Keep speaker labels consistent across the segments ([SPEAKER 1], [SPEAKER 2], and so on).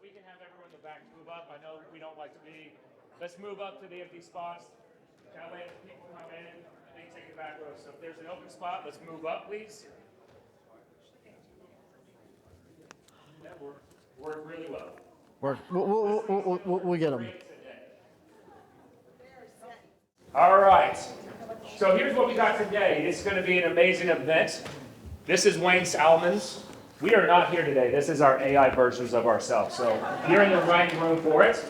[SPEAKER 1] we can have everyone in the back move up. I know we don't like to be. Let's move up to the empty spots. That way, as people come in, they take the back row. So if there's an open spot, let's move up, please. That worked really well.
[SPEAKER 2] We'll get them.
[SPEAKER 1] All right. So here's what we got today. It's going to be an amazing event. This is Wayne Salmans. We are not here today. This is our AI versions of ourselves. So you're in the right room for it.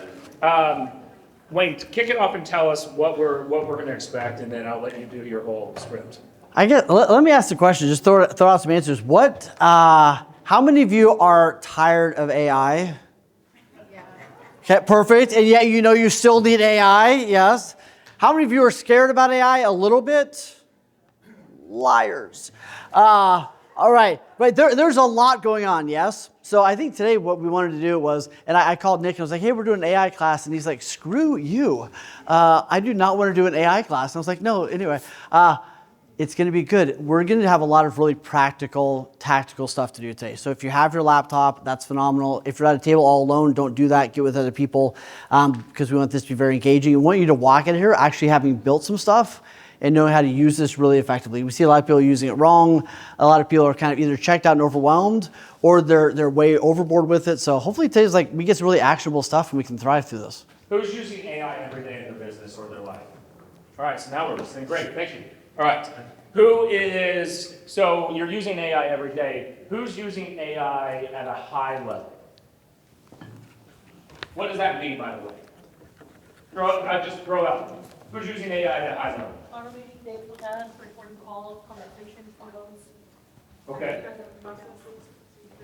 [SPEAKER 1] Wayne, kick it off and tell us what we're going to expect, and then I'll let you do your whole script.
[SPEAKER 2] Let me ask the question. Just throw out some answers. How many of you are tired of AI? Yeah. Okay, perfect. And yet you know you still need AI. Yes. How many of you are scared about AI? A little bit. Liars. All right. Right. There's a lot going on. Yes. So I think today what we wanted to do was, and I called Nick and I was like, hey, we're doing an AI class. And he's like, screw you. I do not want to do an AI class. And I was like, no, anyway, it's going to be good. We're going to have a lot of really practical, tactical stuff to do today. So if you have your laptop, that's phenomenal. If you're at a table all alone, don't do that. Get with other people because we want this to be very engaging. We want you to walk in here actually having built some stuff and know how to use this really effectively. We see a lot of people using it wrong. A lot of people are kind of either checked out and overwhelmed, or they're way overboard with it. So hopefully today's like we get some really actionable stuff and we can thrive through this.
[SPEAKER 1] Who's using AI every day in their business or their life? All right, so now we're listening. Great, thank you. All right, so you're using AI every day. Who's using AI at a high level? What does that mean, by the way? Just throw out. Who's using AI at a high level?
[SPEAKER 3] Automating data tasks, recording calls, conversations, photos.
[SPEAKER 1] Okay.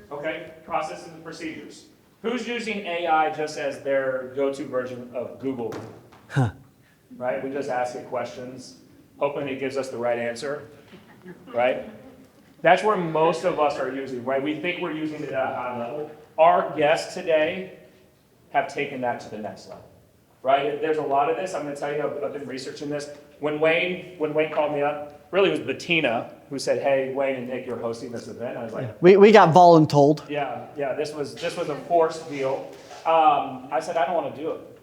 [SPEAKER 1] Okay, processes and procedures. Who's using AI just as their go-to version of Google? Right, we just ask it questions, hoping it gives us the right answer, right? That's where most of us are using, right? We think we're using it at a high level. Our guests today have taken that to the next level. Right? There's a lot of this. I'm going to tell you, I've been researching this. When Wayne called me up, really it was Bettina who said, "Hey, Wayne and Nick, you're hosting this event." I was like,
[SPEAKER 2] "We got voluntold."
[SPEAKER 1] Yeah. This was a forced deal. I said, "I don't want to do it.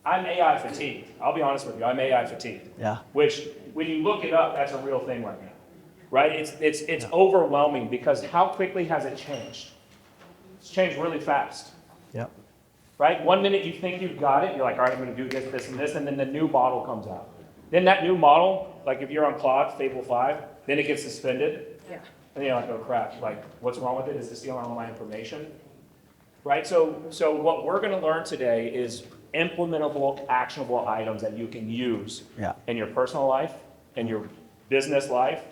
[SPEAKER 1] I'm AI fatigued. I'll be honest with you. I'm AI fatigued."
[SPEAKER 2] Yeah.
[SPEAKER 1] Which, when you look it up, that's a real thing right now. Right? It's overwhelming because how quickly has it changed? It's changed really fast.
[SPEAKER 2] Yep.
[SPEAKER 1] Right? 1 minute you think you've got it, you're like, all right, I'm going to do this, this, and this, and then the new model comes out. Then that new model, like if you're on Claude, Fable 5, then it gets suspended. Yeah. And you're like, oh crap, like what's wrong with it? Is this stealing all my information? Right? So what we're going to learn today is implementable, actionable items that you can use in your personal life, in your business life,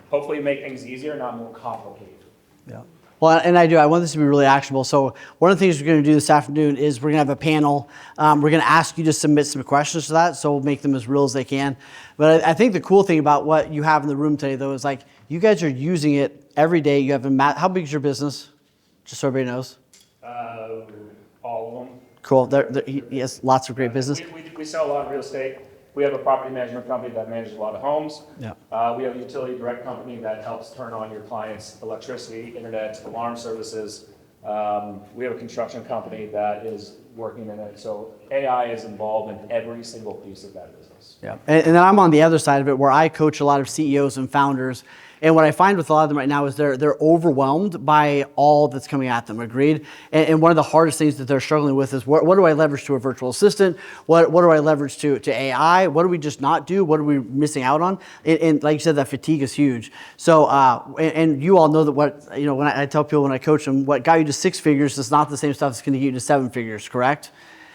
[SPEAKER 1] hopefully make things easier, not more complicated.
[SPEAKER 2] Yeah. Well, and I want this to be really actionable. So one of the things we're going to do this afternoon is we're going to have a panel. We're going to ask you to submit some questions to that, so we'll make them as real as they can. But I think the cool thing about what you have in the room today, though, is like you guys are using it every day. You have how big is your business? Just so everybody knows.
[SPEAKER 1] All of them.
[SPEAKER 2] Cool. Yes, lots of great business.
[SPEAKER 1] We sell a lot of real estate. We have a property management company that manages a lot of homes.
[SPEAKER 2] Yeah.
[SPEAKER 1] We have a utility direct company that helps turn on your clients' electricity, internet, alarm services. We have a construction company that is working in it. So AI is involved in every single piece of that business.
[SPEAKER 2] Yeah. And then I'm on the other side of it where I coach a lot of CEOs and founders. And what I find with a lot of them right now is they're overwhelmed by all that's coming at them, agreed? And one of the hardest things that they're struggling with is what do I leverage to a virtual assistant? What do I leverage to AI? What do we just not do? What are we missing out on? And like you said, that fatigue is huge. So, and you all know that when I tell people when I coach them, what got you to 6 figures is not the same stuff that's going to get you to 7 figures, correct?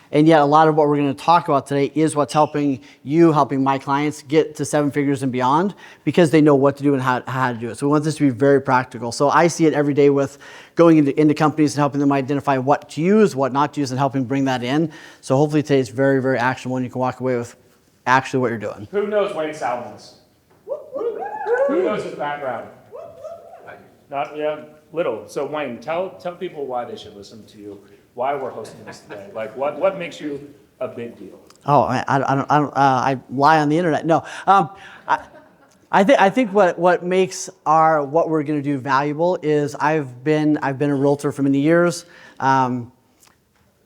[SPEAKER 2] And yet a lot of what we're going to talk about today is what's helping my clients get to 7 figures and beyond because they know what to do and how to do it. So we want this to be very practical. So I see it every day with going into companies and helping them identify what to use, what not to use, and helping bring that in. So hopefully today is very, very actionable and you can walk away with actually what you're doing.
[SPEAKER 1] Who knows Wayne Salmans? Who knows his background? Little. So Wayne, tell people why they should listen to you. Why we're hosting this today? Like, what makes you a big deal?
[SPEAKER 2] Oh, I lie on the internet. No, I think what makes what we're going to do valuable is I've been a realtor for many years.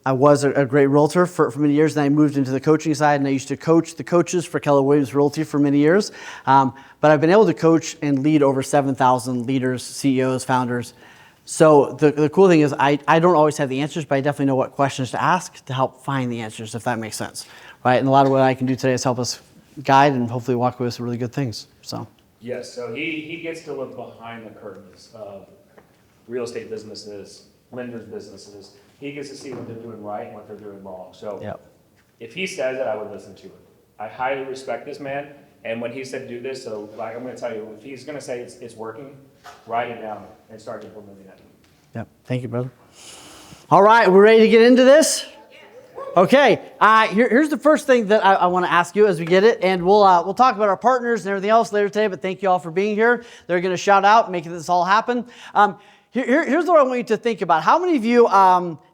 [SPEAKER 2] I was a great realtor for many years, and I moved into the coaching side, and I used to coach the coaches for Keller Williams Realty for many years. But I've been able to coach and lead over 7,000 leaders, CEOs, founders. So the cool thing is I don't always have the answers, but I definitely know what questions to ask to help find the answers, if that makes sense, right? And a lot of what I can do today is help us guide and hopefully walk away with some really good things. So
[SPEAKER 1] Yes, so he gets to look behind the curtains of real estate businesses, lenders' businesses. He gets to see what they're doing right and what they're doing wrong. So
[SPEAKER 2] yep.
[SPEAKER 1] if he says it, I would listen to it. I highly respect this man, and when he said do this, so like I'm gonna tell you, if he's gonna say it's working, write it down and start implementing it.
[SPEAKER 2] Yep. Thank you, brother. All right, we're ready to get into this? Okay, here's the first thing that I want to ask you as we get it, and we'll talk about our partners and everything else later today, but thank you all for being here. They're going to shout out, making this all happen. Here's what I want you to think about. How many of you,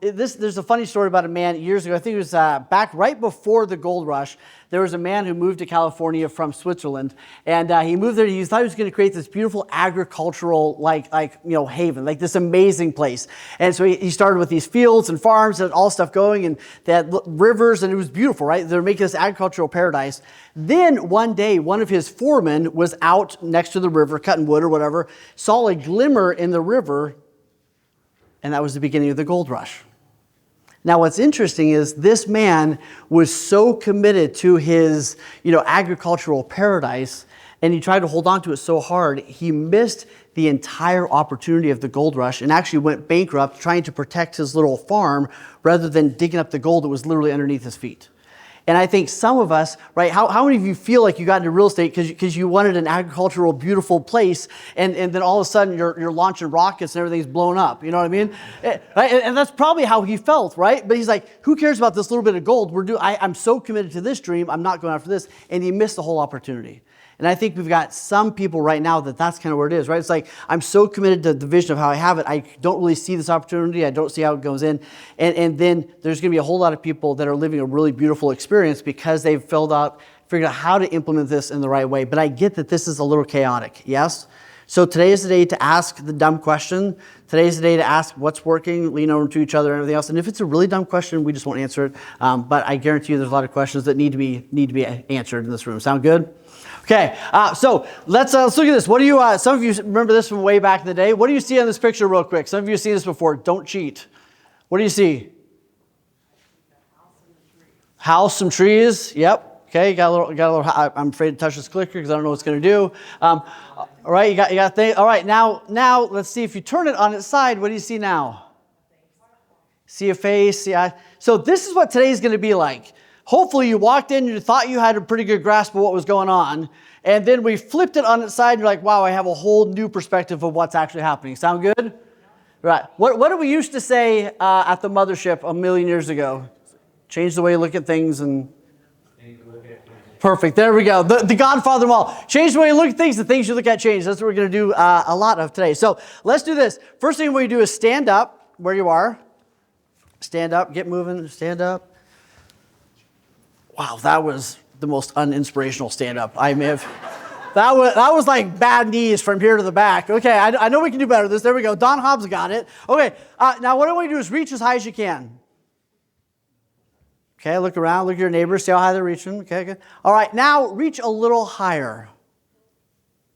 [SPEAKER 2] there's a funny story about a man years ago, I think it was back right before the gold rush. There was a man who moved to California from Switzerland, and he moved there. He thought he was going to create this beautiful agricultural, haven, like this amazing place. And so he started with these fields and farms and all stuff going, and they had rivers, and it was beautiful, right? They were making this agricultural paradise. Then one day, one of his foremen was out next to the river, cutting wood or whatever, saw a glimmer in the river, and that was the beginning of the gold rush. Now, what's interesting is this man was so committed to his, agricultural paradise, and he tried to hold on to it so hard, he missed the entire opportunity of the gold rush and actually went bankrupt trying to protect his little farm rather than digging up the gold that was literally underneath his feet. And I think some of us, right, how many of you feel like you got into real estate because you wanted an agricultural, beautiful place, and then all of a sudden you're launching rockets and everything's blown up, you know what I mean? Right? And that's probably how he felt, right? But he's like, who cares about this little bit of gold? I'm so committed to this dream, I'm not going after this, and he missed the whole opportunity. And I think we've got some people right now that's kind of where it is, right? It's like, I'm so committed to the vision of how I have it, I don't really see this opportunity, I don't see how it goes in. And then there's gonna be a whole lot of people that are living a really beautiful experience because they've figured out how to implement this in the right way. But I get that this is a little chaotic, yes? So today is the day to ask the dumb question. Today's the day to ask what's working, lean over to each other and everything else. And if it's a really dumb question, we just won't answer it. But I guarantee you there's a lot of questions that need to be answered in this room. Sound good? Okay, so let's look at this. What do you, some of you remember this from way back in the day. What do you see on this picture real quick? Some of you have seen this before. Don't cheat. What do you see? House, some trees. Yep. Okay, you got a little. I'm afraid to touch this clicker because I don't know what it's going to do. All right, you got things. All right, now let's see if you turn it on its side. What do you see now? See a face. So this is what today's going to be like. Hopefully you walked in and you thought you had a pretty good grasp of what was going on, and then we flipped it on its side and you're like, wow, I have a whole new perspective of what's actually happening. Sound good? Right. What did we used to say at the mothership a million years ago? Change the way you look at things and... Perfect. There we go. The godfather of all. Change the way you look at things, the things you look at change. That's what we're going to do a lot of today. So let's do this. First thing we do is stand up where you are. Stand up, get moving, stand up. Wow, that was the most uninspirational stand-up I may have. That was like bad knees from here to the back. Okay, I know we can do better than this. There we go. Don Hobbs got it. Okay, now what I want you to do is reach as high as you can. Okay, look around, look at your neighbors, see how high they're reaching. Okay, good. All right, now reach a little higher.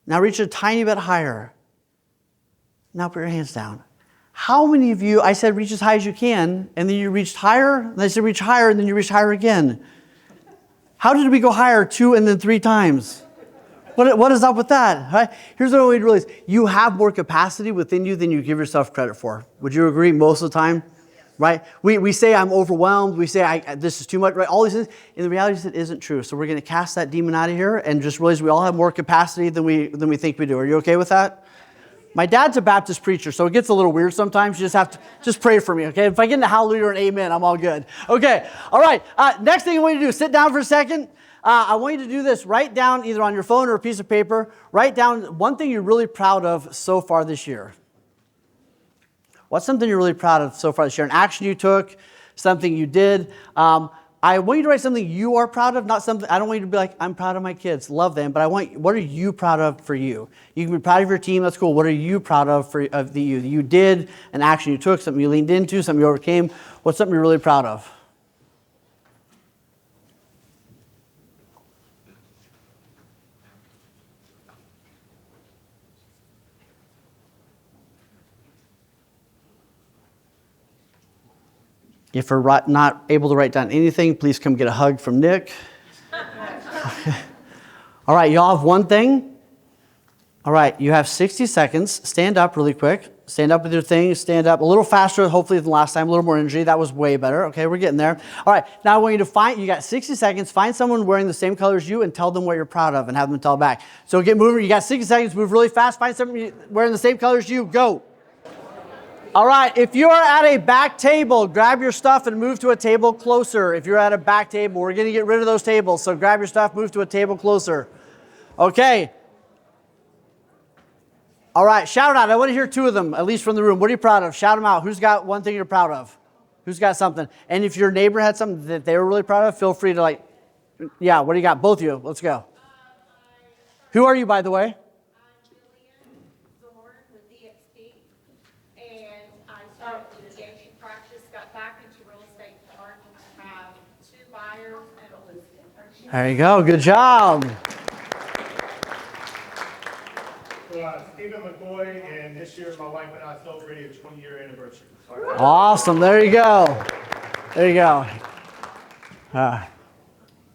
[SPEAKER 2] Now reach a tiny bit higher. Now put your hands down. How many of you, I said reach as high as you can, and then you reached higher, and I said reach higher, and then you reached higher again. How did we go higher 2 and then 3 times? What is up with that? Right? Here's what I want you to realize. You have more capacity within you than you give yourself credit for. Would you agree most of the time? Right? We say I'm overwhelmed. We say this is too much. Right? All these things. And the reality is it isn't true. So we're going to cast that demon out of here and just realize we all have more capacity than we think we do. Are you okay with that? My dad's a Baptist preacher, so it gets a little weird sometimes. You just have to pray for me, okay? If I get into hallelujah or an amen, I'm all good. Okay, all right. Next thing I want you to do is sit down for a second. I want you to do this. Write down either on your phone or a piece of paper. Write down one thing you're really proud of so far this year. What's something you're really proud of so far this year? An action you took, something you did. I want you to write something you are proud of, not something, I don't want you to be like, I'm proud of my kids, love them, but what are you proud of for you? You can be proud of your team, that's cool. What are you proud of of you? You did an action you took, something you leaned into, something you overcame. What's something you're really proud of? If we're not able to write down anything, please come get a hug from Nick. All right, y'all have one thing. All right, you have 60 seconds. Stand up really quick. Stand up with your thing. Stand up a little faster, hopefully, than last time. A little more energy. That was way better. Okay, we're getting there. All right, now I want you to you got 60 seconds. Find someone wearing the same color as you and tell them what you're proud of and have them tell back. So get moving. You got 60 seconds. Move really fast. Find someone wearing the same color as you. Go. All right, if you are at a back table, grab your stuff and move to a table closer. If you're at a back table, we're going to get rid of those tables. So grab your stuff, move to a table closer. Okay. All right, shout it out. I want to hear two of them, at least from the room. What are you proud of? Shout them out. Who's got one thing you're proud of? Who's got something? And if your neighbor had something that they were really proud of, feel free to yeah, what do you got? Both of you. Let's go. Who are you, by the way? There you go. Good job.
[SPEAKER 4] Stephen McCoy, and this year my wife and I celebrated a 20-year anniversary.
[SPEAKER 2] Awesome. There you go. There you go.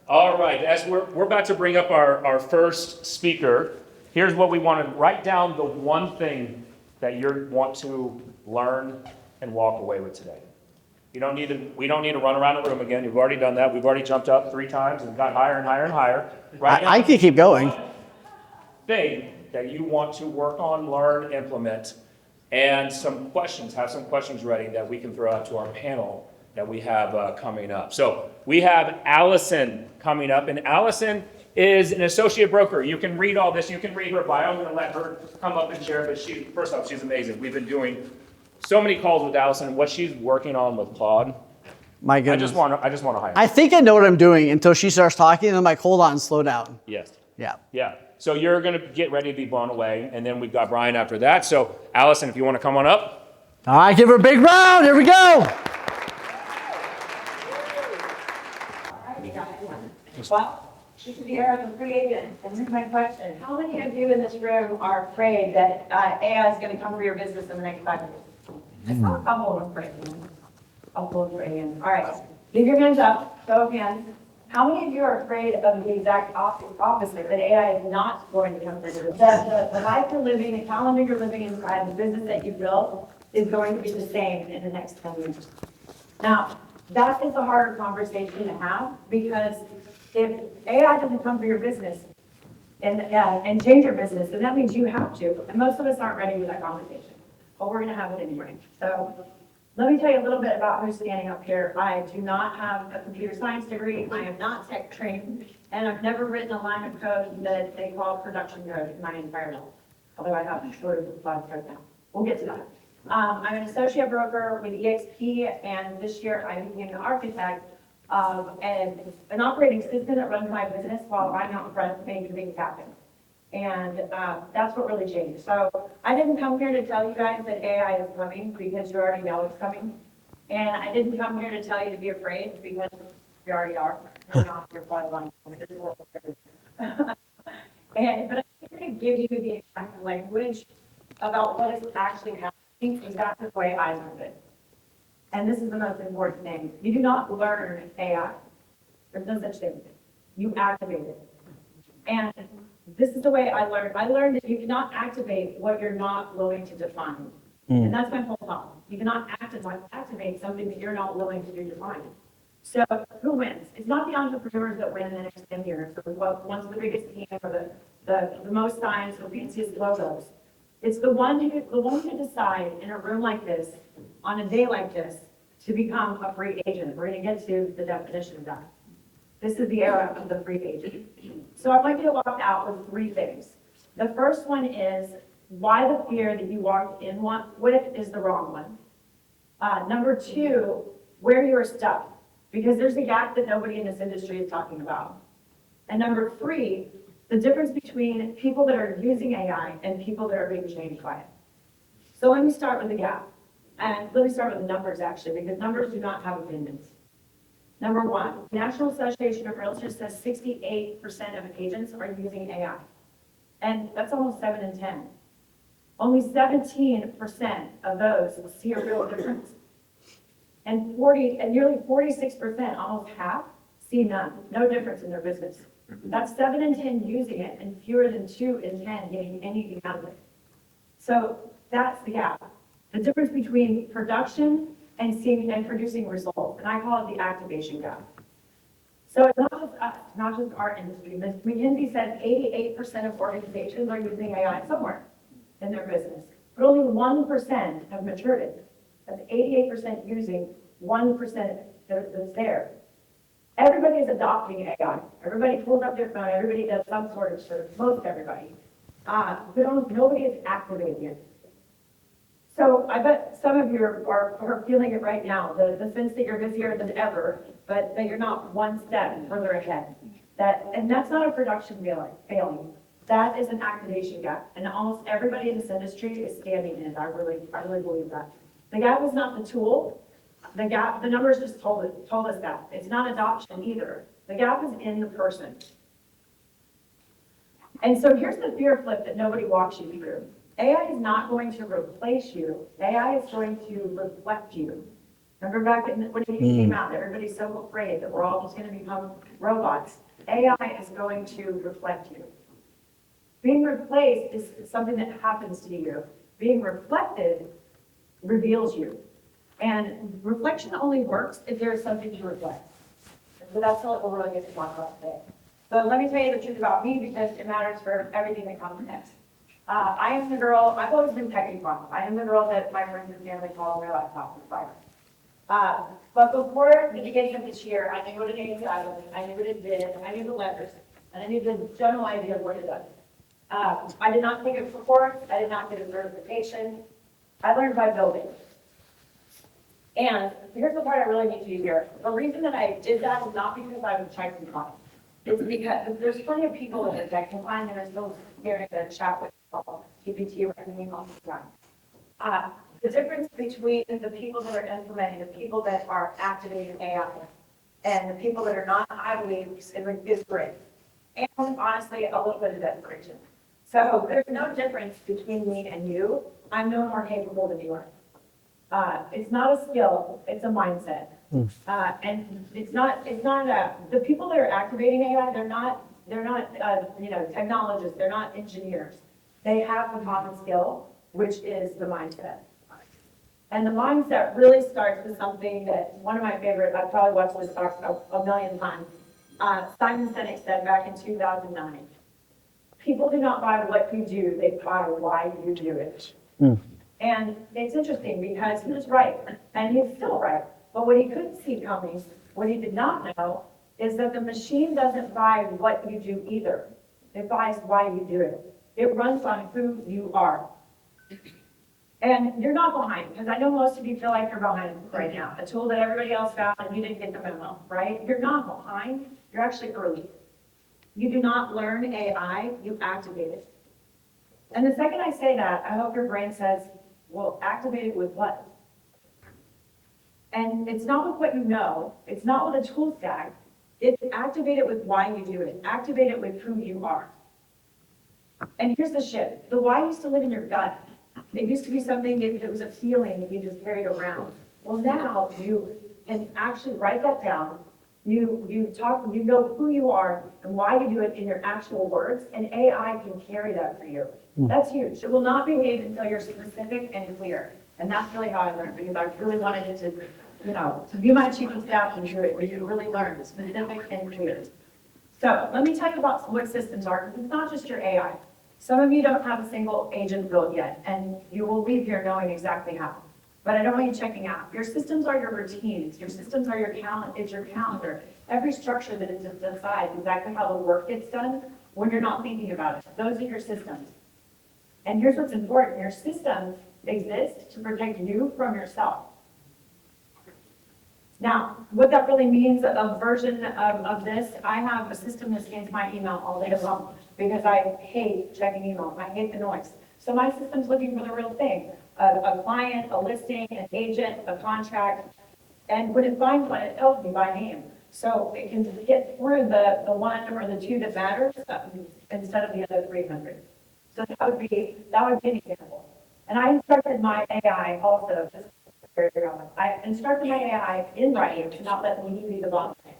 [SPEAKER 1] All right, as we're about to bring up our first speaker, here's what we want to write down: the one thing that you want to learn and walk away with today. We don't need to run around the room again. You've already done that. We've already jumped up 3 times and got higher and higher and higher.
[SPEAKER 2] I can keep going.
[SPEAKER 1] Thing that you want to work on, learn, implement, and some questions. Have some questions ready that we can throw out to our panel that we have coming up. So we have Allison coming up, and Allison is an associate broker. You can read all this. You can read her bio. I'm going to let her come up and share, but first off, she's amazing. We've been doing so many calls with Allison, what she's working on with Claude.
[SPEAKER 2] My goodness.
[SPEAKER 1] I just want to hire her.
[SPEAKER 2] I think I know what I'm doing until she starts talking, and I'm like, hold on, slow down.
[SPEAKER 1] Yes.
[SPEAKER 2] Yeah.
[SPEAKER 1] Yeah. So you're going to get ready to be blown away, and then we've got Brian after that. So Allison, if you want to come on up.
[SPEAKER 2] All right, give her a big round. Here we go.
[SPEAKER 5] Well, she should be here from creative. And here's my question. How many of you in this room are afraid that AI is going to come for your business in the next 5 years? I saw a couple of afraid. All right. Leave your hands up. Show of hands. How many of you are afraid of the exact opposite, that AI is not going to come for you? That the life you're living, the calendar you're living inside, the business that you built is going to be the same in the next 10 years. Now, that is a harder conversation to have, because if AI doesn't come for your business and change your business, then that means you have to. And most of us aren't ready for that conversation, but we're going to have it anyway. So let me tell you a little bit about who's standing up here. I do not have a computer science degree. I am not tech trained, and I've never written a line of code that they call production code in my entire life. Although I have sort of a lot of code now. We'll get to that. I'm an associate broker with EXP, and this year I became the architect of an operating system that runs my business while I'm out in front making things happen. And that's what really changed. So I didn't come here to tell you guys that AI is coming, because you already know it's coming. And I didn't come here to tell you to be afraid, because you already are. You're not your bottom line. But I'm here to give you the exact language about what is actually happening, exactly the way I learned it. And this is the most important thing. You do not learn AI. There's no such thing. You activate it. And this is the way I learned. I learned that you cannot activate what you're not willing to define. And that's my whole thought. You cannot activate something that you're not willing to define. So who wins? It's not the entrepreneurs that win in the next 10 years, or what one's the biggest team, or the most science, or fanciest logos. It's the one who decide in a room like this, on a day like this, to become a free agent. We're going to get to the definition of that. This is the era of the free agent. So I want you to walk out with 3 things. The first one is why the fear that you walked in with is the wrong one. Number 2, where you're stuck. because there's a gap that nobody in this industry is talking about. And number three, the difference between people that are using AI and people that are being changed by it. So let me start with the gap. And let me start with the numbers actually, because numbers do not have opinions. Number one, National Association of Realtors says 68% of agents are using AI. And that's almost 7 in 10. Only 17% of those see a real difference. And nearly 46%, almost half, see none, no difference in their business. That's 7 in 10 using it and fewer than 2 in 10 getting anything out of it. So that's the gap. The difference between production and seeing and producing results, and I call it the activation gap. So it's not just us, not just our industry. McKinsey says 88% of organizations are using AI somewhere in their business, but only 1% have matured it. That's 88% using, 1% that's there. Everybody is adopting AI. Everybody pulls up their phone. Everybody does some sort of search, most everybody. But almost nobody is activating it. So I bet some of you are feeling it right now, the sense that you're busier than ever, but that you're not one step further ahead. And that's not a production failing. That is an activation gap. And almost everybody in this industry is standing in it. I really believe that. The gap is not the tool. The numbers just told us that. It's not adoption either. The gap is in the person. And so here's the fear flip that nobody walks you through. AI is not going to replace you. AI is going to reflect you. Remember back when it came out, everybody's so afraid that we're all just going to become robots. AI is going to reflect you. Being replaced is something that happens to you. Being reflected reveals you. And reflection only works if there is something to reflect. So that's what we're really going to talk about today. So let me tell you the truth about me because it matters for everything that comes next. I am the girl, I've always been techie fun. I am the girl that my friends and family call their laptop and fire. But before the beginning of this year, I knew what an API was, I knew what it did, I knew the letters, and I knew the general idea of what it does. I did not take it before, I did not get a certification. I learned by building. And here's the part I really need you to hear. The reason that I did that is not because I was trying to be fun. It's because there's plenty of people that can find and are still scared to chat with GPT recommending all the time. The difference between the people that are implementing, the people that are activating AI, and the people that are not, I believe, is great. And honestly, a little bit of desperation. So there's no difference between me and you. I'm no more capable than you are. It's not a skill, it's a mindset. And it's not the people that are activating AI, they're not technologists, they're not engineers. They have the common skill, which is the mindset. And the mindset really starts with something that one of my favorite, I've probably watched this a million times. Simon Sinek said back in 2009, people do not buy what you do, they buy why you do it. And it's interesting because he was right, and he's still right. But what he couldn't see coming, what he did not know, is that the machine doesn't buy what you do either. It buys why you do it. It runs on who you are. And you're not behind, because I know most of you feel like you're behind right now. A tool that everybody else found and you didn't get the memo, right? You're not behind, you're actually early. You do not learn AI, you activate it. And the second I say that, I hope your brain says, well, activate it with what? And it's not with what you know, it's not with a tool stack, it's activate it with why you do it. Activate it with who you are. And here's the shift. The why used to live in your gut. It used to be something that was a feeling that you just carried around. Well, now you can actually write that down. You know who you are and why you do it in your actual words, and AI can carry that for you. That's huge. It will not behave until you're specific and clear. And that's really how I learned, because I really wanted it to be my chief of staff and do it, where you really learn specific and clear. So let me tell you about what systems are, because it's not just your AI. Some of you don't have a single agent built yet, and you will leave here knowing exactly how. But I don't want you checking out. Your systems are your routines. Your systems are your calendar. Every structure that is inside exactly how the work gets done when you're not thinking about it. Those are your systems. And here's what's important. Your systems exist to protect you from yourself. Now, what that really means, a version of this, I have a system that scans my email all day long because I hate checking email. I hate the noise. So my system's looking for the real thing, a client, a listing, an agent, a contract. And when it finds one, it tells me by name. So it can get through the one or the two that matters instead of the other 300. So that would be an example. And I instructed my AI also, I instructed my AI in writing to not let me be the bottleneck.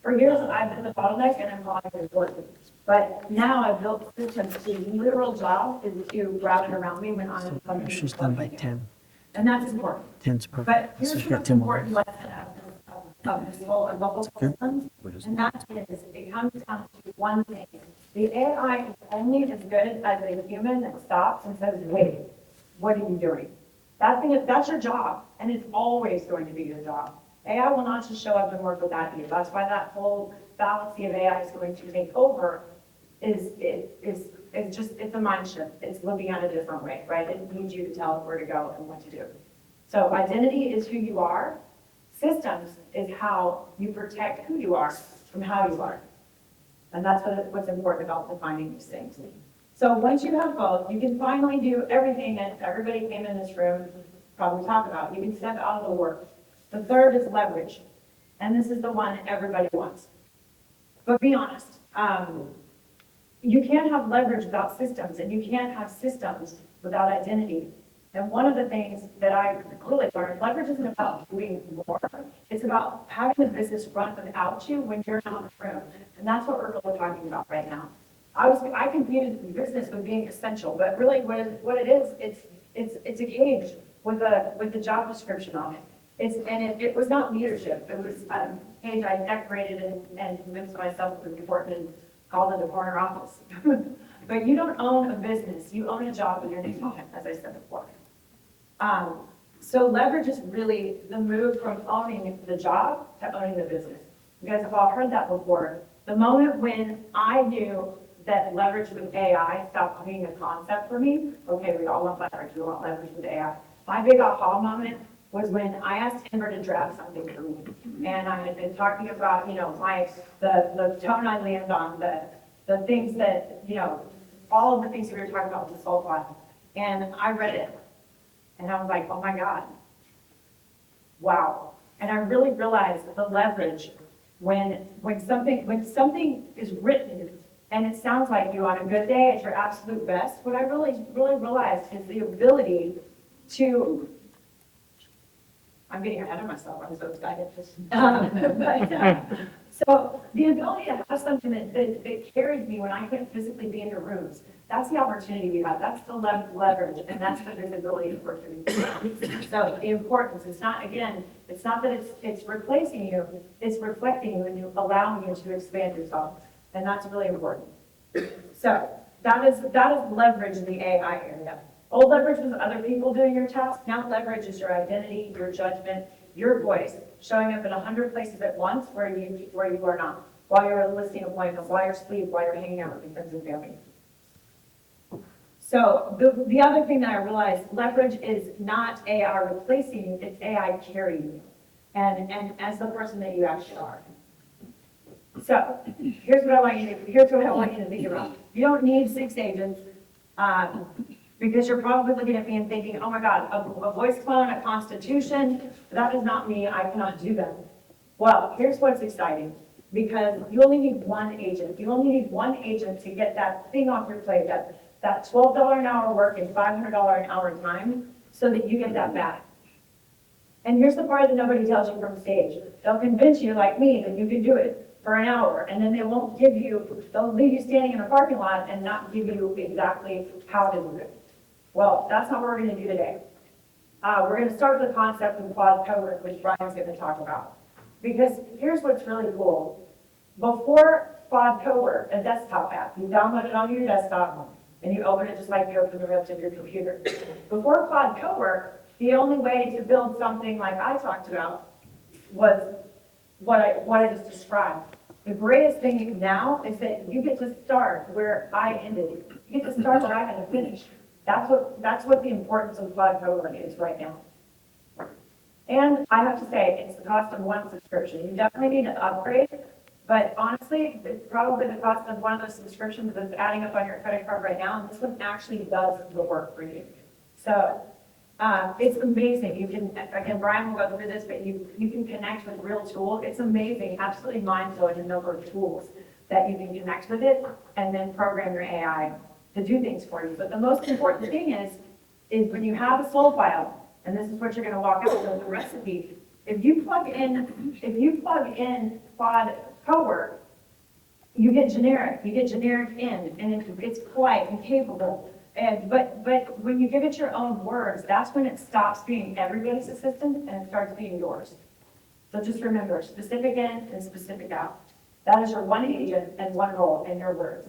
[SPEAKER 5] For years, I've been the bottleneck and I'm calling it important. But now I've built systems, the literal job is to route it around me when I'm coming.
[SPEAKER 2] She's done by 10.
[SPEAKER 5] And that's important.
[SPEAKER 2] 10's perfect.
[SPEAKER 5] But
[SPEAKER 2] So
[SPEAKER 5] here's
[SPEAKER 2] she's
[SPEAKER 5] the
[SPEAKER 2] got
[SPEAKER 5] most
[SPEAKER 2] 10 more.
[SPEAKER 5] important lesson of this whole, of the whole system, and that is, it comes down to one thing. The AI is only as good as a human that stops and says, wait, what are you doing? That's your job, and it's always going to be your job. AI will not just show up and work without you. That's why that whole fallacy of AI is going to take over it's a mind shift. It's looking at it a different way, right? It needs you to tell it where to go and what to do. So identity is who you are. Systems is how you protect who you are from how you are. And that's what's important about defining these things. So once you have both, you can finally do everything that everybody came in this room probably talk about. You can step out of the work. The third is leverage. And this is the one everybody wants. But be honest. You can't have leverage without systems, and you can't have systems without identity. And one of the things that I really learned, leverage isn't about doing more. It's about having the business run without you when you're not in the room. And that's what we're really talking about right now. I confused business with being essential, but really what it is, it's a cage with a job description on it. It was not leadership. It was a cage I decorated and convinced myself it was important and called it a corner office. But you don't own a business. You own a job with your name on it, as I said before. So leverage is really the move from owning the job to owning the business. You guys have all heard that before. The moment when I knew that leverage with AI stopped being a concept for me, okay, we all want leverage, we want leverage with AI. My big aha moment was when I asked Amber to draft something for me. And I had been talking about, the tone I land on, the things that, all of the things we were talking about with the soul file. And I read it. And I was like, oh my God. Wow. And I really realized the leverage when something is written and it sounds like you on a good day at your absolute best, what I really realized is the ability to, I'm getting ahead of myself, I'm so excited. So the ability to have something that carries me when I couldn't physically be in your rooms, that's the opportunity we have. That's the leverage, and that's the visibility for you. So the importance, it's not that it's replacing you, it's reflecting you and allowing you to expand yourself. And that's really important. So that is leverage in the AI area. Old leverage was other people doing your tasks. Now leverage is your identity, your judgment, your voice, showing up in 100 places at once where you are not, while you're at a listing appointment, while you're asleep, while you're hanging out with your friends and family. So the other thing that I realized, leverage is not AI replacing you, it's AI carrying you, and as the person that you actually are. So here's what I want you to think about. You don't need 6 agents. Because you're probably looking at me and thinking, oh my God, a voice clone, a constitution, that is not me, I cannot do that. Well, here's what's exciting, because you only need one agent. You only need one agent to get that thing off your plate, that $12 an hour work and $500 an hour time, so that you get that back. And here's the part that nobody tells you from stage. They'll convince you, like me, that you can do it for an hour, and then they'll leave you standing in a parking lot and not give you exactly how to do it. Well, that's not what we're going to do today. We're going to start with the concept of quad cowork, which Brian's going to talk about. Because here's what's really cool. Before quad cowork, a desktop app, you download it on your desktop and you open it just like you open the rest of your computer. Before quad cowork, the only way to build something like I talked about was what I just described. The greatest thing now is that you get to start where I ended. You get to start where I had to finish. That's what the importance of quad cowork is right now. And I have to say, it's the cost of one subscription. You definitely need to upgrade, but honestly, it's probably the cost of one of those subscriptions that's adding up on your credit card right now, and this one actually does the work for you. So, it's amazing. You can, again, Brian will go through this, but you can connect with real tools. It's amazing, absolutely mind-blowing the number of tools that you can connect with it and then program your AI to do things for you. But the most important thing is when you have a soul file, and this is what you're gonna walk out with the recipe. If you plug in Quad Cowork, you get generic in, and it's polite and capable. But when you give it your own words, that's when it stops being everybody's assistant and it starts being yours. So just remember, specific in and specific out. That is your one agent and one role in your words.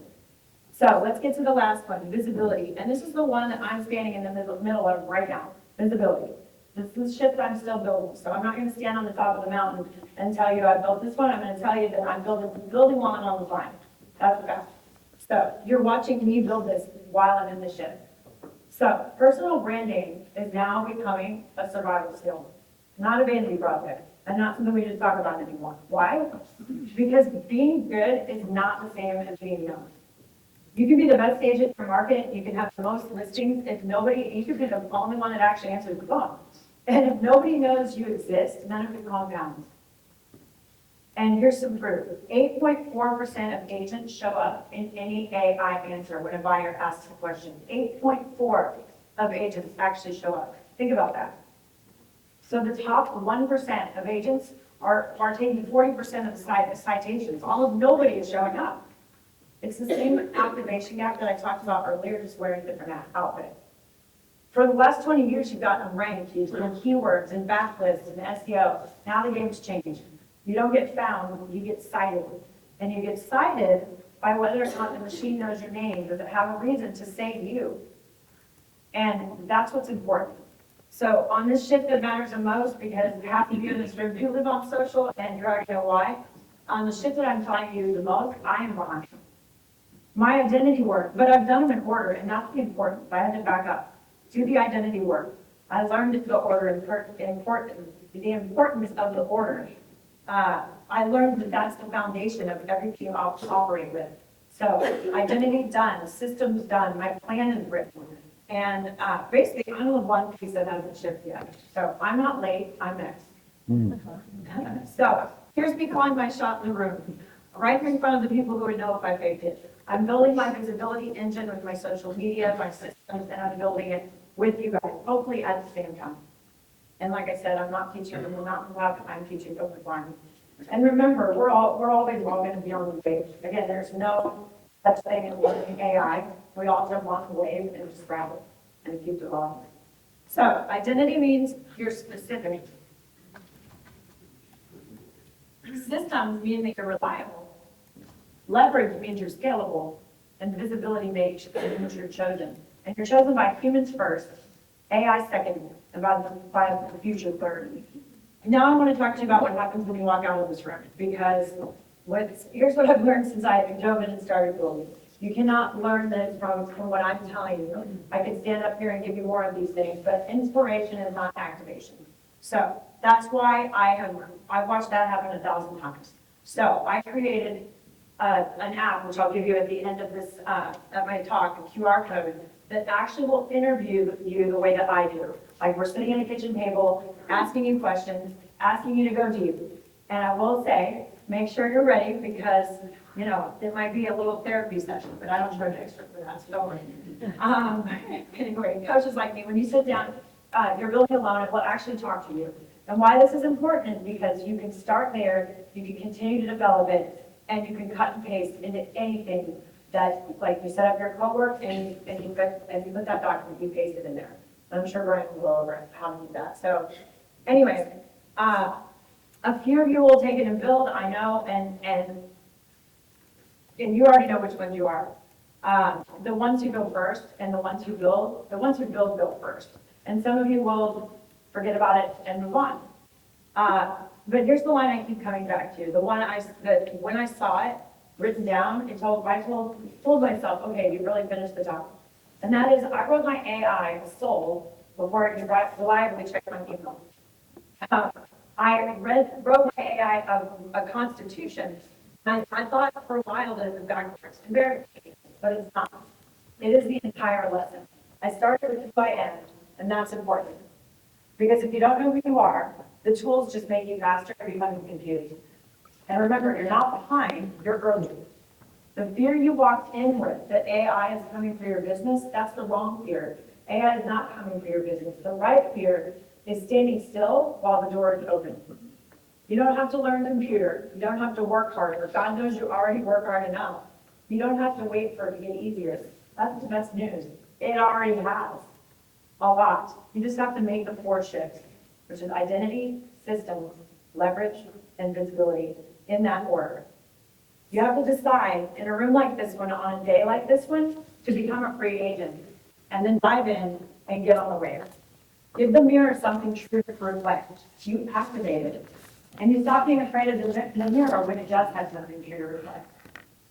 [SPEAKER 5] So let's get to the last one, visibility. And this is the one that I'm standing in the middle of right now, visibility. This is shit that I'm still building. So I'm not gonna stand on the top of the mountain and tell you I built this one. I'm gonna tell you that I'm building one on the vine. That's the fact. So you're watching me build this while I'm in the ship. So personal branding is now becoming a survival skill, not a vanity project, and not something we just talk about anymore. Why? Because being good is not the same as being known. You can be the best agent for market, you can have the most listings, you could be the only one that actually answers the phone. And if nobody knows you exist, none of it compounds. And here's some proof. 8.4% of agents show up in any AI answer when a buyer asks a question. 8.4 of agents actually show up. Think about that. So the top 1% of agents are taking 40% of the citations. Nobody is showing up. It's the same activation gap that I talked about earlier, just wearing a different outfit. For the last 20 years, you've gotten them ranked using keywords and backlists and SEO. Now the game's changed. You don't get found, you get cited. And you get cited by whether or not the machine knows your name. Does it have a reason to say you? And that's what's important. So on this shit that matters the most, because half of you in this room do live on social, and you already know why, on the shit that I'm telling you the most, I am behind. My identity work, but I've done them in order, and that's the important. I had to back up. Do the identity work. I learned the order, the importance of the order. I learned that that's the foundation of everything I'll operate with. So identity done, systems done, my plan is written. And basically, I'm the one piece that hasn't shipped yet. So I'm not late, I'm next. So here's me calling my shot in the room, right here in front of the people who would know if I faked it. I'm building my visibility engine with my social media, my systems, and I'm building it with you guys, hopefully at the same time. And like I said, I'm not teaching from the mountaintop, I'm teaching from the farm. And remember, we're always all going to be on the wave. Again, there's no such thing as learning AI. We all jump on the wave and just grab it and keep it going. So identity means you're specific. Systems mean that you're reliable. Leverage means you're scalable. And visibility means you're chosen. And you're chosen by humans first, AI second, and by the future third. Now I want to talk to you about what happens when you walk out of this room, because here's what I've learned since I dove in and started building. You cannot learn this from what I'm telling you. I could stand up here and give you more of these things, but inspiration is not activation. So that's why I've watched that happen 1,000 times. So I created an app, which I'll give you at the end of this, at my talk, a QR code, that actually will interview you the way that I do. Like we're sitting at a kitchen table, asking you questions, asking you to go deep. And I will say, make sure you're ready because, you know, it might be a little therapy session, but I don't charge extra for that, so don't worry. Anyway, coaches like me, when you sit down, you're building alone, it will actually talk to you. And why this is important is because you can start there, you can continue to develop it, and you can cut and paste into anything that, like you set up your cowork and you put that document, you paste it in there. I'm sure Brian will go over how to do that. So anyway, a few of you will take it and build, I know, and you already know which ones you are. The ones who go first and the ones who build, go first. And some of you will forget about it and move on. But here's the line I keep coming back to. The one that when I saw it written down, I told myself, okay, you really finished the job. And that is, I wrote my AI soul before it reliably checked my email. I wrote my AI a constitution, and I thought for a while that it was backwards and very, but it's not. It is the entire lesson. I started with who I am, and that's important. Because if you don't know who you are, the tools just make you faster and become confused. And remember, you're not behind, you're early. The fear you walked in with, that AI is coming for your business, that's the wrong fear. AI is not coming for your business. The right fear is standing still while the door is open. You don't have to learn computer. You don't have to work harder. God knows you already work hard enough. You don't have to wait for it to get easier. That's the best news. It already has a lot. You just have to make the 4 shifts, which is identity, systems, leverage, and visibility in that order. You have to decide in a room like this one, on a day like this one, to become a free agent and then dive in and get on the radar. Give the mirror something true to reflect. You activate it. And you stop being afraid of the mirror when it does have something true to reflect.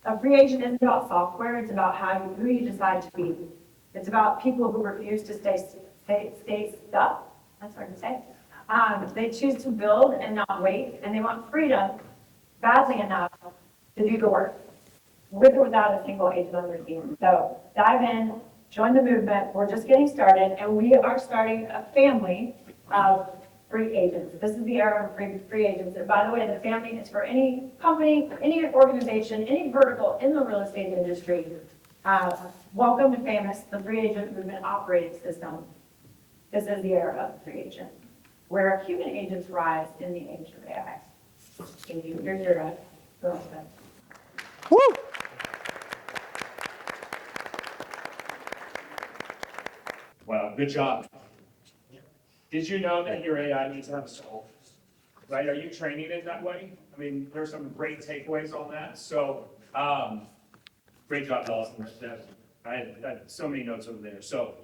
[SPEAKER 5] A free agent isn't about software, it's about who you decide to be. It's about people who refuse to stay stuck. That's hard to say. They choose to build and not wait, and they want freedom badly enough to do the work with or without a single agent on their team. So dive in, join the movement. We're just getting started, and we are starting a family of free agents. This is the era of free agents. And by the way, the family is for any company, any organization, any vertical in the real estate industry. Welcome to FAMOUS, the free agent movement operating system. This is the era of free agent, where human agents rise in the age of AI. Thank you. Here's your girl.
[SPEAKER 2] Woo!
[SPEAKER 1] Wow, good job. Did you know that your AI needs to have a soul? Right? Are you training it that way? I mean, there's some great takeaways on that. So, great job, Allison. I had so many notes over there. So,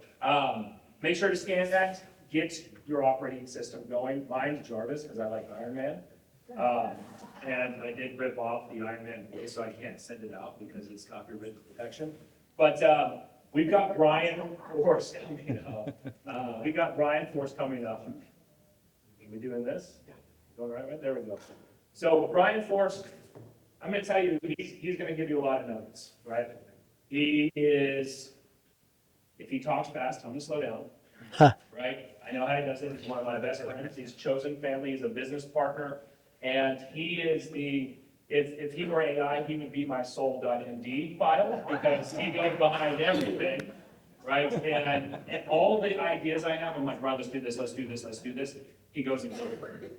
[SPEAKER 1] make sure to scan that. Get your operating system going. Mine's Jarvis because I like Iron Man. And I did rip off the Iron Man voice, so I can't send it out because it's copyright protection. But we've got Brian Force coming up. We got Brian Force coming up. Are we doing this? Going right? There we go. So Brian Force, I'm going to tell you, he's going to give you a lot of notes, right? He is, if he talks fast, I'm going to slow down, right? I know how he does it. He's one of my best friends. He's chosen family. He's a business partner. And he is if he were AI, he would be my soul.md file because he goes behind everything, right? And all the ideas I have, I'm like, Ron, let's do this, let's do this, let's do this. He goes and does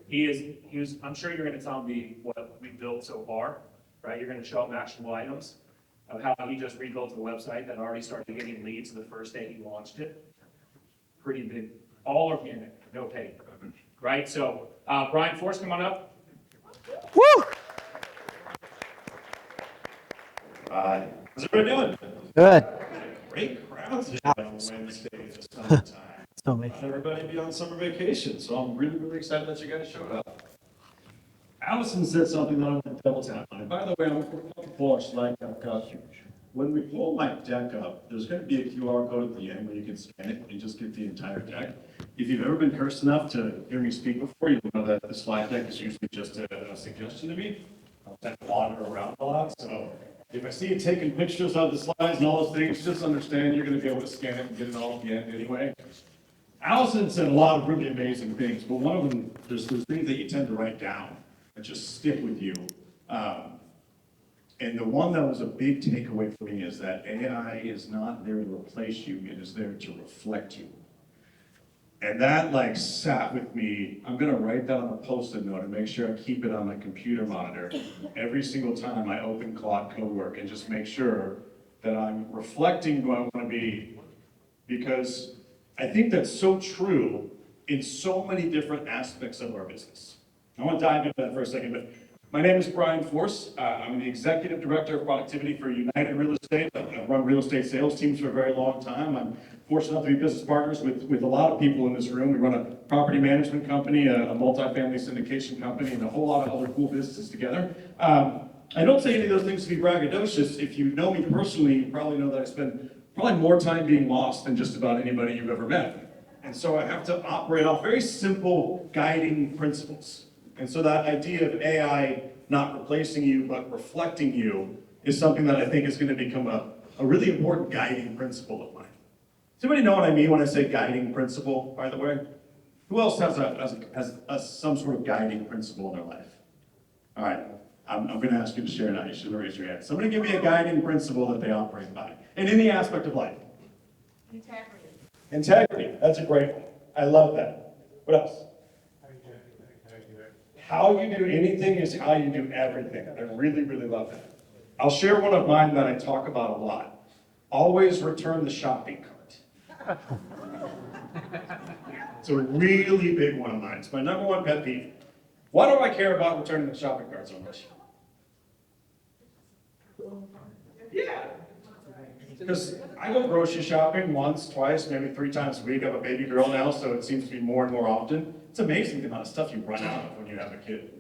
[SPEAKER 1] it. I'm sure you're going to tell me what we built so far, right? You're going to show him actionable items of how he just rebuilt the website that already started getting leads the first day he launched it. Pretty big, all organic, no paid, right? So Brian Force, come on up.
[SPEAKER 2] Woo!
[SPEAKER 6] How's everybody doing?
[SPEAKER 2] Good.
[SPEAKER 6] Great crowds here on Wednesday this summertime.
[SPEAKER 2] So many.
[SPEAKER 6] Everybody be on summer vacation, so I'm really, really excited that you guys showed up. Allison said something that I'm going to double tap on. And by the way, I'm going to pull our slide deck up. When we pull my deck up, there's going to be a QR code at the end where you can scan it and just get the entire deck. If you've ever been cursed enough to hear me speak before, you'll know that the slide deck is usually just a suggestion to me. I'll tend to wander around a lot, so if I see you taking pictures of the slides and all those things, just understand you're going to be able to scan it and get it all at the end anyway. Allison said a lot of really amazing things, but one of them, there's things that you tend to write down that just stick with you. And the one that was a big takeaway for me is that AI is not there to replace you, it is there to reflect you. And that like sat with me. I'm gonna write that on a Post-it note and make sure I keep it on my computer monitor every single time I open Claude Cowork and just make sure that I'm reflecting who I wanna be. Because I think that's so true in so many different aspects of our business. I wanna dive into that for a second, but my name is Brian Force. I'm the Executive Director of Productivity for United Real Estate. I've run real estate sales teams for a very long time. I'm fortunate enough to be business partners with a lot of people in this room. We run a property management company, a multifamily syndication company, and a whole lot of other cool businesses together. I don't say any of those things to be braggadocious. If you know me personally, you probably know that I spend probably more time being lost than just about anybody you've ever met. And so I have to operate off very simple guiding principles. And so that idea of AI not replacing you, but reflecting you is something that I think is going to become a really important guiding principle of mine. Does anybody know what I mean when I say guiding principle, by the way? Who else has some sort of guiding principle in their life? All right, I'm going to ask you to share now. You should raise your hand. Somebody give me a guiding principle that they operate by in any aspect of life.
[SPEAKER 3] Integrity.
[SPEAKER 6] Integrity, that's a great one. I love that. What else? How you do anything is how you do everything. I really, really love that. I'll share one of mine that I talk about a lot. Always return the shopping cart. It's a really big one of mine. It's my number one pet peeve. Why do I care about returning the shopping cart so much? Yeah. Because I go grocery shopping once, twice, maybe 3 times a week. I have a baby girl now, so it seems to be more and more often. It's amazing the amount of stuff you run out of when you have a kid.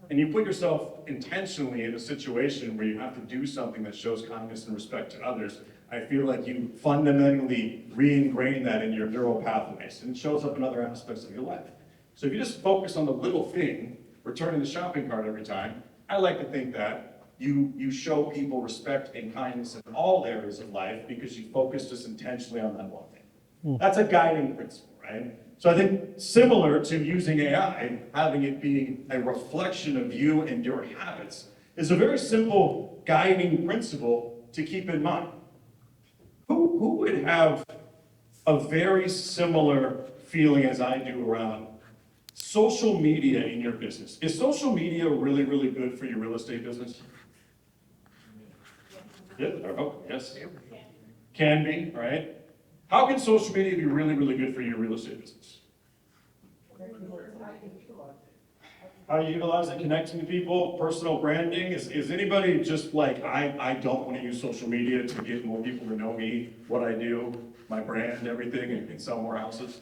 [SPEAKER 6] And you put yourself intentionally in a situation where you have to do something that shows kindness and respect to others. I feel like you fundamentally re-ingrain that in your neural pathways, and it shows up in other aspects of your life. So if you just focus on the little thing, returning the shopping cart every time, I like to think that you show people respect and kindness in all areas of life because you focus just intentionally on that one thing. That's a guiding principle, right? So I think similar to using AI, having it be a reflection of you and your habits is a very simple guiding principle to keep in mind. Who would have a very similar feeling as I do around social media in your business? Is social media really, really good for your real estate business? Yeah, oh, yes. Can be, right? How can social media be really, really good for your real estate business? How you utilize it, connecting to people, personal branding. Is anybody just like, I don't want to use social media to get more people to know me, what I do, my brand, everything, and sell more houses?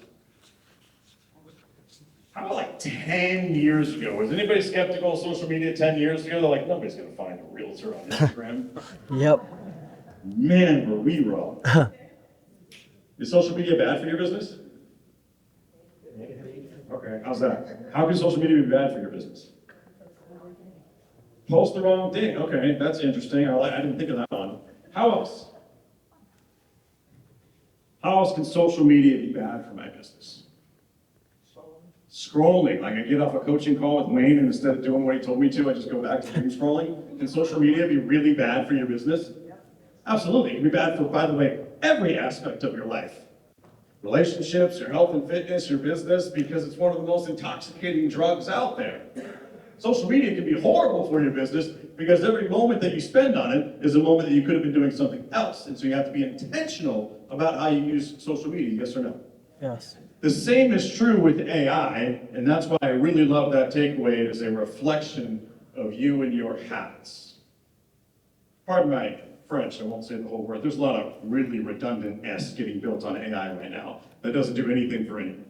[SPEAKER 6] How about like 10 years ago? Was anybody skeptical of social media 10 years ago? They're like, nobody's going to find a realtor on Instagram.
[SPEAKER 2] Yep.
[SPEAKER 6] Man, were we wrong. Is social media bad for your business? Okay, how's that? How can social media be bad for your business? Post the wrong thing. Okay, that's interesting. I didn't think of that one. How else? How else can social media be bad for my business? Scrolling. Like I get off a coaching call with Wayne, and instead of doing what he told me to, I just go back to doom scrolling. Can social media be really bad for your business? Absolutely. It can be bad for, by the way, every aspect of your life. Relationships, your health and fitness, your business, because it's one of the most intoxicating drugs out there. Social media can be horrible for your business because every moment that you spend on it is a moment that you could have been doing something else. And so you have to be intentional about how you use social media, yes or no?
[SPEAKER 2] Yes.
[SPEAKER 6] The same is true with AI, and that's why I really love that takeaway. It is a reflection of you and your habits. Pardon my French, I won't say the whole word. There's a lot of really redundant S getting built on AI right now that doesn't do anything for anyone.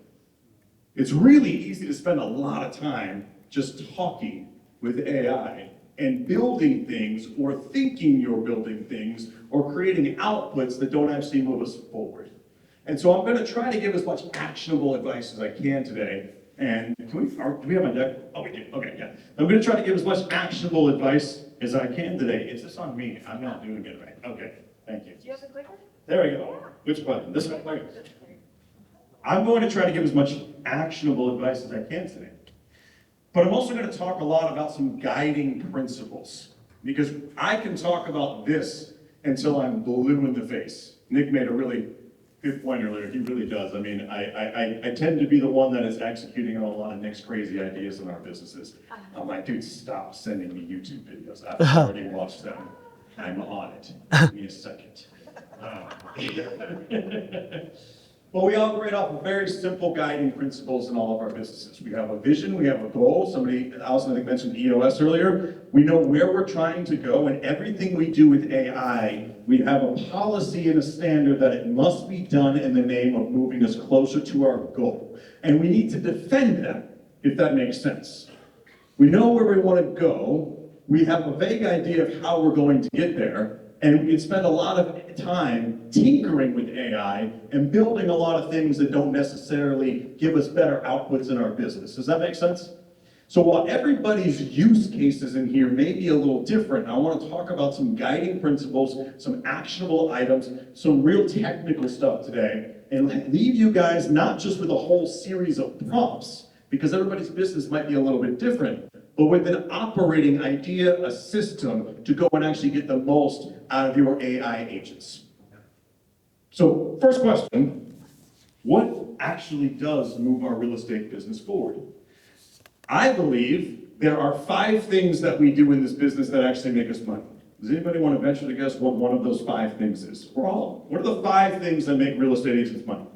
[SPEAKER 6] It's really easy to spend a lot of time just talking with AI and building things or thinking you're building things or creating outputs that don't actually move us forward. And so I'm going to try to give as much actionable advice as I can today. And do we have my deck? Oh, we do. Okay, yeah. I'm going to try to give as much actionable advice as I can today. Is this on me? I'm not doing it right. Okay, thank you.
[SPEAKER 3] Do you have a clicker?
[SPEAKER 6] There we go. Which button? This one? Okay. I'm going to try to give as much actionable advice as I can today. But I'm also going to talk a lot about some guiding principles. Because I can talk about this until I'm blue in the face. Nick made a really good point earlier. He really does. I mean, I tend to be the one that is executing on a lot of Nick's crazy ideas in our businesses. I'm like, dude, stop sending me YouTube videos. I've already watched them. I'm on it. Give me a second. Well, we operate off of very simple guiding principles in all of our businesses. We have a vision, we have a goal. Allison, I think, mentioned EOS earlier. We know where we're trying to go, and everything we do with AI, we have a policy and a standard that it must be done in the name of moving us closer to our goal. And we need to defend that, if that makes sense. We know where we want to go. We have a vague idea of how we're going to get there, And we spend a lot of time tinkering with AI and building a lot of things that don't necessarily give us better outputs in our business. Does that make sense? So while everybody's use cases in here may be a little different, I want to talk about some guiding principles, some actionable items, some real technical stuff today, and leave you guys not just with a whole series of prompts, because everybody's business might be a little bit different, but with an operating idea, a system to go and actually get the most out of your AI agents. So first question, what actually does move our real estate business forward? I believe there are 5 things that we do in this business that actually make us money. Does anybody want to venture to guess what one of those 5 things is? What are the 5 things that make real estate agents money?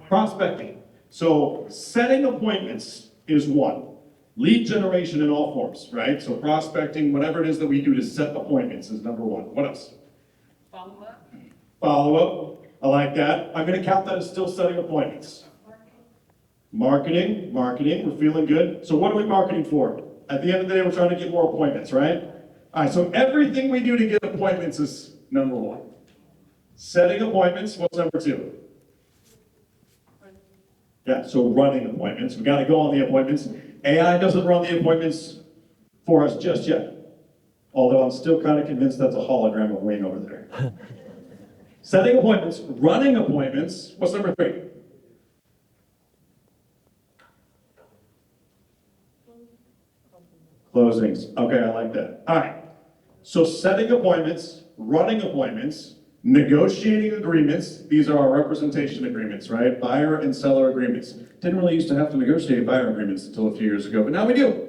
[SPEAKER 6] Prospecting. So setting appointments is one. Lead generation in all forms, right? So prospecting, whatever it is that we do to set appointments is number 1. What else?
[SPEAKER 3] Follow-up.
[SPEAKER 6] Follow-up. I like that. I'm going to count that as still setting appointments. Marketing, we're feeling good. So what are we marketing for? At the end of the day, we're trying to get more appointments, right? All right, so everything we do to get appointments is number 1. Setting appointments, what's number 2? Yeah, so running appointments. We got to go on the appointments. AI doesn't run the appointments for us just yet. Although I'm still kind of convinced that's a hologram of Wayne over there. Setting appointments, running appointments, what's number 3? Closings. Okay, I like that. All right. So setting appointments, running appointments, negotiating agreements. These are our representation agreements, right? Buyer and seller agreements. Didn't really used to have to negotiate buyer agreements until a few years ago, but now we do.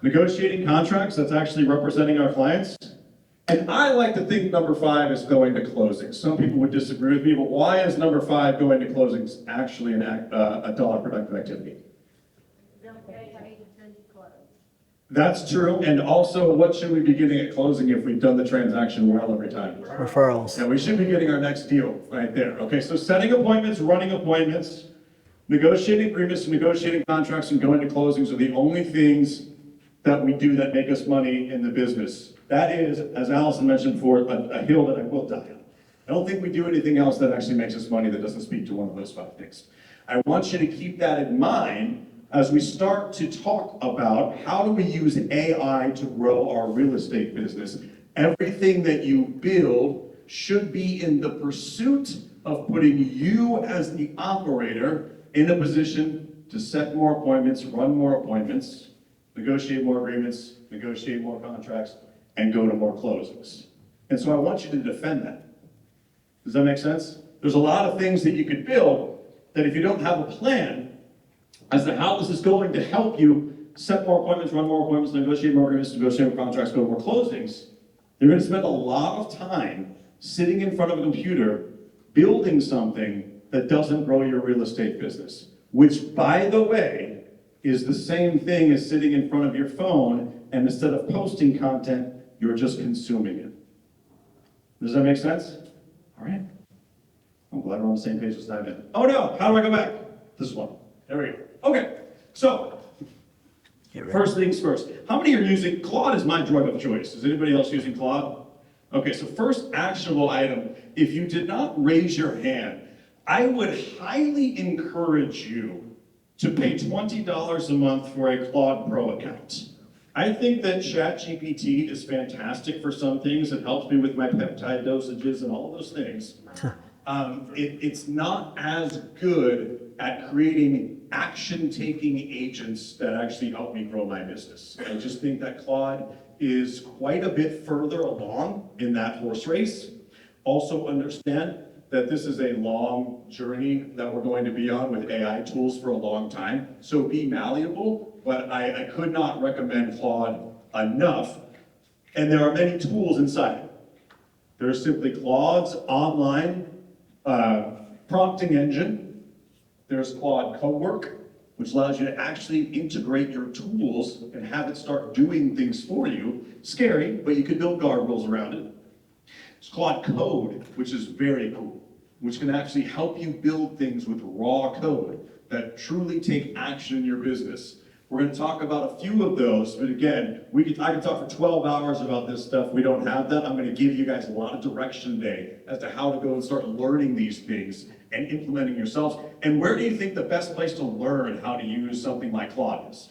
[SPEAKER 6] Negotiating contracts, that's actually representing our clients. And I like to think number 5 is going to closings. Some people would disagree with me, but why is number 5 going to closings actually a dollar productive activity? That's true, and also, what should we be getting at closing if we've done the transaction well every time?
[SPEAKER 2] Referrals.
[SPEAKER 6] Yeah, we should be getting our next deal right there. Okay, so setting appointments, running appointments, negotiating agreements, negotiating contracts, and going to closings are the only things that we do that make us money in the business. That is, as Allison mentioned before, a hill that I will die on. I don't think we do anything else that actually makes us money that doesn't speak to one of those 5 things. I want you to keep that in mind as we start to talk about how do we use AI to grow our real estate business. Everything that you build should be in the pursuit of putting you as the operator in a position to set more appointments, run more appointments, negotiate more agreements, negotiate more contracts, and go to more closings. And so I want you to defend that. Does that make sense? There's a lot of things that you could build that if you don't have a plan as to how this is going to help you set more appointments, run more appointments, negotiate more agreements, negotiate more contracts, go to more closings, you're going to spend a lot of time sitting in front of a computer building something that doesn't grow your real estate business, which, by the way, is the same thing as sitting in front of your phone and instead of posting content, you're just consuming it. Does that make sense? All right. I'm glad we're on the same page as that. Oh no, how do I go back? This one. There we go. Okay, so first things first. How many are using Claude? Is my drug of choice. Is anybody else using Claude? Okay, so first actionable item. If you did not raise your hand, I would highly encourage you to pay $20 a month for a Claude Pro account. I think that ChatGPT is fantastic for some things. It helps me with my peptide dosages and all those things. It's not as good at creating action-taking agents that actually help me grow my business. I just think that Claude is quite a bit further along in that horse race. Also understand that this is a long journey that we're going to be on with AI tools for a long time. So be malleable, but I could not recommend Claude enough. And there are many tools inside it. There's simply Claude's online prompting engine. There's Claude Cowork, which allows you to actually integrate your tools and have it start doing things for you. Scary, but you can build guardrails around it. It's Claude Code, which is very cool, which can actually help you build things with raw code that truly take action in your business. We're going to talk about a few of those, but again, I can talk for 12 hours about this stuff. We don't have that. I'm going to give you guys a lot of direction today as to how to go and start learning these things and implementing yourselves. And where do you think the best place to learn how to use something like Claude is?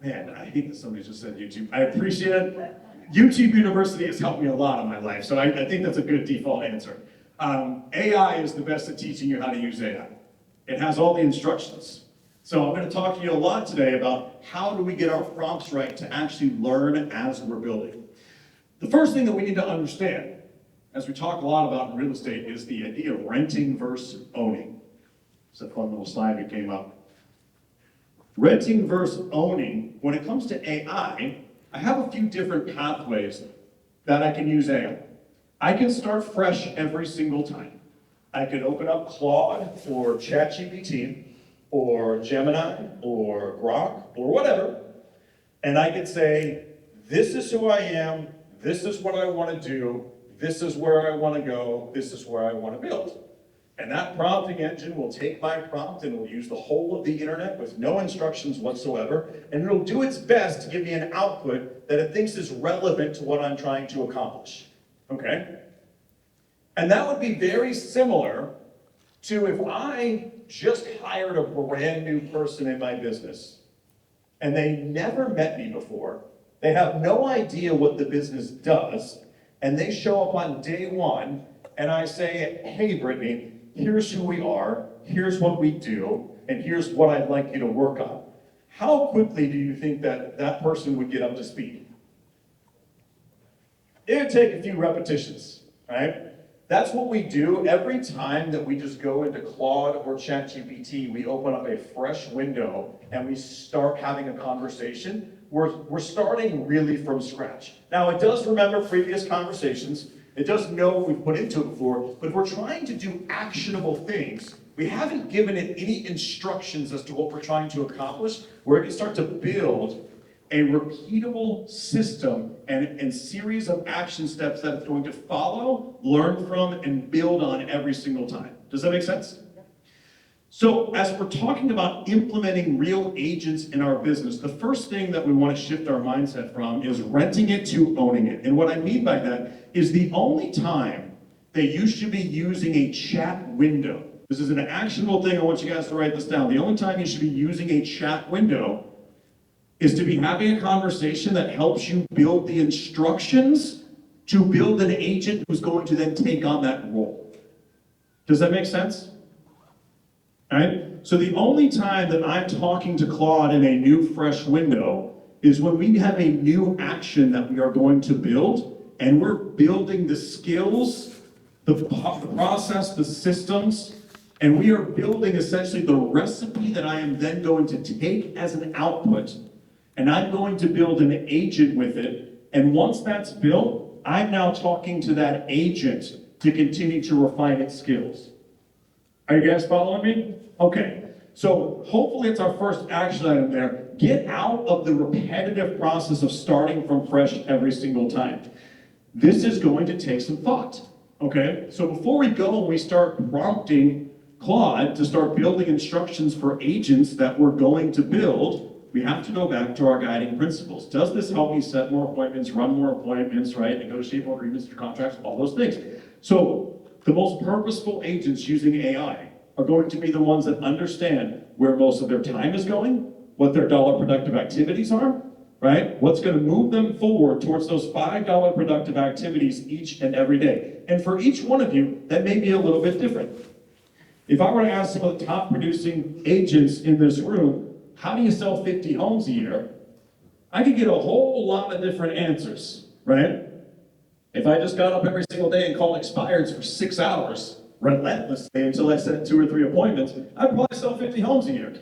[SPEAKER 6] Man, I hate that somebody just said YouTube. I appreciate it. YouTube University has helped me a lot in my life, so I think that's a good default answer. AI is the best at teaching you how to use AI. It has all the instructions. So I'm going to talk to you a lot today about how do we get our prompts right to actually learn as we're building. The first thing that we need to understand, as we talk a lot about in real estate, is the idea of renting versus owning. It's a fun little slide that came up. Renting versus owning, when it comes to AI, I have a few different pathways that I can use AI. I can start fresh every single time. I can open up Claude or ChatGPT or Gemini or Grok or whatever, and I can say, this is who I am, this is what I want to do, this is where I want to go, this is where I want to build. And that prompting engine will take my prompt and will use the whole of the internet with no instructions whatsoever, and it'll do its best to give me an output that it thinks is relevant to what I'm trying to accomplish, okay? And that would be very similar to if I just hired a brand new person in my business, and they never met me before, they have no idea what the business does, and they show up on day one, and I say, hey, Brittany, here's who we are, here's what we do, and here's what I'd like you to work on. How quickly do you think that that person would get up to speed? It would take a few repetitions, right? That's what we do every time that we just go into Claude or ChatGPT. We open up a fresh window and we start having a conversation. We're starting really from scratch. Now, it does remember previous conversations. It does know what we've put into it before, but if we're trying to do actionable things, we haven't given it any instructions as to what we're trying to accomplish, where it can start to build a repeatable system and series of action steps that it's going to follow, learn from, and build on every single time. Does that make sense? So as we're talking about implementing real agents in our business, the first thing that we want to shift our mindset from is renting it to owning it. And what I mean by that is the only time that you should be using a chat window, this is an actionable thing, I want you guys to write this down. The only time you should be using a chat window is to be having a conversation that helps you build the instructions to build an agent who's going to then take on that role. Does that make sense? All right? So the only time that I'm talking to Claude in a new, fresh window is when we have a new action that we are going to build, and we're building the skills, the process, the systems, and we are building essentially the recipe that I am then going to take as an output, and I'm going to build an agent with it, and once that's built, I'm now talking to that agent to continue to refine its skills. Are you guys following me? Okay, so hopefully it's our first action item there. Get out of the repetitive process of starting from fresh every single time. This is going to take some thought, okay? So before we go and we start prompting Claude to start building instructions for agents that we're going to build, we have to go back to our guiding principles. Does this help me set more appointments, run more appointments, right? Negotiate more agreements, contracts, all those things. So the most purposeful agents using AI are going to be the ones that understand where most of their time is going, what their dollar productive activities are, right? What's going to move them forward towards those $5 productive activities each and every day. And for each one of you, that may be a little bit different. If I were to ask some of the top producing agents in this room, how do you sell 50 homes a year? I could get a whole lot of different answers, right? If I just got up every single day and called expireds for 6 hours, relentlessly until I set 2 or 3 appointments, I'd probably sell 50 homes a year.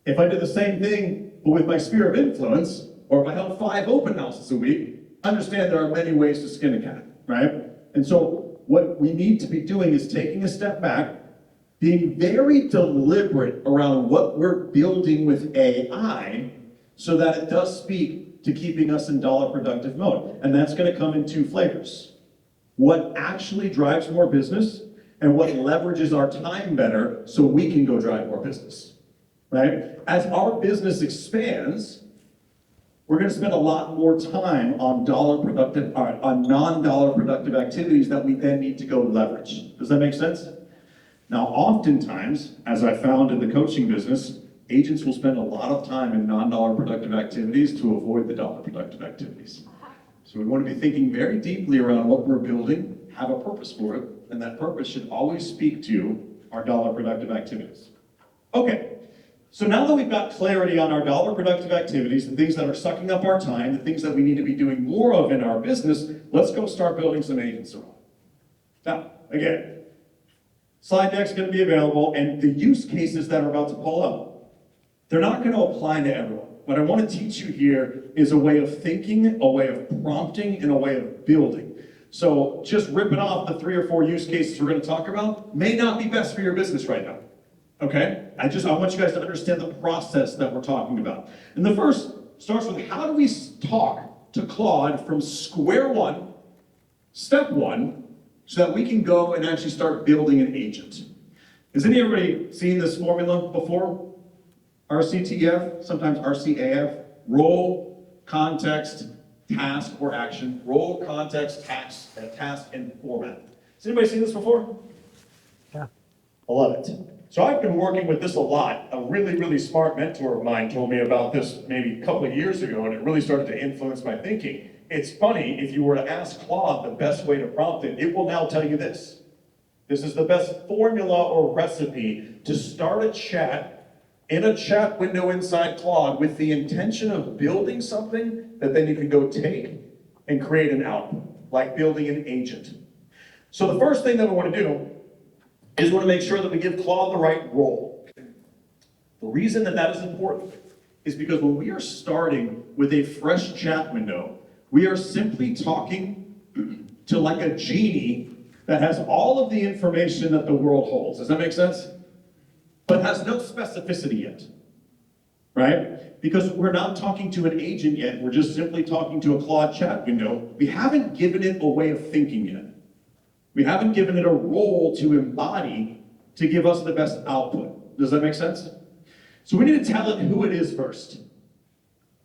[SPEAKER 6] If I did the same thing but with my sphere of influence, or if I held 5 open houses a week, understand there are many ways to skin a cat, right? And so what we need to be doing is taking a step back, being very deliberate around what we're building with AI so that it does speak to keeping us in dollar productive mode. And that's going to come in 2 flavors. What actually drives more business and what leverages our time better so we can go drive more business, right? As our business expands, we're going to spend a lot more time on non-dollar productive activities that we then need to go leverage. Does that make sense? Now, oftentimes, as I found in the coaching business, agents will spend a lot of time in non-dollar productive activities to avoid the dollar productive activities. So we want to be thinking very deeply around what we're building, have a purpose for it, and that purpose should always speak to our dollar productive activities. Okay, so now that we've got clarity on our dollar productive activities, the things that are sucking up our time, the things that we need to be doing more of in our business, let's go start building some agents around. Now, again, slide deck's going to be available, and the use cases that are about to pull up, they're not going to apply to everyone. What I want to teach you here is a way of thinking, a way of prompting, and a way of building. So just ripping off the 3 or 4 use cases we're going to talk about may not be best for your business right now. Okay? I want you guys to understand the process that we're talking about. And the first starts with, how do we talk to Claude from square one, step one, so that we can go and actually start building an agent? Has anybody seen this formula before? RCTF, sometimes RCAF, role, context, task, or action. Role, context, task, and format. Has anybody seen this before?
[SPEAKER 2] Yeah.
[SPEAKER 6] I love it. So I've been working with this a lot. A really, really smart mentor of mine told me about this maybe a couple of years ago, and it really started to influence my thinking. It's funny, if you were to ask Claude the best way to prompt it, it will now tell you this. This is the best formula or recipe to start a chat in a chat window inside Claude with the intention of building something that then you can go take and create an output, like building an agent. So the first thing that we want to do is we want to make sure that we give Claude the right role. The reason that that is important is because when we are starting with a fresh chat window, we are simply talking to like a genie that has all of the information that the world holds. Does that make sense? But has no specificity yet, right? Because we're not talking to an agent yet, we're just simply talking to a Claude chat window. We haven't given it a way of thinking yet. We haven't given it a role to embody to give us the best output. Does that make sense? So we need to tell it who it is first.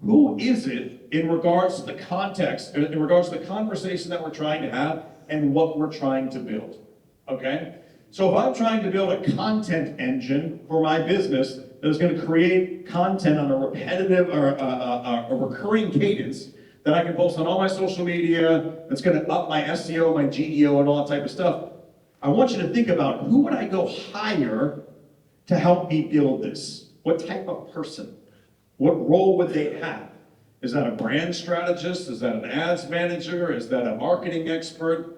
[SPEAKER 6] Who is it in regards to the context, in regards to the conversation that we're trying to have and what we're trying to build, okay? So if I'm trying to build a content engine for my business that is going to create content on a repetitive or a recurring cadence that I can post on all my social media, that's going to up my SEO, my GEO, and all that type of stuff, I want you to think about, who would I go hire to help me build this? What type of person? What role would they have? Is that a brand strategist? Is that an ads manager? Is that a marketing expert?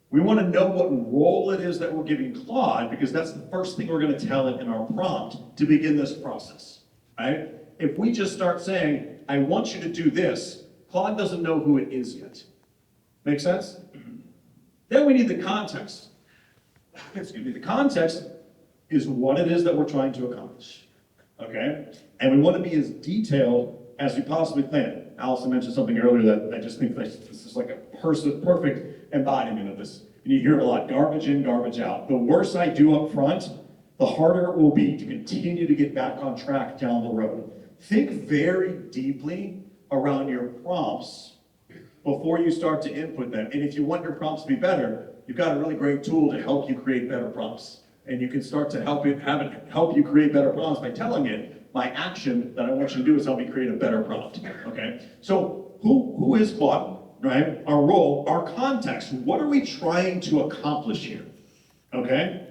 [SPEAKER 6] We want to know what role it is that we're giving Claude, because that's the first thing we're going to tell it in our prompt to begin this process, right? If we just start saying, I want you to do this, Claude doesn't know who it is yet. Make sense? Then we need the context. Excuse me, the context is what it is that we're trying to accomplish, okay? And we want to be as detailed as we possibly can. Allison mentioned something earlier that I just think this is like a perfect embodiment of this. And you hear it a lot, garbage in, garbage out. The worse I do up front, the harder it will be to continue to get back on track down the road. Think very deeply around your prompts before you start to input them. And if you want your prompts to be better, you've got a really great tool to help you create better prompts. And you can start to help you create better prompts by telling it, my action that I want you to do is help me create a better prompt, okay? So who is Claude, right? Our role, our context, what are we trying to accomplish here, okay?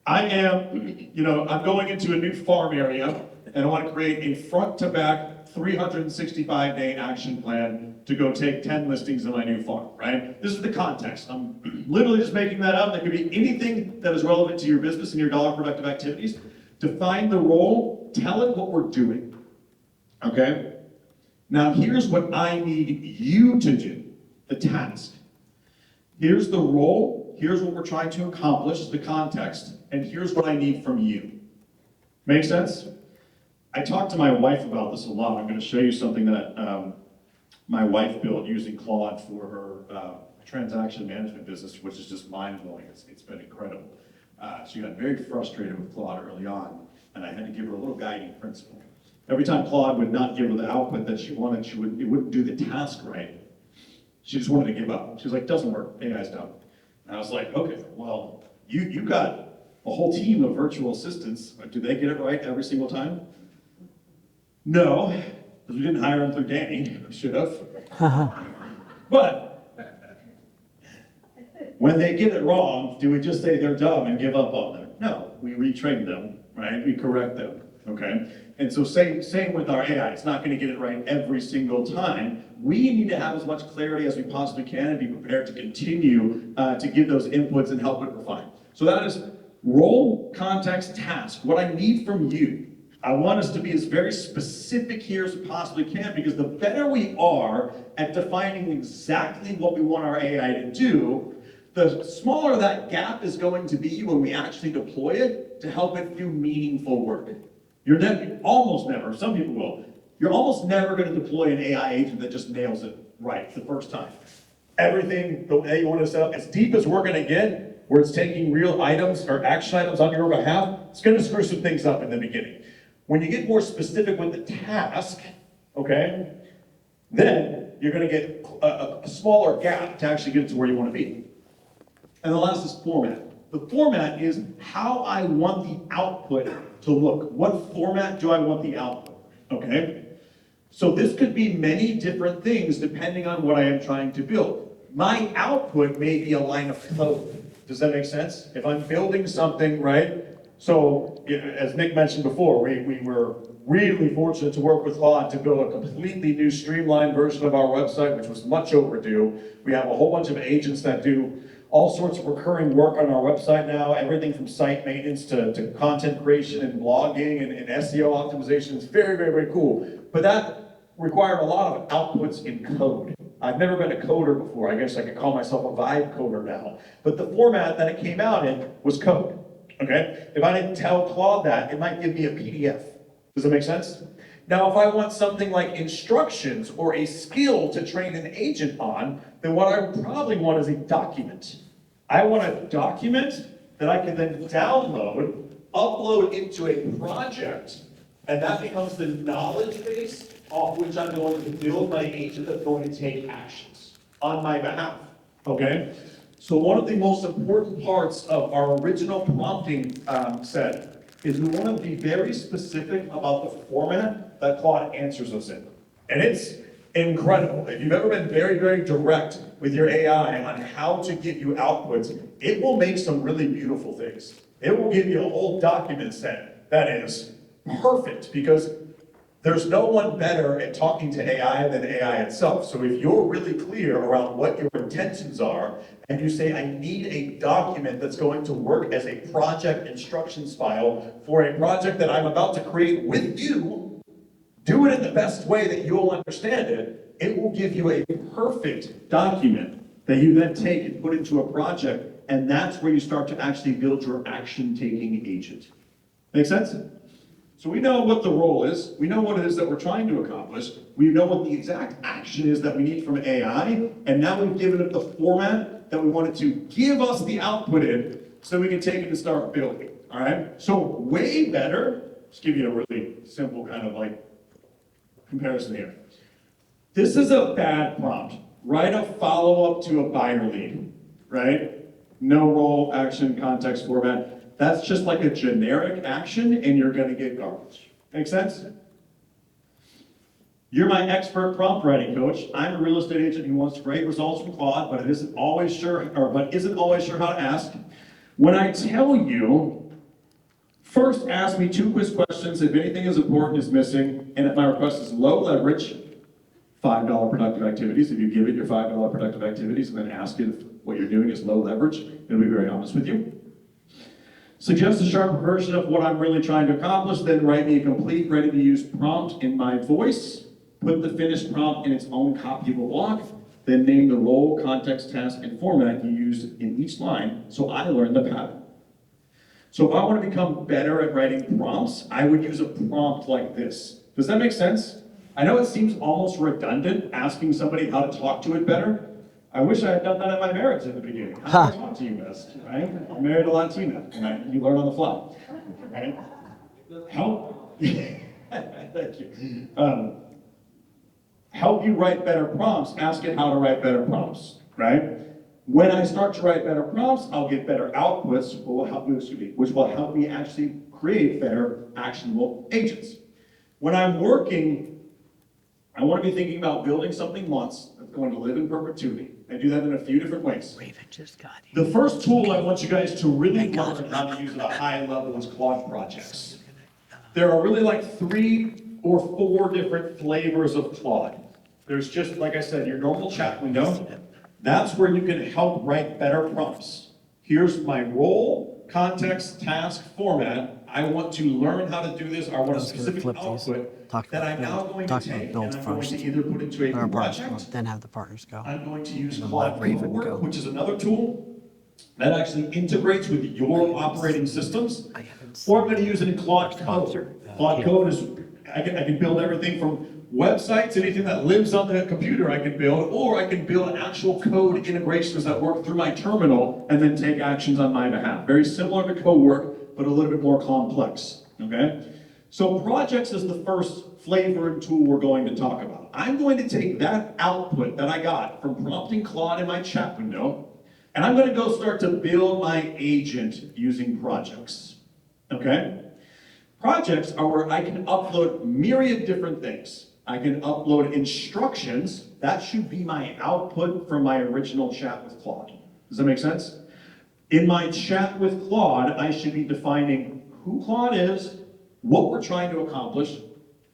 [SPEAKER 6] I'm going into a new farm area and I want to create a front-to-back 365-day action plan to go take 10 listings in my new farm, right? This is the context. I'm literally just making that up. That could be anything that is relevant to your business and your dollar productive activities. Define the role, tell it what we're doing, okay? Now here's what I need you to do, the task. Here's the role, here's what we're trying to accomplish, the context, and here's what I need from you. Make sense? I talked to my wife about this a lot. I'm going to show you something that my wife built using Claude for her transaction management business, which is just mind-blowing. It's been incredible. She got very frustrated with Claude early on. and I had to give her a little guiding principle. Every time Claude would not give her the output that she wanted, it wouldn't do the task right. She just wanted to give up. She was like, doesn't work, AI's dumb. And I was like, okay, well, you got a whole team of virtual assistants. Do they get it right every single time? No, because we didn't hire them through Danny. We should have. But when they get it wrong, do we just say they're dumb and give up on them? No, we retrain them, right? We correct them, okay? And so same with our AI. It's not going to get it right every single time. We need to have as much clarity as we possibly can and be prepared to continue to give those inputs and help it refine. So that is role, context, task. What I need from you, I want us to be as very specific here as we possibly can, because the better we are at defining exactly what we want our AI to do, the smaller that gap is going to be when we actually deploy it to help it do meaningful work. You're almost never, some people will, you're almost never going to deploy an AI agent that just nails it right the first time. Everything the way you want to set up, as deep as we're going to get, where it's taking real items or action items on your behalf, it's going to screw some things up in the beginning. When you get more specific with the task, okay, then you're going to get a smaller gap to actually get it to where you want to be. And the last is format. The format is how I want the output to look. What format do I want the output? Okay? So this could be many different things depending on what I am trying to build. My output may be a line of code. Does that make sense? If I'm building something, right? So, as Nick mentioned before, we were really fortunate to work with Claude to build a completely new streamlined version of our website, which was much overdue. We have a whole bunch of agents that do all sorts of recurring work on our website now, everything from site maintenance to content creation and blogging and SEO optimization. It's very, very, very cool. But that required a lot of outputs in code. I've never been a coder before. I guess I could call myself a vibe coder now. But the format that it came out in was code, okay? If I didn't tell Claude that, it might give me a PDF. Does that make sense? Now, if I want something like instructions or a skill to train an agent on, then what I probably want is a document. I want a document that I can then download, upload into a project, and that becomes the knowledge base off which I'm going to build my agent that's going to take actions on my behalf, okay? So one of the most important parts of our original prompting set is we want to be very specific about the format that Claude answers us in. And it's incredible. If you've ever been very, very direct with your AI on how to give you outputs, it will make some really beautiful things. It will give you a whole document set that is perfect, because there's no one better at talking to AI than AI itself. So if you're really clear around what your intentions are, and you say, I need a document that's going to work as a project instructions file for a project that I'm about to create with you, do it in the best way that you'll understand it, it will give you a perfect document that you then take and put into a project, and that's where you start to actually build your action-taking agent. Make sense? So we know what the role is, we know what it is that we're trying to accomplish, we know what the exact action is that we need from AI, and now we've given it the format that we wanted to give us the output in, so we can take it and start building, all right? So way better, just give you a really simple kind of like comparison here. This is a bad prompt. Write a follow-up to a buyer lead, right? No role, action, context, format. That's just like a generic action, and you're gonna get garbage. Make sense? You're my expert prompt writing coach. I'm a real estate agent who wants great results from Claude, but isn't always sure how to ask. When I tell you, first ask me 2 quiz questions if anything is important is missing, and if my request is low leverage, $5 productive activities. If you give it your $5 productive activities and then ask it if what you're doing is low leverage, it'll be very honest with you. Suggest a sharper version of what I'm really trying to accomplish, then write me a complete, ready-to-use prompt in my voice. Put the finished prompt in its own copyable block, then name the role, context, task, and format you used in each line, so I learn the pattern. So if I want to become better at writing prompts, I would use a prompt like this. Does that make sense? I know it seems almost redundant asking somebody how to talk to it better. I wish I had done that in my marriage in the beginning. How do I talk to you best, right? I'm married to Latina, and you learn on the fly, right? help, thank you. Help you write better prompts, ask it how to write better prompts, right? When I start to write better prompts, I'll get better outputs, which will help me actually create better actionable agents. When I'm working, I want to be thinking about building something once that's going to live in perpetuity. I do that in a few different ways. The first tool I want you guys to really learn how to use at a high level is Claude projects. There are really like 3 or 4 different flavors of Claude. There's just, like I said, your normal chat window. That's where you can help write better prompts. Here's my role, context, task, format. I want to learn how to do this. I want a specific output that I'm now going to take, and I'm going to either put into a project.
[SPEAKER 2] Then have the partners go.
[SPEAKER 6] I'm going to use
[SPEAKER 2] And
[SPEAKER 6] Claude
[SPEAKER 2] let Raven
[SPEAKER 6] Cowork,
[SPEAKER 2] go.
[SPEAKER 6] which is another tool that actually integrates with your operating systems. Or I'm going to use it in Claude Code. Claude Code is, I can build everything from websites, anything that lives on the computer I can build, or I can build actual code integrations that work through my terminal and then take actions on my behalf. Very similar to Cowork, but a little bit more complex, okay? So projects is the first flavor and tool we're going to talk about. I'm going to take that output that I got from prompting Claude in my chat window, and I'm going to go start to build my agent using projects, okay? Projects are where I can upload myriad different things. I can upload instructions. That should be my output from my original chat with Claude. Does that make sense? In my chat with Claude, I should be defining who Claude is, what we're trying to accomplish,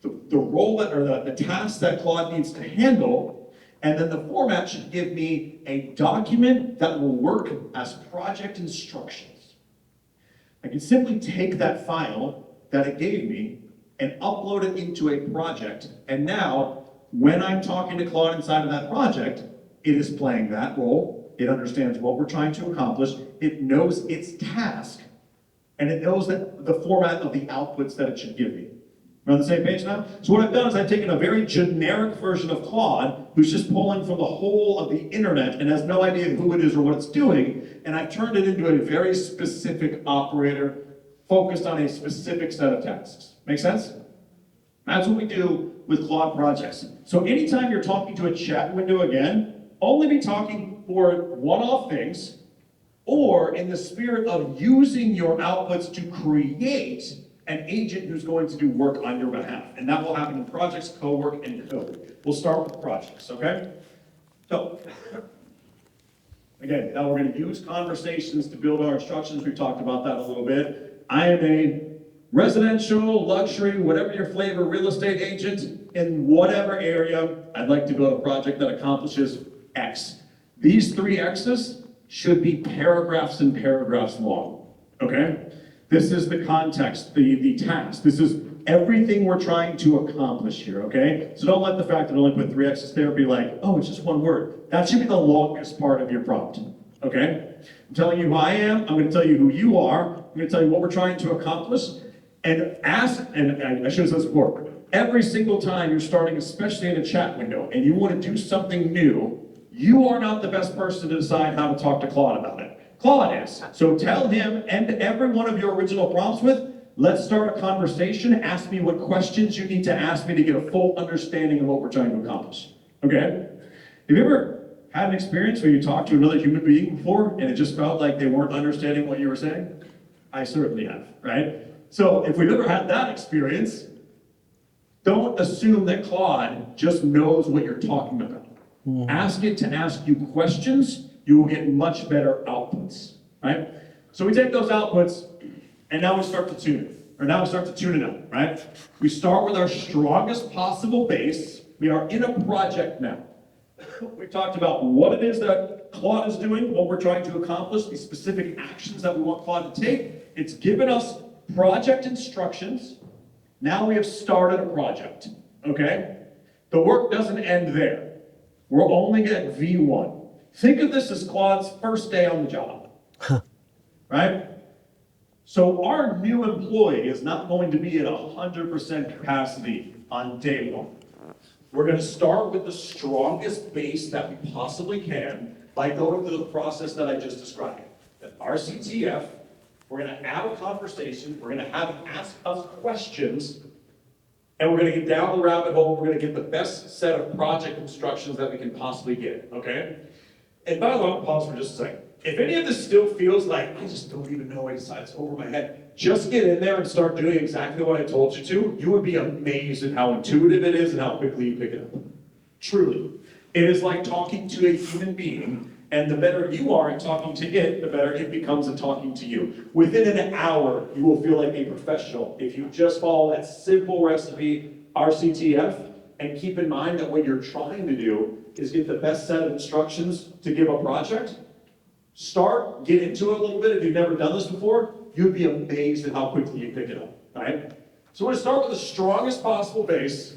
[SPEAKER 6] the role that, or the task that Claude needs to handle, and then the format should give me a document that will work as project instructions. I can simply take that file that it gave me and upload it into a project. And now, when I'm talking to Claude inside of that project, it is playing that role. It understands what we're trying to accomplish. It knows its task, and it knows that the format of the outputs that it should give me. We're on the same page now? So what I've done is I've taken a very generic version of Claude, who's just pulling from the whole of the internet and has no idea who it is or what it's doing, and I've turned it into a very specific operator focused on a specific set of tasks. Make sense? That's what we do with Claude projects. So anytime you're talking to a chat window again, only be talking for one-off things, or in the spirit of using your outputs to create an agent who's going to do work on your behalf. And that will happen in projects, Cowork, and Code. We'll start with projects, okay? So, again, now we're going to use conversations to build our instructions. We've talked about that a little bit. I am a residential, luxury, whatever your flavor, real estate agent in whatever area. I'd like to build a project that accomplishes X. These 3 X's should be paragraphs and paragraphs long, okay? This is the context, the task. This is everything we're trying to accomplish here, okay? So don't let the fact that I only put 3 X's there be like, oh, it's just one word. That should be the longest part of your prompt, okay? I'm telling you who I am. I'm going to tell you who you are. I'm going to tell you what we're trying to accomplish. And ask, and I should have said this before, every single time you're starting, especially in a chat window, and you want to do something new, you are not the best person to decide how to talk to Claude about it. Claude is. So tell him and every one of your original prompts with, let's start a conversation, ask me what questions you need to ask me to get a full understanding of what we're trying to accomplish. Okay? Have you ever had an experience where you talked to another human being before and it just felt like they weren't understanding what you were saying? I certainly have, right? So if we've ever had that experience, don't assume that Claude just knows what you're talking about. Ask it to ask you questions. You will get much better outputs, right? So we take those outputs, and now we start to tune it, or now we start to tune it up, right? We start with our strongest possible base. We are in a project now. We've talked about what it is that Claude is doing, what we're trying to accomplish, the specific actions that we want Claude to take. It's given us project instructions. Now we have started a project, okay? The work doesn't end there. We're only at V1. Think of this as Claude's first day on the job, right? So our new employee is not going to be at 100% capacity on day 1. We're going to start with the strongest base that we possibly can by going through the process that I just described. The RCTF, We're gonna have a conversation, we're gonna have them ask us questions, and we're gonna get down the rabbit hole, we're gonna get the best set of project instructions that we can possibly get, okay? And by the way, I'll pause for just a second. If any of this still feels like, I just don't even know inside, it's over my head, just get in there and start doing exactly what I told you to. You would be amazed at how intuitive it is and how quickly you pick it up. Truly. It is like talking to a human being, and the better you are at talking to it, the better it becomes at talking to you. Within an hour, you will feel like a professional. If you just follow that simple recipe, RCTF, and keep in mind that what you're trying to do is get the best set of instructions to give a project, start, get into it a little bit. If you've never done this before, you'd be amazed at how quickly you pick it up, right? So we're gonna start with the strongest possible base,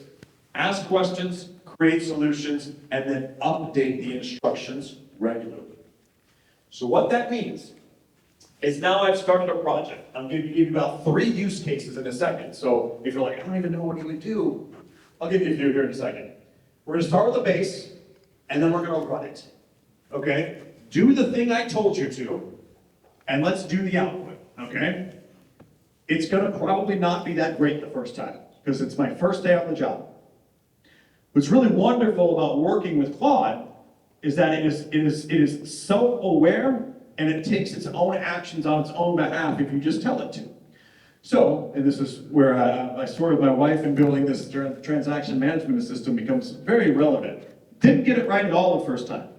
[SPEAKER 6] ask questions, create solutions, and then update the instructions regularly. So what that means is now I've started a project. I'm going to give you about 3 use cases in a second. So if you're like, I don't even know what you would do, I'll give you a few here in a second. We're going to start with a base, and then we're going to run it. Okay? Do the thing I told you to, and let's do the output. Okay? It's going to probably not be that great the first time, because it's my first day on the job. What's really wonderful about working with Claude is that it is self-aware, and it takes its own actions on its own behalf if you just tell it to. So, and this is where my story with my wife in building this transaction management system becomes very relevant. Didn't get it right at all the first time.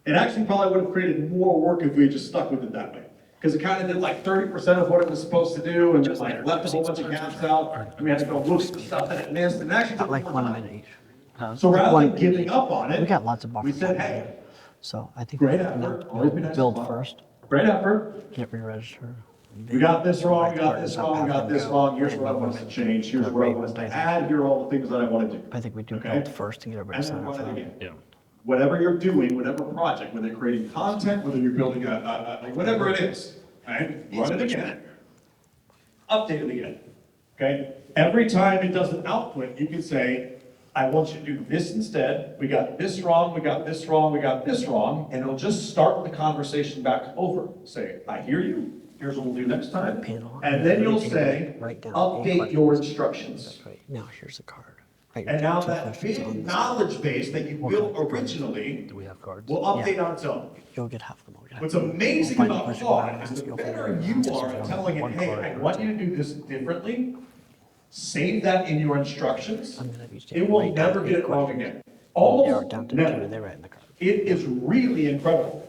[SPEAKER 6] It actually probably would have created more work if we had just stuck with it that way. Because it kind of did like 30% of what it was supposed to do, and just like left a whole bunch of gaps out, and we had to go look at the stuff that it missed, and it actually took
[SPEAKER 2] Like
[SPEAKER 6] more
[SPEAKER 2] 1
[SPEAKER 6] time.
[SPEAKER 2] minute each.
[SPEAKER 6] So rather
[SPEAKER 2] One
[SPEAKER 6] than
[SPEAKER 2] minute
[SPEAKER 6] giving
[SPEAKER 2] each.
[SPEAKER 6] up on it,
[SPEAKER 2] We got lots of buffer.
[SPEAKER 6] we said, hey,
[SPEAKER 2] So I think
[SPEAKER 6] great
[SPEAKER 2] we
[SPEAKER 6] effort, always be nice to
[SPEAKER 2] build
[SPEAKER 6] follow.
[SPEAKER 2] first,
[SPEAKER 6] Great effort.
[SPEAKER 2] get re-register.
[SPEAKER 6] We got this wrong, we got this wrong, we got this wrong, here's what I want us to change, here's what I want us to add, here are all the things that I want to do.
[SPEAKER 2] I think we do
[SPEAKER 6] Okay?
[SPEAKER 2] build first to get everybody
[SPEAKER 6] And then
[SPEAKER 2] signed up
[SPEAKER 6] run
[SPEAKER 2] for
[SPEAKER 6] it
[SPEAKER 2] that.
[SPEAKER 6] again. Whatever you're doing, whatever project, whether you're creating content, whether you're building whatever it is, right? Run it again. Update it again, okay? Every time it does an output, you can say, I want you to do this instead. We got this wrong, we got this wrong, we got this wrong, and it'll just start the conversation back over. Say, I hear you, here's what we'll do next time.
[SPEAKER 2] Panel.
[SPEAKER 6] And then you'll say,
[SPEAKER 2] Write down
[SPEAKER 6] update your instructions.
[SPEAKER 2] Right, now here's a card. Write
[SPEAKER 6] And now
[SPEAKER 2] two
[SPEAKER 6] that
[SPEAKER 2] questions on
[SPEAKER 6] big
[SPEAKER 2] this.
[SPEAKER 6] knowledge base that you built originally
[SPEAKER 2] Do we have cards?
[SPEAKER 6] will update on its own.
[SPEAKER 2] You'll get half of them. You'll get
[SPEAKER 6] What's
[SPEAKER 2] half of them.
[SPEAKER 6] amazing
[SPEAKER 2] Find the
[SPEAKER 6] about
[SPEAKER 2] question
[SPEAKER 6] Claude
[SPEAKER 2] around,
[SPEAKER 6] is the
[SPEAKER 2] you'll
[SPEAKER 6] better
[SPEAKER 2] figure it
[SPEAKER 6] you
[SPEAKER 2] out.
[SPEAKER 6] are at telling it,
[SPEAKER 2] One
[SPEAKER 6] hey,
[SPEAKER 2] card
[SPEAKER 6] I
[SPEAKER 2] or
[SPEAKER 6] want
[SPEAKER 2] two.
[SPEAKER 6] you to do this differently, save that in your instructions,
[SPEAKER 2] I'm gonna have you
[SPEAKER 6] it will
[SPEAKER 2] write down
[SPEAKER 6] never get
[SPEAKER 2] 8
[SPEAKER 6] it wrong
[SPEAKER 2] questions.
[SPEAKER 6] again.
[SPEAKER 2] Narrow it
[SPEAKER 6] Almost
[SPEAKER 2] down to 2 and they
[SPEAKER 6] never.
[SPEAKER 2] write in the card.
[SPEAKER 6] It is really incredible.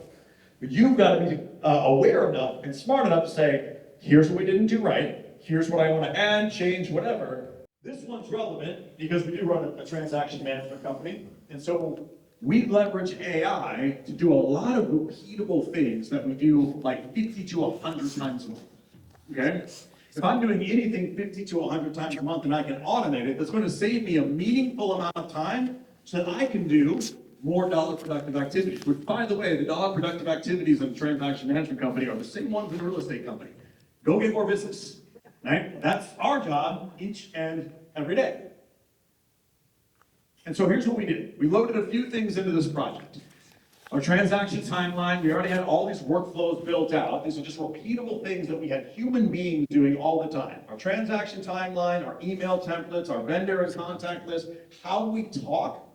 [SPEAKER 6] But you've got to be aware enough and smart enough to say, here's what we didn't do right, here's what I want to add, change, whatever. This one's relevant because we do run a transaction management company, and so we leverage AI to do a lot of repeatable things that we do like 50 to 100 times a month, okay? If I'm doing anything 50 to 100 times a month and I can automate it, that's going to save me a meaningful amount of time so that I can do more dollar productive activities. Which, by the way, the dollar productive activities in a transaction management company are the same ones in a real estate company. Go get more business, right? That's our job each and every day. And so here's what we did. We loaded a few things into this project. Our transaction timeline, we already had all these workflows built out. These are just repeatable things that we had human beings doing all the time. Our transaction timeline, our email templates, our vendor and contact list, how we talk.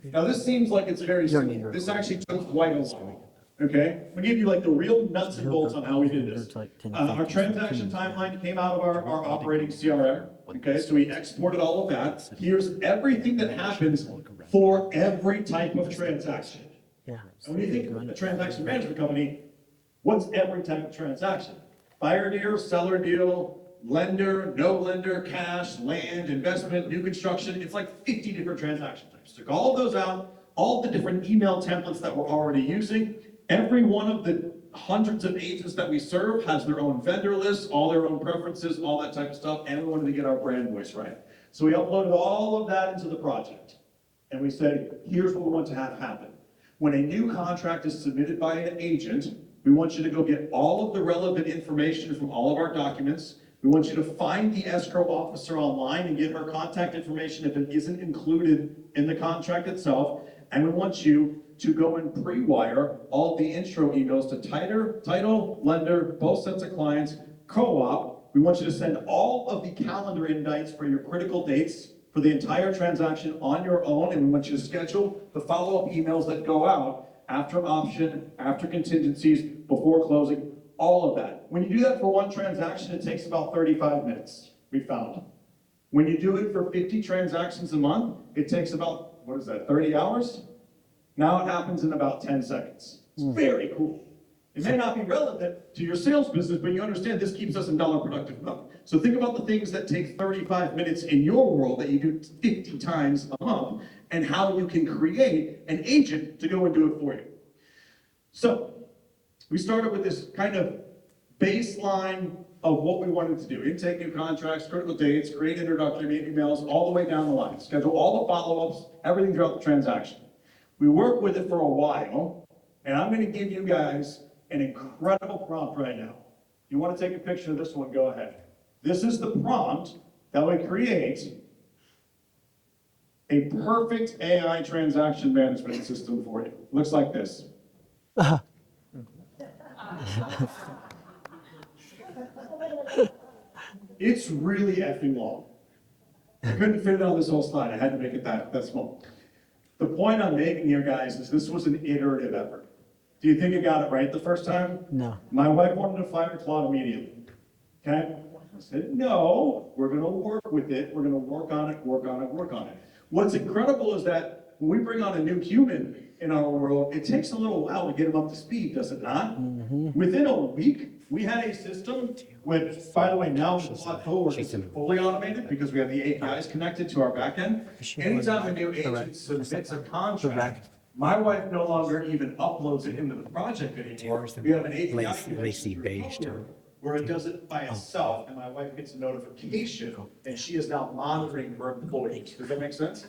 [SPEAKER 6] Now this seems like it's very simple. This actually took quite a while. Okay? We give you like the real nuts and bolts on how we did this. Our transaction timeline came out of our operating CRM. Okay, so we exported all of that. Here's everything that happens for every type of transaction.
[SPEAKER 2] Yeah.
[SPEAKER 6] And when you think of a transaction management company, what's every type of transaction? Buyer deal, seller deal, lender, no lender, cash, land, investment, new construction. It's like 50 different transaction types. Took all of those out, all the different email templates that we're already using. Every one of the hundreds of agents that we serve has their own vendor lists, all their own preferences, all that type of stuff, and we wanted to get our brand voice right. So we uploaded all of that into the project. And we said, here's what we want to have happen. When a new contract is submitted by an agent, we want you to go get all of the relevant information from all of our documents. We want you to find the escrow officer online and get her contact information if it isn't included in the contract itself. And we want you to go and pre-wire all the intro emails to title, lender, both sets of clients, co-op. We want you to send all of the calendar invites for your critical dates for the entire transaction on your own, and we want you to schedule the follow-up emails that go out after option, after contingencies, before closing, all of that. When you do that for one transaction, it takes about 35 minutes, we found. When you do it for 50 transactions a month, it takes about, 30 hours? Now it happens in about 10 seconds. It's very cool. It may not be relevant to your sales business, but you understand this keeps us in dollar productive mode. So think about the things that take 35 minutes in your world that you do 50 times a month, and how you can create an agent to go and do it for you. So we started with this kind of baseline of what we wanted to do. Intake new contracts, critical dates, create introductory emails, all the way down the line. Schedule all the follow-ups, everything throughout the transaction. We worked with it for a while, and I'm gonna give you guys an incredible prompt right now. If you wanna take a picture of this one, go ahead. This is the prompt that would create a perfect AI transaction management system for you. Looks like this. It's really effing long. I couldn't fit it on this whole slide. I had to make it that small. The point I'm making here, guys, is this was an iterative effort. Do you think it got it right the first time?
[SPEAKER 2] No.
[SPEAKER 6] My wife wanted to fire Claude immediately. Okay? I said, no, we're gonna work with it. We're gonna work on it. What's incredible is that when we bring on a new human in our world, it takes a little while to get them up to speed, does it not? Within a week, we had a system with, by the way, now Claude Cowork is fully automated because we have the APIs connected to our backend. Anytime a new agent submits a contract, my wife no longer even uploads it into the project anymore. We have an API
[SPEAKER 7] lacy beige too.
[SPEAKER 6] where it does it by itself, and my wife gets a notification, and she is now monitoring her employees. Does that make sense?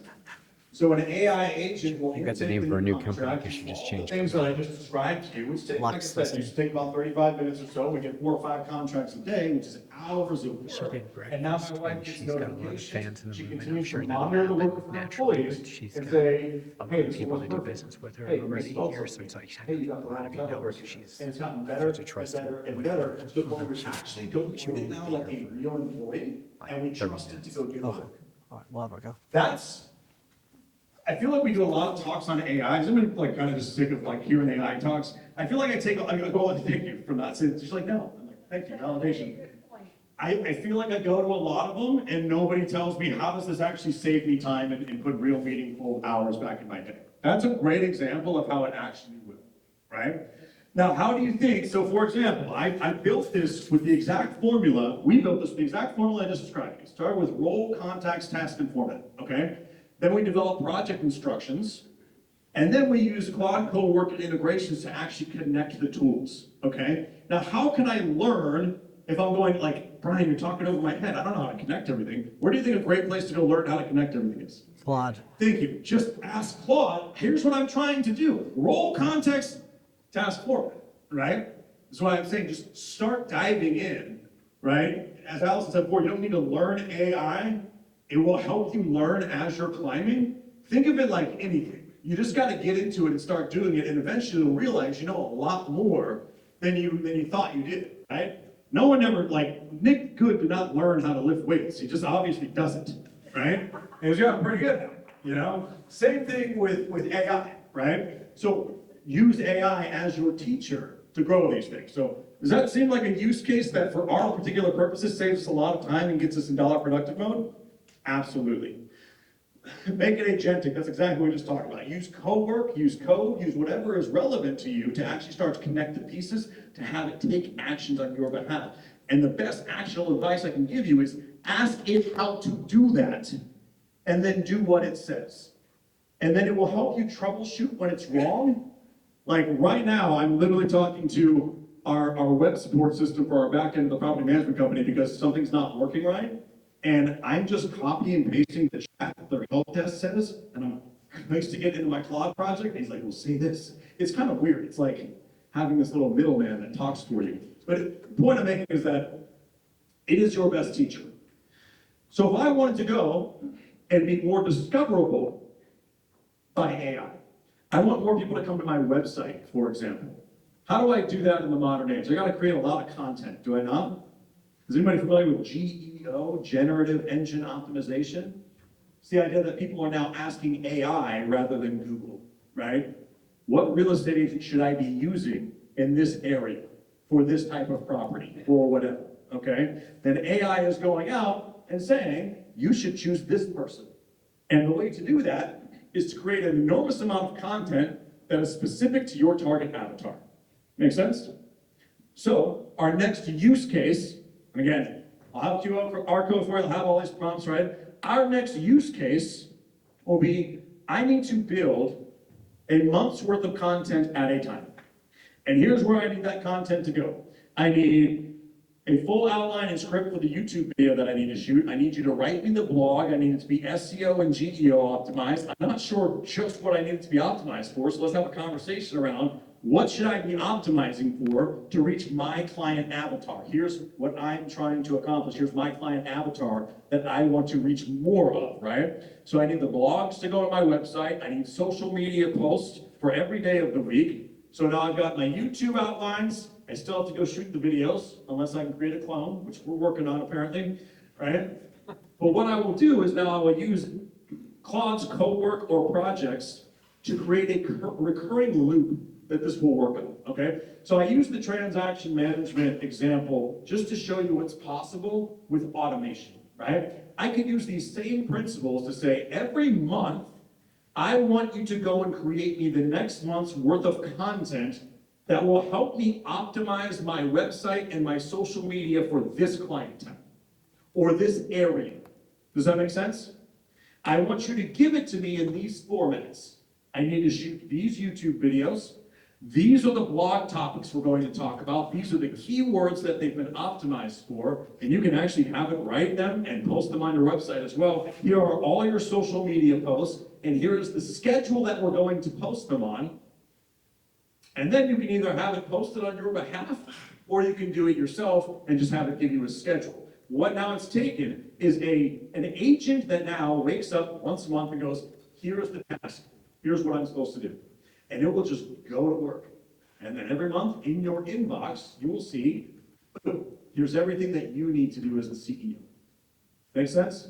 [SPEAKER 6] So an AI agent will
[SPEAKER 7] got the
[SPEAKER 6] take
[SPEAKER 7] name for a new company,
[SPEAKER 6] contract,
[SPEAKER 7] you should just
[SPEAKER 6] all
[SPEAKER 7] change
[SPEAKER 6] the things that I just described to you, which take, like I said, used to take about 35 minutes or so. We get 4 or 5 contracts a day, which is hours of work.
[SPEAKER 7] did
[SPEAKER 6] And now my
[SPEAKER 7] breakfast,
[SPEAKER 6] wife
[SPEAKER 7] and
[SPEAKER 6] gets
[SPEAKER 7] she's got a lot of fans
[SPEAKER 6] notifications.
[SPEAKER 7] in the
[SPEAKER 6] She
[SPEAKER 7] room, and I'm
[SPEAKER 6] continues
[SPEAKER 7] sure
[SPEAKER 6] to
[SPEAKER 7] that'll
[SPEAKER 6] monitor the
[SPEAKER 7] happen
[SPEAKER 6] work of her
[SPEAKER 7] naturally,
[SPEAKER 6] employees
[SPEAKER 7] but she's
[SPEAKER 6] and
[SPEAKER 7] got
[SPEAKER 6] say,
[SPEAKER 7] a lot
[SPEAKER 6] hey,
[SPEAKER 7] of
[SPEAKER 6] this
[SPEAKER 7] people
[SPEAKER 6] was
[SPEAKER 7] that do
[SPEAKER 6] perfect.
[SPEAKER 7] business with her
[SPEAKER 6] Hey,
[SPEAKER 7] already
[SPEAKER 6] this was
[SPEAKER 7] here, so
[SPEAKER 6] perfect.
[SPEAKER 7] it's like,
[SPEAKER 6] Hey, you got the
[SPEAKER 7] a lot
[SPEAKER 6] wrong
[SPEAKER 7] of you know her,
[SPEAKER 6] developers.
[SPEAKER 7] so she's
[SPEAKER 6] And it's gotten better
[SPEAKER 7] to
[SPEAKER 6] and
[SPEAKER 7] trust
[SPEAKER 6] better
[SPEAKER 7] her.
[SPEAKER 6] and better. To the point where we actually don't treat it now like a real employee, and we trust it to go do the work.
[SPEAKER 2] All right, we'll have her go.
[SPEAKER 6] I feel like we do a lot of talks on AIs. I'm like kind of just sick of like hearing AI talks. I feel like I go and thank you from that. So it's just like, no, I'm like, thank you, validation. I feel like I go to a lot of them and nobody tells me how does this actually save me time and put real meaningful hours back in my day. That's a great example of how it actually will, right? Now, how do you think, so for example, I built this with the exact formula, we built this with the exact formula I just described. It started with role, contacts, task, and format, okay? Then we developed project instructions, and then we use Claude Cowork and integrations to actually connect the tools, okay? Now, how can I learn if I'm going like, Brian, you're talking over my head, I don't know how to connect everything. Where do you think a great place to go learn how to connect everything is?
[SPEAKER 2] Claude.
[SPEAKER 6] Thank you. Just ask Claude, here's what I'm trying to do. Role, context, task format, right? That's why I'm saying just start diving in, right? As Allison said before, you don't need to learn AI. It will help you learn as you're climbing. Think of it like anything. You just got to get into it and start doing it, and eventually you'll realize you know a lot more than you thought you did, right? No one ever, like, Nick Good did not learn how to lift weights. He just obviously doesn't, right? And he's gotten pretty good now, you know? Same thing with AI, right? So use AI as your teacher to grow these things. So does that seem like a use case that for our particular purposes saves us a lot of time and gets us in dollar productive mode? Absolutely. Make it agentic, that's exactly what we just talked about. Use co-work, use code, use whatever is relevant to you to actually start to connect the pieces to have it take actions on your behalf. And the best actionable advice I can give you is ask it how to do that and then do what it says. And then it will help you troubleshoot when it's wrong. Like right now, I'm literally talking to our web support system for our back end of the property management company because something's not working right. And I'm just copy and pasting the chat that their help desk says, and I'm pasting it into my Claude project, and he's like, well, say this. It's kind of weird. It's like having this little middleman that talks for you. But the point I'm making is that it is your best teacher. So if I wanted to go and be more discoverable by AI, I want more people to come to my website, for example. How do I do that in the modern age? I gotta create a lot of content, do I not? Is anybody familiar with GEO, Generative Engine Optimization? It's the idea that people are now asking AI rather than Google, right? What real estate agent should I be using in this area for this type of property or whatever, okay? Then AI is going out and saying, you should choose this person. And the way to do that is to create an enormous amount of content that is specific to your target avatar. Make sense? So our next use case, and again, I'll have QR code for you, I'll have all these prompts, right? Our next use case will be, I need to build a month's worth of content at a time. And here's where I need that content to go. I need a full outline and script for the YouTube video that I need to shoot. I need you to write me the blog. I need it to be SEO and GEO optimized. I'm not sure just what I need it to be optimized for, so let's have a conversation around what should I be optimizing for to reach my client avatar. Here's what I'm trying to accomplish. Here's my client avatar that I want to reach more of, right? So I need the blogs to go on my website. I need social media posts for every day of the week. So now I've got my YouTube outlines. I still have to go shoot the videos, unless I can create a clone, which we're working on apparently, right? But what I will do is now I will use Claude's co-work or projects to create a recurring loop that this will work on, okay? So I use the transaction management example just to show you what's possible with automation, right? I could use these same principles to say every month, I want you to go and create me the next month's worth of content that will help me optimize my website and my social media for this client type or this area. Does that make sense? I want you to give it to me in these formats. I need to shoot these YouTube videos. These are the blog topics we're going to talk about. These are the keywords that they've been optimized for, and you can actually have it write them and post them on your website as well. Here are all your social media posts, and here is the schedule that we're going to post them on. And then you can either have it posted on your behalf, or you can do it yourself and just have it give you a schedule. What now it's taken is an agent that now wakes up once a month and goes, here's the task, here's what I'm supposed to do. And it will just go to work. And then every month in your inbox, you will see, here's everything that you need to do as the CEO. Make sense?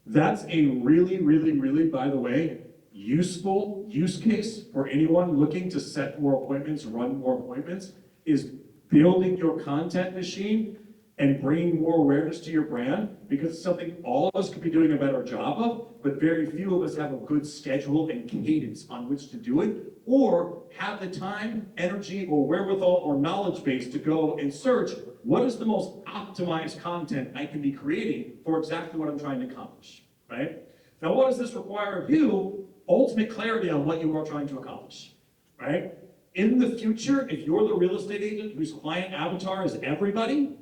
[SPEAKER 6] That's a really, really, really, by the way, useful use case for anyone looking to set more appointments, run more appointments, is building your content machine and bringing more awareness to your brand, because it's something all of us could be doing a better job of, but very few of us have a good schedule and cadence on which to do it, or have the time, energy, or wherewithal, or knowledge base to go and search what is the most optimized content I can be creating for exactly what I'm trying to accomplish, right? Now, what does this require of you? Ultimate clarity on what you are trying to accomplish, right? In the future, if you're the real estate agent whose client avatar is everybody,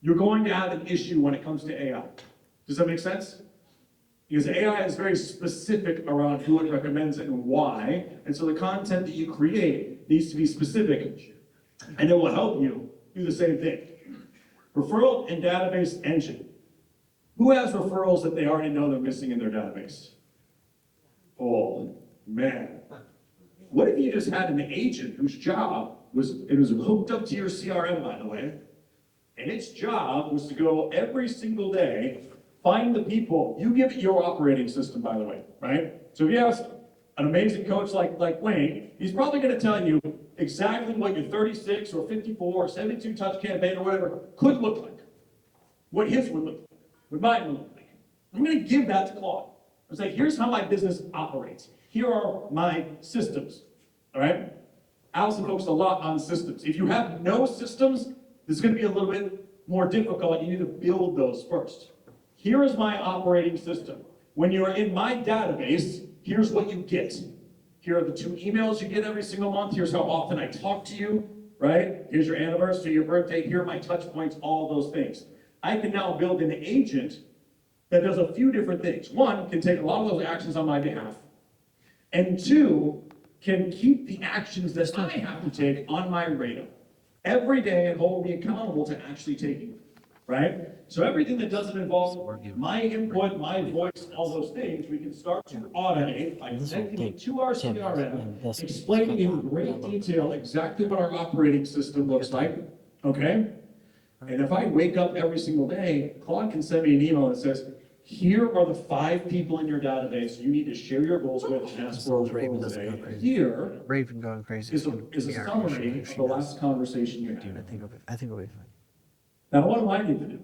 [SPEAKER 6] you're going to have an issue when it comes to AI. Does that make sense? Because AI is very specific around who it recommends and why, and so the content that you create needs to be specific, and it will help you do the same thing. Referral and database engine. Who has referrals that they already know they're missing in their database? Oh, man. What if you just had an agent whose job was hooked up to your CRM, by the way, and its job was to go every single day, find the people. You give it your operating system, by the way, right? So if you ask an amazing coach like Wayne, he's probably going to tell you exactly what your 36 or 54 or 72 touch campaign or whatever could look like. What his would look like, what mine would look like. I'm going to give that to Claude. I say, here's how my business operates. Here are my systems, all right? Allison focused a lot on systems. If you have no systems, this is going to be a little bit more difficult. You need to build those first. Here is my operating system. When you're in my database, here's what you get. Here are the 2 emails you get every single month. Here's how often I talk to you, right? Here's your anniversary, your birthday. Here are my touch points, all those things. I can now build an agent that does a few different things. 1, can take a lot of those actions on my behalf. And 2, can keep the actions that I have to take on my radar every day and hold me accountable to actually taking them. right? So everything that doesn't involve my input, my voice, all those things, we can start to automate by connecting it to our CRM, explaining in great detail exactly what our operating system looks like, okay? And if I wake up every single day, Claude can send me an email that says, here are the 5 people in your database you need to share your goals with and ask for referrals today. Here
[SPEAKER 2] Raven going crazy.
[SPEAKER 6] is a summary of the last conversation you
[SPEAKER 2] I
[SPEAKER 6] had.
[SPEAKER 2] think it'll be fine.
[SPEAKER 6] Now, what do I need to do?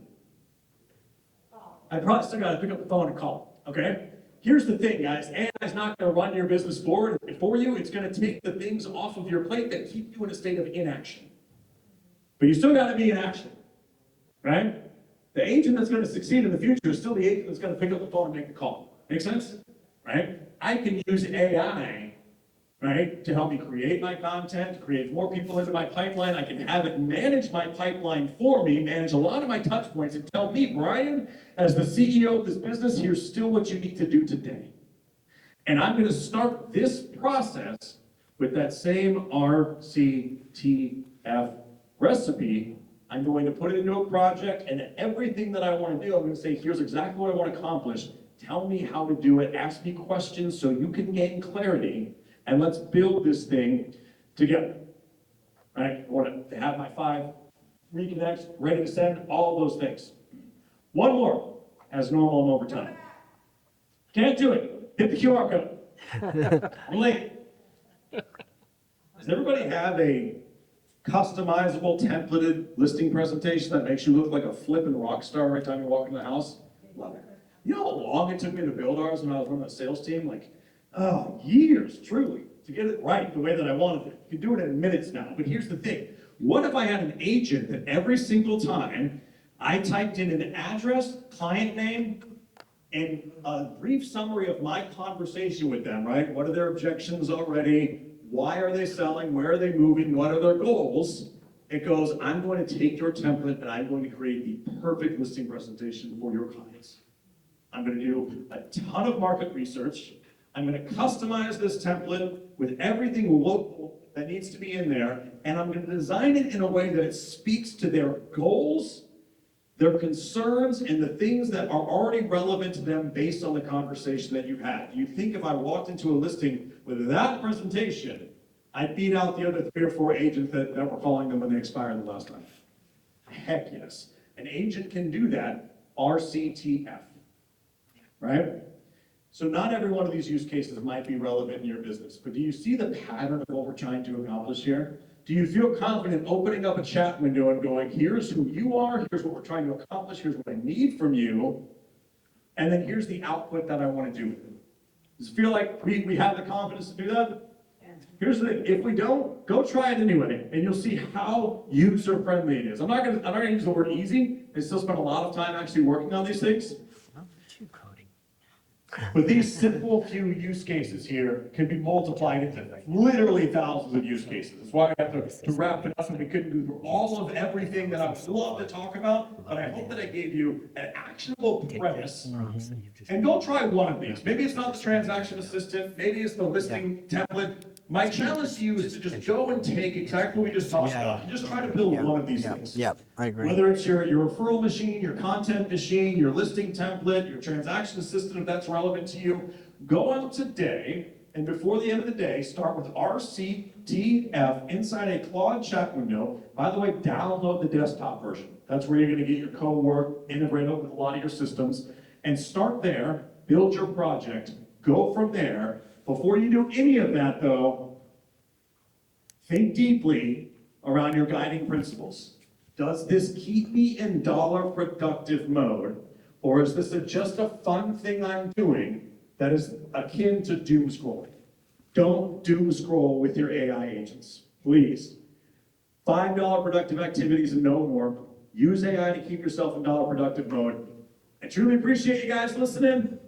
[SPEAKER 6] I probably still gotta pick up the phone and call, okay? Here's the thing, guys, AI is not gonna run your business forward for you. It's gonna take the things off of your plate that keep you in a state of inaction. But you still gotta be in action, right? The agent that's gonna succeed in the future is still the agent that's gonna pick up the phone and make the call. Make sense? Right? I can use AI, right, to help me create my content, create more people into my pipeline. I can have it manage my pipeline for me, manage a lot of my touch points, and tell me, Brian, as the CEO of this business, here's still what you need to do today. And I'm gonna start this process with that same RCTF recipe. I'm going to put it into a project, and everything that I want to do, I'm going to say, here's exactly what I want to accomplish. Tell me how to do it. Ask me questions so you can gain clarity, and let's build this thing together. Right? I want to have my 5 reconnects, ready to send, all those things. One more, as normal and overtime. Can't do it. Hit the QR code. I'm late. Does everybody have a customizable templated listing presentation that makes you look like a flippin' rock star every time you walk in the house? Love it. You know how long it took me to build ours when I was running a sales team? Like, years, truly, to get it right the way that I wanted it. You can do it in minutes now, but here's the thing. What if I had an agent that every single time I typed in an address, client name, and a brief summary of my conversation with them, right? What are their objections already? Why are they selling? Where are they moving? What are their goals? It goes, I'm going to take your template and I'm going to create the perfect listing presentation for your clients. I'm going to do a ton of market research. I'm going to customize this template with everything local that needs to be in there. And I'm going to design it in a way that it speaks to their goals, their concerns, and the things that are already relevant to them based on the conversation that you've had. You think if I walked into a listing with that presentation, I'd beat out the other 3 or 4 agents that were calling them when they expired the last time? Heck yes. An agent can do that, RCTF, right? So not every one of these use cases might be relevant in your business, but do you see the pattern of what we're trying to accomplish here? Do you feel confident opening up a chat window and going, here's who you are, here's what we're trying to accomplish, here's what I need from you, and then here's the output that I want to do with it? Does it feel like we have the confidence to do that? Here's the thing, if we don't, go try it anyway, and you'll see how user-friendly it is. I'm not gonna use the word easy. I still spend a lot of time actually working on these things. But these simple few use cases here can be multiplied into literally thousands of use cases. That's why I have to wrap it up, and we couldn't go through all of everything that I would love to talk about, but I hope that I gave you an actionable premise. And go try one of these. Maybe it's not the transaction assistant, maybe it's the listing template. My challenge to you is to just go and take exactly what we just talked about, and just try to build one of these things.
[SPEAKER 2] Yep, I agree.
[SPEAKER 6] Whether it's your referral machine, your content machine, your listing template, your transaction assistant, if that's relevant to you, go out today, and before the end of the day, start with RCTF inside a Claude chat window. By the way, download the desktop version. That's where you're gonna get your code work, integrate it with a lot of your systems, and start there, build your project, go from there. Before you do any of that though, think deeply around your guiding principles. Does this keep me in dollar productive mode, or is this just a fun thing I'm doing that is akin to doom scrolling? Don't doom scroll with your AI agents, please. $5 productive activities and no more. Use AI to keep yourself in dollar productive mode. I truly appreciate you guys listening.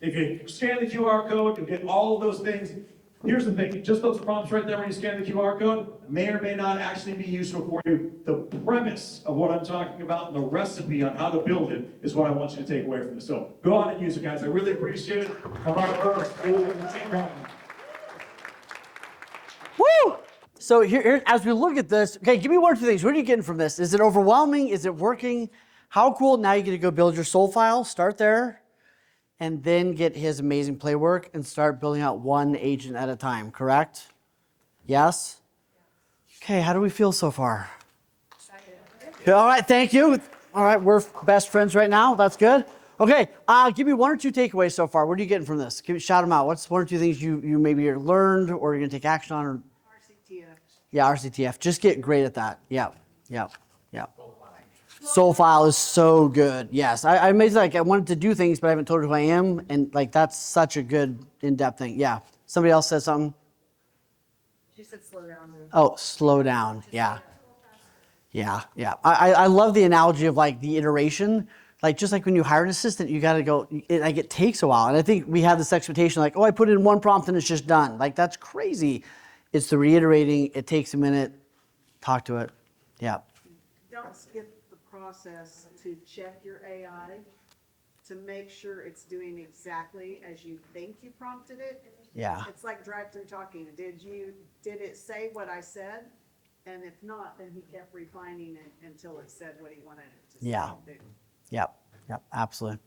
[SPEAKER 6] If you scan the QR code, you get all of those things. Here's the thing, just those prompts right there when you scan the QR code may or may not actually be useful for you. The premise of what I'm talking about and the recipe on how to build it is what I want you to take away from this. So go out and use it, guys. I really appreciate it.
[SPEAKER 2] Woo! So here, as we look at this, okay, give me 1 or 2 things. What are you getting from this? Is it overwhelming? Is it working? How cool, now you get to go build your soul file, start there, and then get his amazing playwork and start building out one agent at a time, correct? Yes? Okay, how do we feel so far? Okay, all right, thank you. All right, we're best friends right now. That's good. Okay, give me one or two takeaways so far. What are you getting from this? Shout them out. What's one or two things you maybe learned or you're going to take action on? Or...
[SPEAKER 7] RCTF.
[SPEAKER 2] Yeah, RCTF. Just get great at that. Yeah. Soul file is so good. Yes, I made like I wanted to do things, but I haven't told her who I am, and like that's such a good in-depth thing. Yeah. Somebody else said something.
[SPEAKER 7] She said slow down.
[SPEAKER 2] Oh, slow down. Yeah. I love the analogy of like the iteration. Like just like when you hire an assistant, you got to go. It takes a while, and I think we have this expectation like, oh, I put in one prompt and it's just done. Like that's crazy. It's the reiterating. It takes a minute. Talk to it. Yeah.
[SPEAKER 7] Don't skip the process to check your AI to make sure it's doing exactly as you think you prompted it.
[SPEAKER 2] Yeah.
[SPEAKER 7] It's like drive-through talking. Did it say what I said? And if not, then he kept refining it until it said what he wanted it to say.
[SPEAKER 2] Yeah. Yep, absolutely.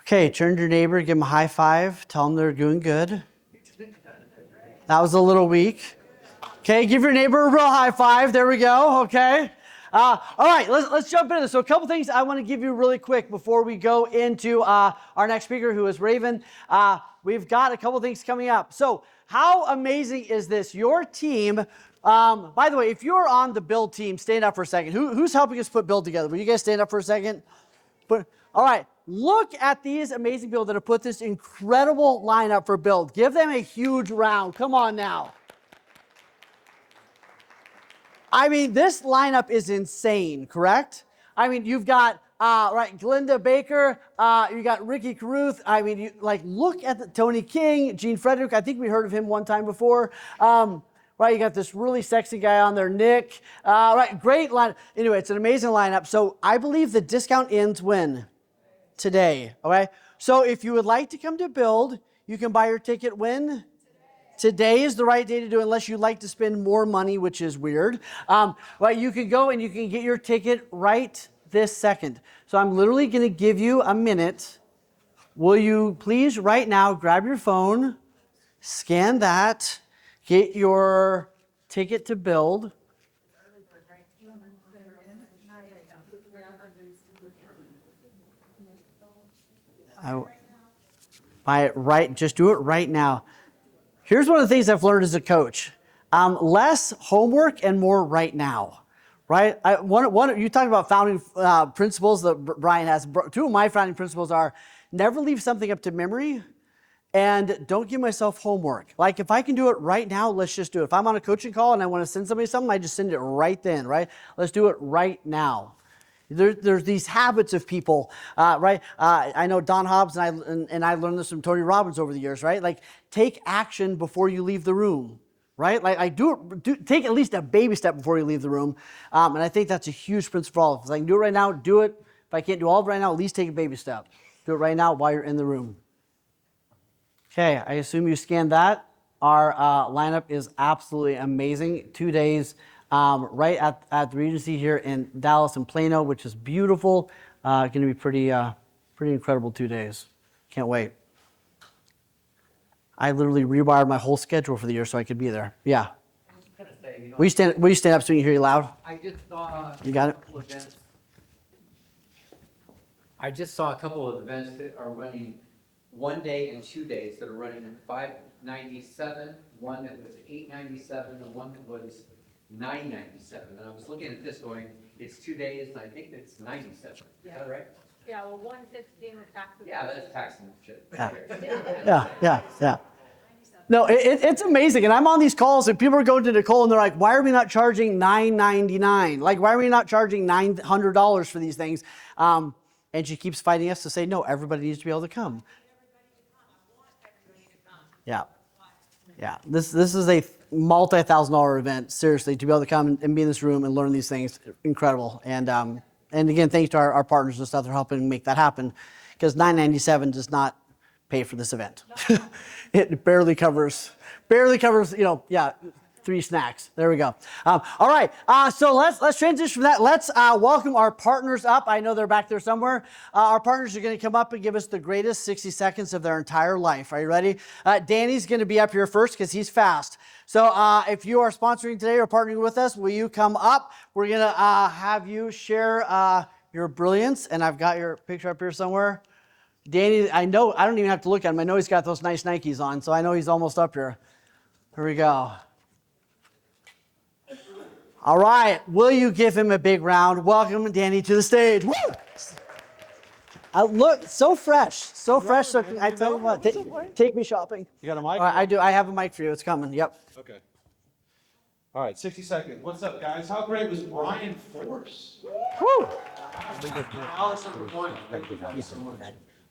[SPEAKER 2] Okay, turn to your neighbor, give them a high five, tell them they're doing good. That was a little weak. Okay, give your neighbor a real high five. There we go, okay. All right, let's jump into this. So a couple things I want to give you really quick before we go into our next speaker, who is Raven. We've got a couple things coming up. So how amazing is this? Your team, by the way, if you're on the build team, stand up for a second. Who's helping us put build together? Will you guys stand up for a second? All right, look at these amazing people that have put this incredible lineup for build. Give them a huge round. Come on now. I mean, this lineup is insane, correct? I mean, you've got, Glenda Baker, you got Ricky Caruth. I mean, look at Tony King, Gene Frederick. I think we heard of him one time before. You got this really sexy guy on there, Nick. Great lineup. Anyway, it's an amazing lineup. So I believe the discount ends when? Today, okay? So if you would like to come to Build, you can buy your ticket when? Today is the right day to do it, unless you like to spend more money, which is weird. You can go and you can get your ticket right this second. So I'm literally going to give you a minute. Will you please right now grab your phone, scan that, get your ticket to Build. Buy it right. Just do it right now. Here's one of the things I've learned as a coach: less homework and more right now. Right? You talked about founding principles that Brian has. Two of my founding principles are never leave something up to memory, and don't give myself homework. Like if I can do it right now, let's just do it. If I'm on a coaching call and I want to send somebody something, I just send it right then. Right? Let's do it right now. There's these habits of people, right? I know Don Hobbs and I learned this from Tony Robbins over the years, right? Like take action before you leave the room, right? Like take at least a baby step before you leave the room, and I think that's a huge principle. If I can do it right now, do it. If I can't do all of it right now, at least take a baby step. Do it right now while you're in the room. Okay, I assume you scanned that. Our lineup is absolutely amazing. 2 days. Right at the Regency here in Dallas and Plano, which is beautiful. Going to be pretty incredible 2 days. Can't wait. I literally rewired my whole schedule for the year so I could be there. Yeah. Will you stand up so we can hear you loud?
[SPEAKER 8] I just saw.
[SPEAKER 2] You got it?
[SPEAKER 8] Events. I just saw a couple of events that are running 1 day and 2 days that are running $597, one that was $897, and one that was $997. And I was looking at this going, it's 2 days, and I think it's 97. Is that right?
[SPEAKER 3] Yeah, well, 116 with taxes.
[SPEAKER 8] Yeah, that's taxing shit.
[SPEAKER 2] Yeah. No, it's amazing. And I'm on these calls and people are going to Nicole and they're like, why are we not charging $999? Like, why are we not charging $900 for these things? And she keeps fighting us to say, no, everybody needs to be able to come. Yeah. This is a multi-$1,000 event, seriously, to be able to come and be in this room and learn these things. Incredible. And again, thanks to our partners and stuff that are helping make that happen, because $997 does not pay for this event. It barely covers, 3 snacks. There we go. All right, so let's transition from that. Let's welcome our partners up. I know they're back there somewhere. Our partners are going to come up and give us the greatest 60 seconds of their entire life. Are you ready? Danny's going to be up here first because he's fast. So if you are sponsoring today or partnering with us, will you come up? We're going to have you share your brilliance, and I've got your picture up here somewhere. Danny, I know, I don't even have to look at him. I know he's got those nice Nikes on, so I know he's almost up here. Here we go. All right, will you give him a big round? Welcome, Danny, to the stage. Woo! Look, so fresh, so fresh. So I tell you what, take me shopping.
[SPEAKER 9] You got a mic?
[SPEAKER 2] All right, I do. I have a mic for you. It's coming. Yep.
[SPEAKER 9] Okay. All right, 60 seconds. What's up, guys? How great was Brian Force?
[SPEAKER 2] Woo!
[SPEAKER 9] Allison, good morning. Thank you guys so much.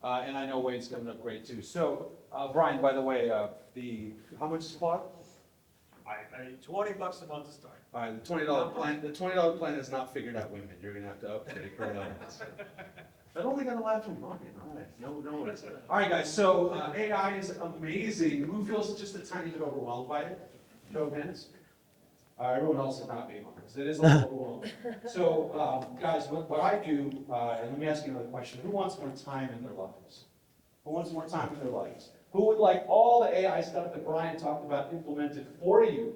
[SPEAKER 9] And I know Wayne's coming up great too. So, Brian, by the way, how much is Claude?
[SPEAKER 4] $20 a month to start.
[SPEAKER 9] All right, the $20 plan. The $20 plan is not figured out women. You're gonna have to upgrade for that. That only got a laugh from Brian. All right, no worries. All right, guys. So AI is amazing. Who feels just a tiny bit overwhelmed by it? Show of hands. Everyone else is not being honest. It is a little overwhelming. So, guys, what I do, and let me ask you another question. Who wants more time in their lives? Who wants more time in their lives? Who would like all the AI stuff that Brian talked about implemented for you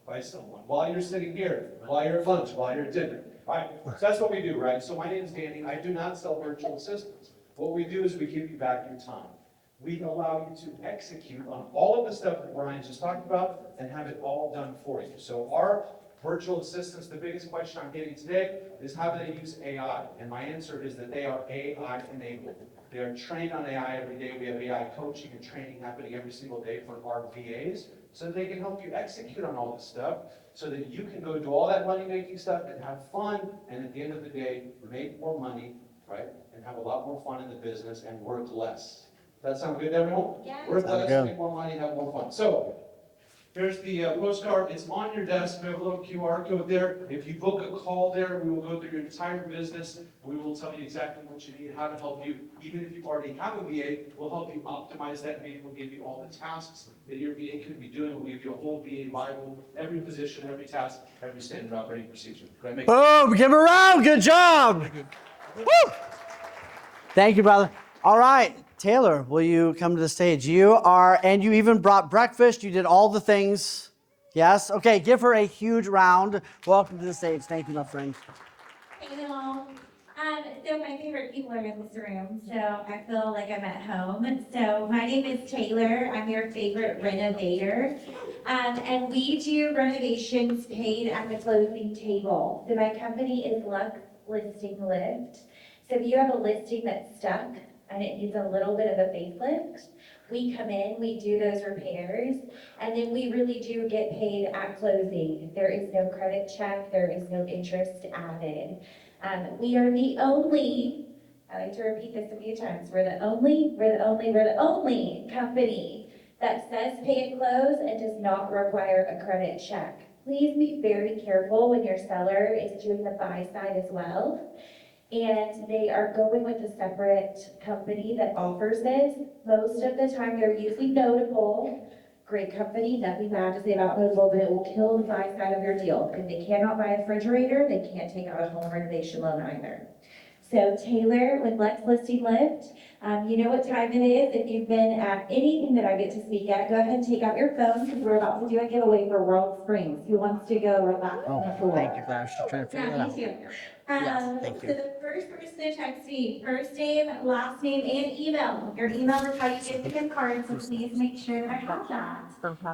[SPEAKER 9] by someone while you're sitting here, while you're at lunch, while you're at dinner? All right, so that's what we do, right? So my name is Gaddy. I do not sell virtual assistants. What we do is we give you back your time. We allow you to execute on all of the stuff that Brian just talked about and have it all done for you. So our virtual assistants, the biggest question I'm getting today is how do they use AI? And my answer is that they are AI enabled. They are trained on AI every day. We have AI coaching and training happening every single day for our VAs so that they can help you execute on all this stuff so that you can go do all that money-making stuff and have fun and at the end of the day, make more money, right? And have a lot more fun in the business and work less. Does that sound good to everyone?
[SPEAKER 5] Yeah.
[SPEAKER 9] Work less, make more money, have more fun. So, here's the postcard. It's on your desk. We have a little QR code there. If you book a call there, we will go through your entire business. We will tell you exactly what you need, how to help you. Even if you already have a VA, we'll help you optimize that VA. We'll give you all the tasks that your VA could be doing. We'll give you a whole VA Bible, every position, every task, every standard operating procedure.
[SPEAKER 2] Boom! Give him a round. Good job. Woo! Thank you, brother. All right. Taylor, will you come to the stage? And you even brought breakfast. You did all the things. Yes? Okay, give her a huge round. Welcome to the stage. Thank you, my friend.
[SPEAKER 10] Hello. So my favorite people are in this room, so I feel like I'm at home. So my name is Taylor. I'm your favorite renovator. And we do renovations paid at the closing table. So my company is Luck Listing Lift. So if you have a listing that's stuck, and it needs a little bit of a facelift, we come in, we do those repairs, and then we really do get paid at closing. There is no credit check, there is no interest added. We are the only, I like to repeat this a few times, we're the only company that says pay at close and does not require a credit check. Please be very careful when your seller is doing the buy side as well. And they are going with a separate company that offers this. Most of the time they're using Notable. Great company, nothing bad to say about Notable, but it will kill the buy side of your deal. Because they cannot buy a refrigerator, they can't take out a home renovation loan either. So Taylor with Lex Listing Lift, you know what time it is. If you've been at anything that I get to speak at, go ahead and take out your phone because we're about to do a giveaway for World Springs. Who wants to go relax on the floor?
[SPEAKER 2] Thank you, Flash. Trying to figure that
[SPEAKER 10] Yeah,
[SPEAKER 2] out.
[SPEAKER 10] me too.
[SPEAKER 2] Yes, thank you.
[SPEAKER 10] So the first person to text me, first name, last name, and email. Your email is how you get the gift card, so please make sure that I have that.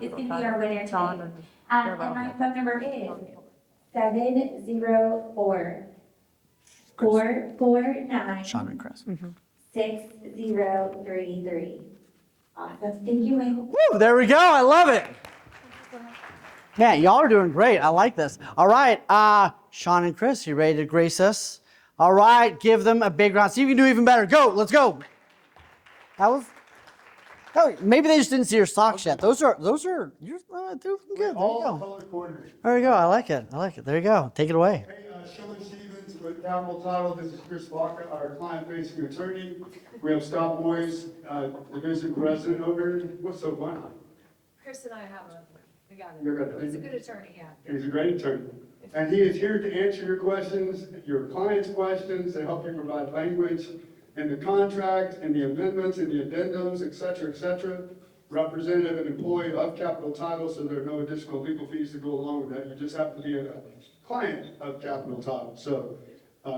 [SPEAKER 10] It's gonna be our winner today. And my phone number is 704-449.
[SPEAKER 2] Sean and Chris.
[SPEAKER 10] 6033. Awesome. Thank you, Wayne.
[SPEAKER 2] Woo, there we go. I love it. Man, y'all are doing great. I like this. All right, Sean and Chris, you ready to grace us? All right, give them a big round. See if you can do even better. Go, let's go. Oh, maybe they just didn't see your socks yet. Those are, you're doing good. There you go.
[SPEAKER 4] Color coordinated.
[SPEAKER 2] There you go. I like it. There you go. Take it away.
[SPEAKER 11] Hey, Sean Stevens with Capital Title. This is Chris Walker, our client-facing attorney. We have Scott Moyes, division president over here. What's so fun?
[SPEAKER 3] Chris and I have a We got
[SPEAKER 11] You got
[SPEAKER 3] it.
[SPEAKER 11] it.
[SPEAKER 3] He's a good attorney, yeah.
[SPEAKER 11] He's a great attorney. And he is here to answer your questions, your clients' questions, to help you provide language in the contract, in the amendments, in the addendums, et cetera, representative and employee of Capital Title, so there are no additional legal fees to go along with that. You just have to be a client of Capital Title. So,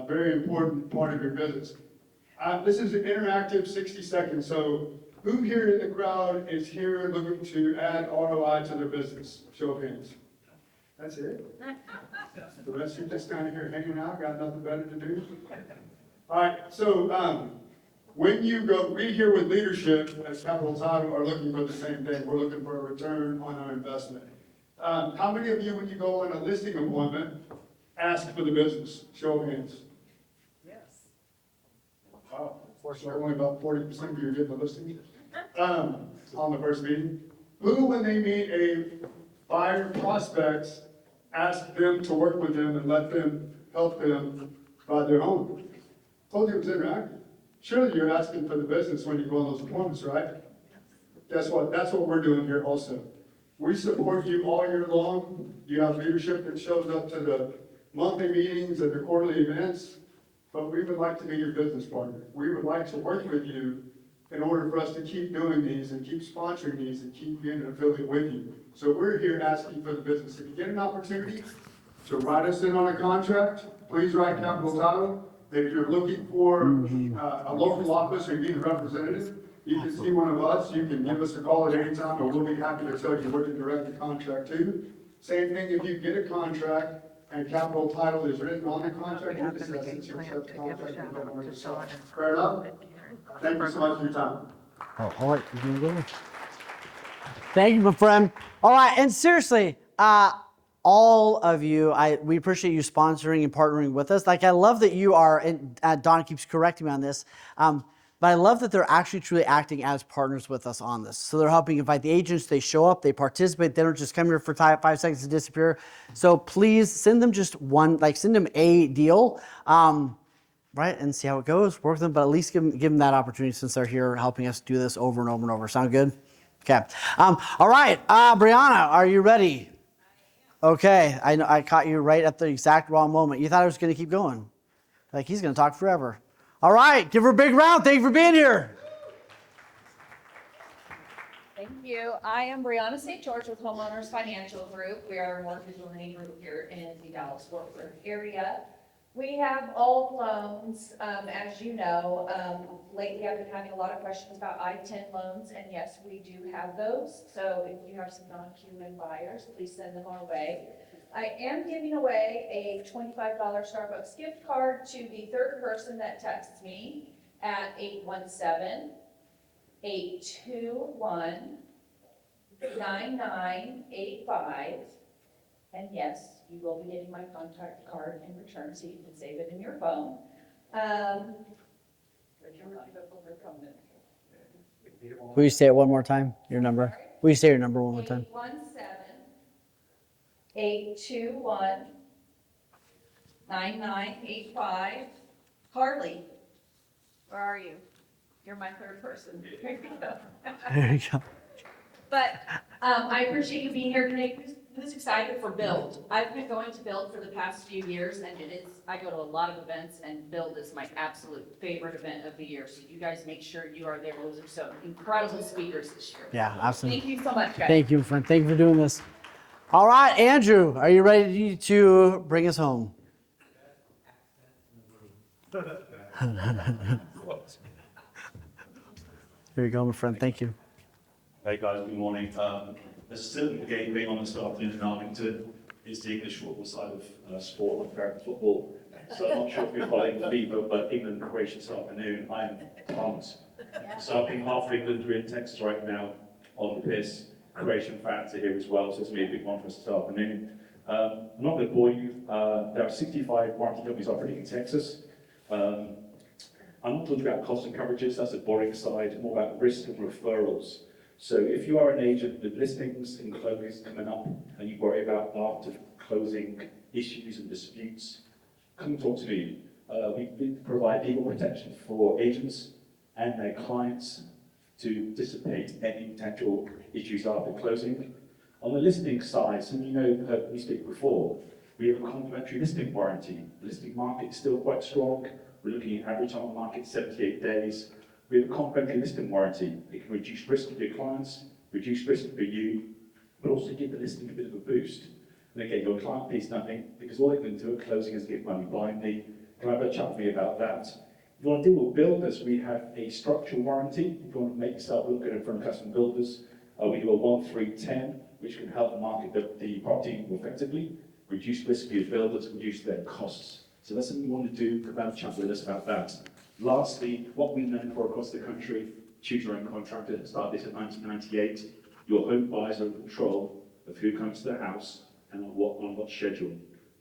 [SPEAKER 11] very important part of your business. This is an interactive 60 seconds. So, who here in the crowd is here looking to add ROI to their business? Show of hands. That's it? The rest of you just kind of here hanging out, got nothing better to do? All right, so when you go, we here with leadership at Capital Title are looking for the same thing. We're looking for a return on our investment. How many of you, when you go on a listing appointment, ask for the business? Show of hands.
[SPEAKER 7] Yes.
[SPEAKER 11] Wow, so only about 40% of you are getting the listing on the first meeting. Who, when they meet a buyer prospects, ask them to work with them and let them help them buy their home? Told you it was interactive. Surely you're asking for the business when you go on those appointments, right? Guess what? That's what we're doing here also. We support you all year long. You have leadership that shows up to the monthly meetings and the quarterly events, but we would like to be your business partner. We would like to work with you in order for us to keep doing these and keep sponsoring these and keep being an affiliate with you. So we're here asking for the business. If you get an opportunity to write us in on a contract, please write Capital Title. If you're looking for a local office or you need a representative, you can see one of us. You can give us a call at any time, and we'll be happy to tell you where to direct the contract to. Same thing if you get a contract and Capital Title is written on the contract, you just accept the contract and don't worry yourself. Fair enough? Thank you so much for your time.
[SPEAKER 2] Oh, all right. You gonna go? Thank you, my friend. All right, and seriously, all of you, we appreciate you sponsoring and partnering with us. Like, I love that you are, and Don keeps correcting me on this, but I love that they're actually truly acting as partners with us on this. So they're helping invite the agents, they show up, they participate, they don't just come here for 5 seconds to disappear. So please send them just one, like send them a deal, right, and see how it goes, work with them, but at least give them that opportunity since they're here helping us do this over and over and over. Sound good? Okay. All right, Brianna, are you ready? Okay, I know I caught you right at the exact wrong moment. You thought I was going to keep going. Like, he's going to talk forever. All right, give her a big round. Thank you for being here.
[SPEAKER 3] Thank you. I am Brianna St. George with Homeowners Financial Group. We are a mortgage lending group here in the Dallas-Fort Worth area. We have all loans, as you know. Lately I've been having a lot of questions about I-10 loans, and yes, we do have those. So if you have some non-QM buyers, please send them our way. I am giving away a $25 Starbucks gift card to the third person that texts me at 817-821-9985. And yes, you will be getting my contact card in return, so you can save it in your phone.
[SPEAKER 2] Will you say it one more time? Your number? Will you say your number one more time?
[SPEAKER 3] 817-821-9985. Carly, where are you? You're my third person. There you go.
[SPEAKER 2] There you go.
[SPEAKER 3] But I appreciate you being here today. Who's excited for Build? I've been going to Build for the past few years, and I go to a lot of events, and Build is my absolute favorite event of the year. So you guys make sure you are there. Those are some incredible speakers this year.
[SPEAKER 2] Yeah, absolutely.
[SPEAKER 3] Thank you so much, guys.
[SPEAKER 2] Thank you, friend. Thank you for doing this. All right, Andrew, are you ready to bring us home? Here you go, my friend. Thank you.
[SPEAKER 12] Hey guys, good morning. There's still a game being on this afternoon in Arlington. It's the English football side of sport, like American football. So I'm not sure if you're following FIFA, but England and Croatia this afternoon, I am pumped. So I think half of England are in Texas right now on the piss. Croatian fans are here as well, so it's going to be a big one for us this afternoon. I'm not going to bore you. There are 65 marketing companies operating in Texas. I'm not talking about cost and coverages, that's the boring side, more about risk and referrals. So if you are an agent with listings and closings coming up and you worry about after closing issues and disputes, come talk to me. We provide legal protection for agents and their clients to dissipate any potential issues after closing. On the listing side, some of you know heard me speak before, we have a complimentary listing warranty. The listing market is still quite strong. We're looking at average on the market 78 days. We have a complimentary listing warranty. It can reduce risk for your clients, reduce risk for you, but also give the listing a bit of a boost. And again, your client pays nothing, because all they can do at closing is give money blindly. Can I have a chat with me about that? If you want to deal with builders, we have a structural warranty. If you want to make yourself look good in front of custom builders, we do a 1-3-10, which can help market the property more effectively, reduce risk for your builders, reduce their costs. So that's something you want to do. Come have a chat with us about that. Lastly, what we're known for across the country, choose your own contractor. Started this in 1998. Your home buyers are in control of who comes to the house and on what schedule.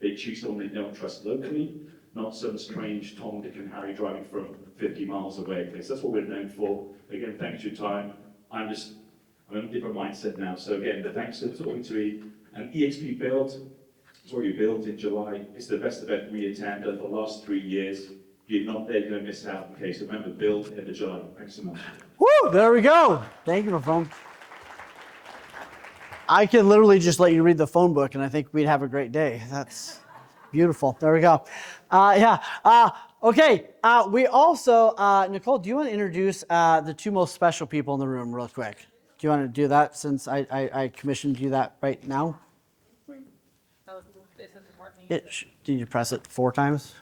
[SPEAKER 12] They choose someone they know and trust locally, not some strange Tom, Dick, and Harry driving from 50 miles away. Okay, so that's what we're known for. Again, thanks for your time. I'm in a different mindset now. So again, thanks for talking to me. And EXP Build, it's already built in July. It's the best event we attended for the last 3 years. If you're not there, you're going to miss out. Okay, so remember, build end of July. Thanks so much.
[SPEAKER 2] Woo! There we go. Thank you, my phone. I could literally just let you read the phone book, and I think we'd have a great day. That's beautiful. There we go. Okay. We also, Nicole, do you want to introduce the two most special people in the room real quick? Do you want to do that since I commissioned you that right now? Did you press it 4 times?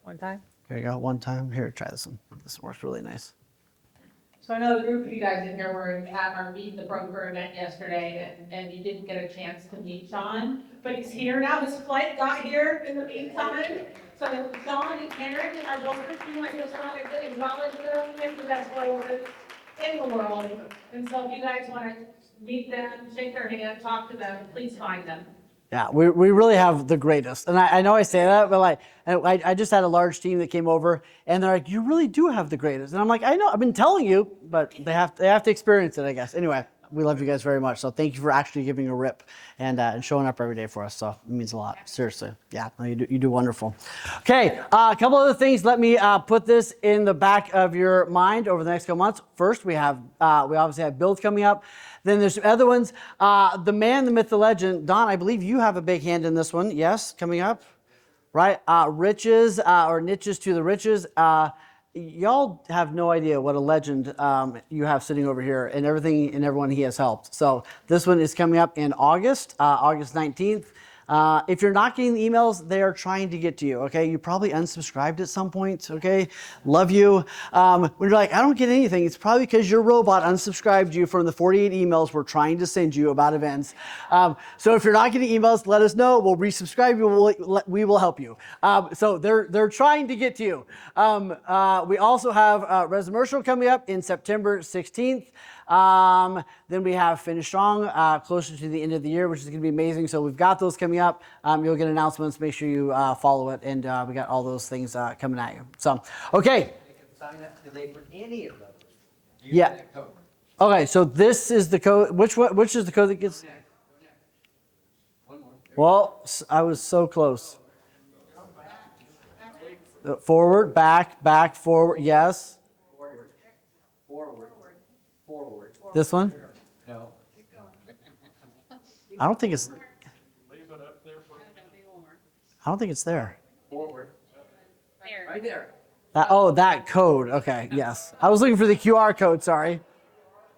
[SPEAKER 13] 1 time.
[SPEAKER 2] There you go. 1 time. Here, try this one. This works really nice.
[SPEAKER 3] So I know a group of you guys in here were at our Meet the Broker event yesterday, and you didn't get a chance to meet Sean, but he's here now. His flight got here in the meantime. So Sean and Karen are brokers. You might just want to acknowledge them, maybe the best brokers in the world. And so if you guys want to meet them, shake their hand, talk to them, please find them.
[SPEAKER 2] Yeah, we really have the greatest. And I know I say that, but I just had a large team that came over, and they're like, you really do have the greatest. And I'm like, I know, I've been telling you, but they have to experience it, I guess. Anyway, we love you guys very much. So thank you for actually giving a rip and showing up every day for us. So it means a lot, seriously. Yeah, no, you do wonderful. Okay, a couple other things. Let me put this in the back of your mind over the next couple months. First, we obviously have builds coming up. Then there's some other ones. The man, the myth, the legend. Don, I believe you have a big hand in this one. Yes, coming up, right? Riches or niches to the riches. Y'all have no idea what a legend you have sitting over here and everything and everyone he has helped. So this one is coming up in August 19th. If you're not getting the emails, they are trying to get to you, okay? You probably unsubscribed at some point, okay? Love you. When you're like, I don't get anything, it's probably because your robot unsubscribed you from the 48 emails we're trying to send you about events. So if you're not getting emails, let us know. We'll resubscribe you. We will help you. So they're trying to get to you. We also have Resmercial coming up in September 16th. Then we have Finish Strong closer to the end of the year, which is going to be amazing. So we've got those coming up. You'll get announcements. Make sure you follow it. And we got all those things coming at you. So, okay.
[SPEAKER 8] They can sign up today for any of those.
[SPEAKER 2] Yeah. Okay, so this is the code. Which is the code that gets? Well, I was so close. Forward, back, forward. Yes.
[SPEAKER 8] Forward.
[SPEAKER 2] This one?
[SPEAKER 8] No.
[SPEAKER 2] I don't think it's. I don't think it's there.
[SPEAKER 8] Forward. Right there.
[SPEAKER 2] That code. Okay, yes. I was looking for the QR code, sorry.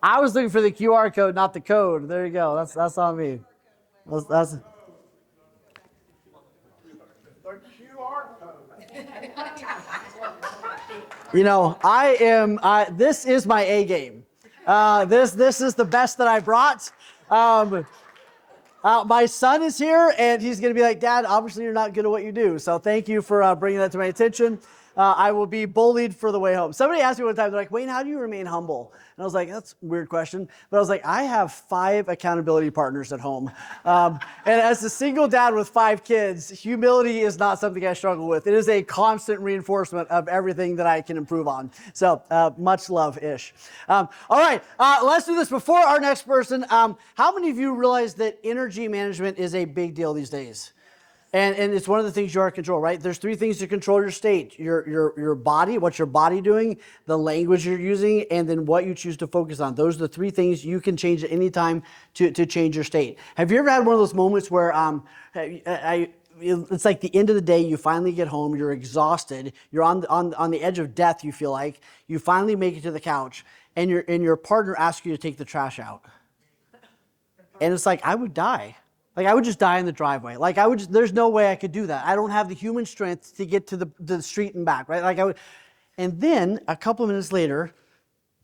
[SPEAKER 2] I was looking for the QR code, not the code. There you go. That's on me. That's
[SPEAKER 4] The QR code.
[SPEAKER 2] You know, this is my A game. This is the best that I brought. My son is here, and he's going to be like, Dad, obviously you're not good at what you do. So thank you for bringing that to my attention. I will be bullied for the way home. Somebody asked me one time, they're like, Wayne, how do you remain humble? And I was like, that's a weird question. But I was like, I have 5 accountability partners at home. And as a single dad with 5 kids, humility is not something I struggle with. It is a constant reinforcement of everything that I can improve on. So much love-ish. All right, let's do this before our next person. How many of you realize that energy management is a big deal these days? And it's one of the things you are in control, right? There's three things to control your state: your body, what's your body doing, the language you're using, and then what you choose to focus on. Those are the three things you can change at any time to change your state. Have you ever had one of those moments where it's like the end of the day, you finally get home, you're exhausted, you're on the edge of death, you feel like, you finally make it to the couch, and your partner asks you to take the trash out. And it's like, I would die. Like, I would just die in the driveway. Like, there's no way I could do that. I don't have the human strength to get to the street and back, right? Like, and then a couple of minutes later,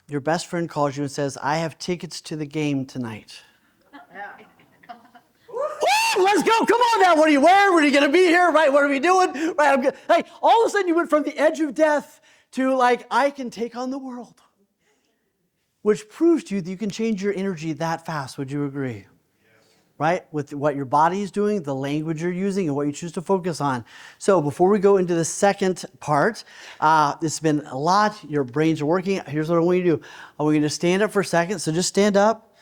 [SPEAKER 2] your best friend calls you and says, I have tickets to the game tonight. Woo, let's go. Come on now. What are you wearing? What are you going to be here? Right? What are we doing? Right? Hey, all of a sudden you went from the edge of death to like, I can take on the world. Which proves to you that you can change your energy that fast. Would you agree? Right? With what your body is doing, the language you're using, and what you choose to focus on. So before we go into the second part, it's been a lot. Your brains are working. Here's what I want you to do. I want you to stand up for a second. So just stand up.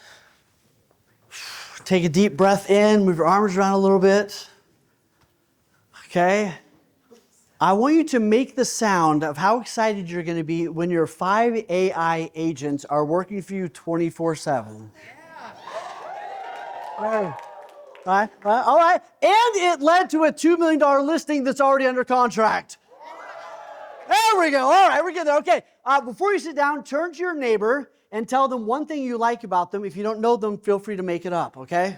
[SPEAKER 2] Take a deep breath in. Move your arms around a little bit. Okay? I want you to make the sound of how excited you're going to be when your 5 AI agents are working for you 24/7. All right. And it led to a $2 million listing that's already under contract. There we go. All right, we're good there. Okay. Before you sit down, turn to your neighbor and tell them one thing you like about them. If you don't know them, feel free to make it up, okay?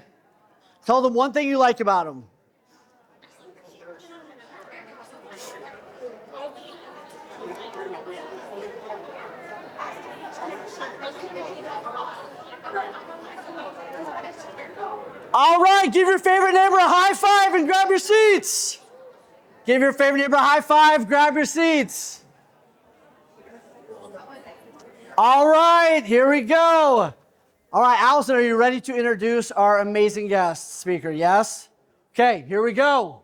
[SPEAKER 2] Tell them one thing you like about them. All right, give your favorite neighbor a high five and grab your seats. Give your favorite neighbor a high five, grab your seats. All right, here we go. All right, Allison, are you ready to introduce our amazing guest speaker? Yes? Okay, here we go.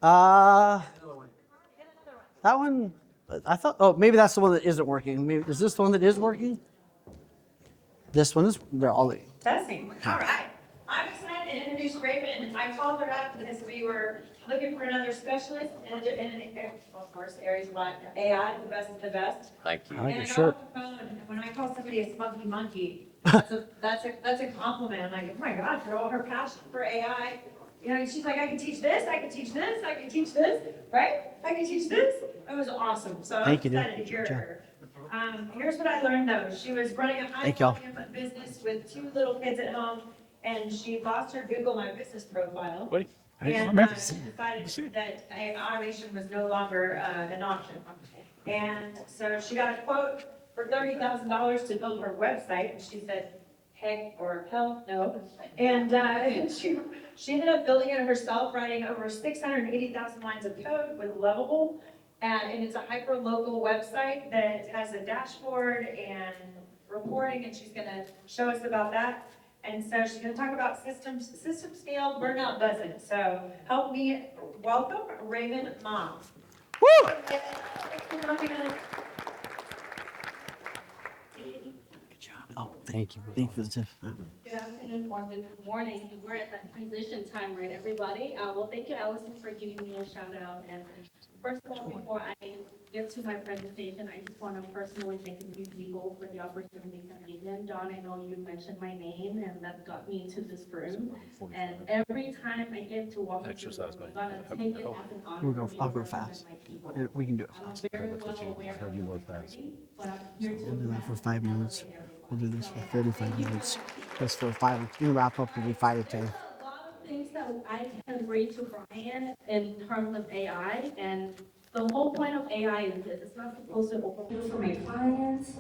[SPEAKER 2] That one, I thought, oh, maybe that's the one that isn't working. Maybe, is this the one that is working? This one is, they're all.
[SPEAKER 5] Testing. All right. I'm excited to introduce Raven. I called her up because we were looking for another specialist in of course, areas like AI, the best of the best.
[SPEAKER 8] Thank you.
[SPEAKER 2] I like
[SPEAKER 5] And
[SPEAKER 2] your
[SPEAKER 5] I got
[SPEAKER 2] shirt.
[SPEAKER 5] off the phone, when I call somebody a spunky monkey, that's a compliment. I'm like, oh my God, for all her passion for AI. You know, she's like, I can teach this, I can teach this, I can teach this, right? I can teach this. It was awesome. So I'm
[SPEAKER 2] Thank you,
[SPEAKER 5] excited
[SPEAKER 2] dude.
[SPEAKER 5] to hear her. Here's what I learned though. She was running a high volume business with 2 little kids at home, and she lost her Google My Business profile. And decided that automation was no longer an option. And so she got a quote for $30,000 to build her website, and she said, heck or hell no. And she ended up building it herself, writing over 680,000 lines of code with Lovable. And it's a hyper-local website that has a dashboard and reporting, and she's gonna show us about that. And so she's gonna talk about system scale, burnout doesn't. So help me welcome Raven Mom.
[SPEAKER 2] Woo! Oh, thank you. Thank you for the tip.
[SPEAKER 13] Good afternoon or good morning. We're at that transition time, right, everybody? Well, thank you, Allison, for giving me a shout out. And first of all, before I get to my presentation, I just want to personally thank you people for the opportunity to be in. Don, I know you mentioned my name, and that got me into this room. And every time I get to walk into the room, I'm gonna take it as an honor.
[SPEAKER 2] I'll go fast. We can do it
[SPEAKER 13] I'm
[SPEAKER 2] fast.
[SPEAKER 13] very well aware of the authority, but I'm here to
[SPEAKER 2] We'll do that for 5 minutes. We'll do this for 35 minutes. That's for 5. We can wrap up, will be 5 to 10.
[SPEAKER 13] a lot of things that I can bring to Brian in terms of AI, and the whole point of AI is this: it's not supposed to overview for my clients.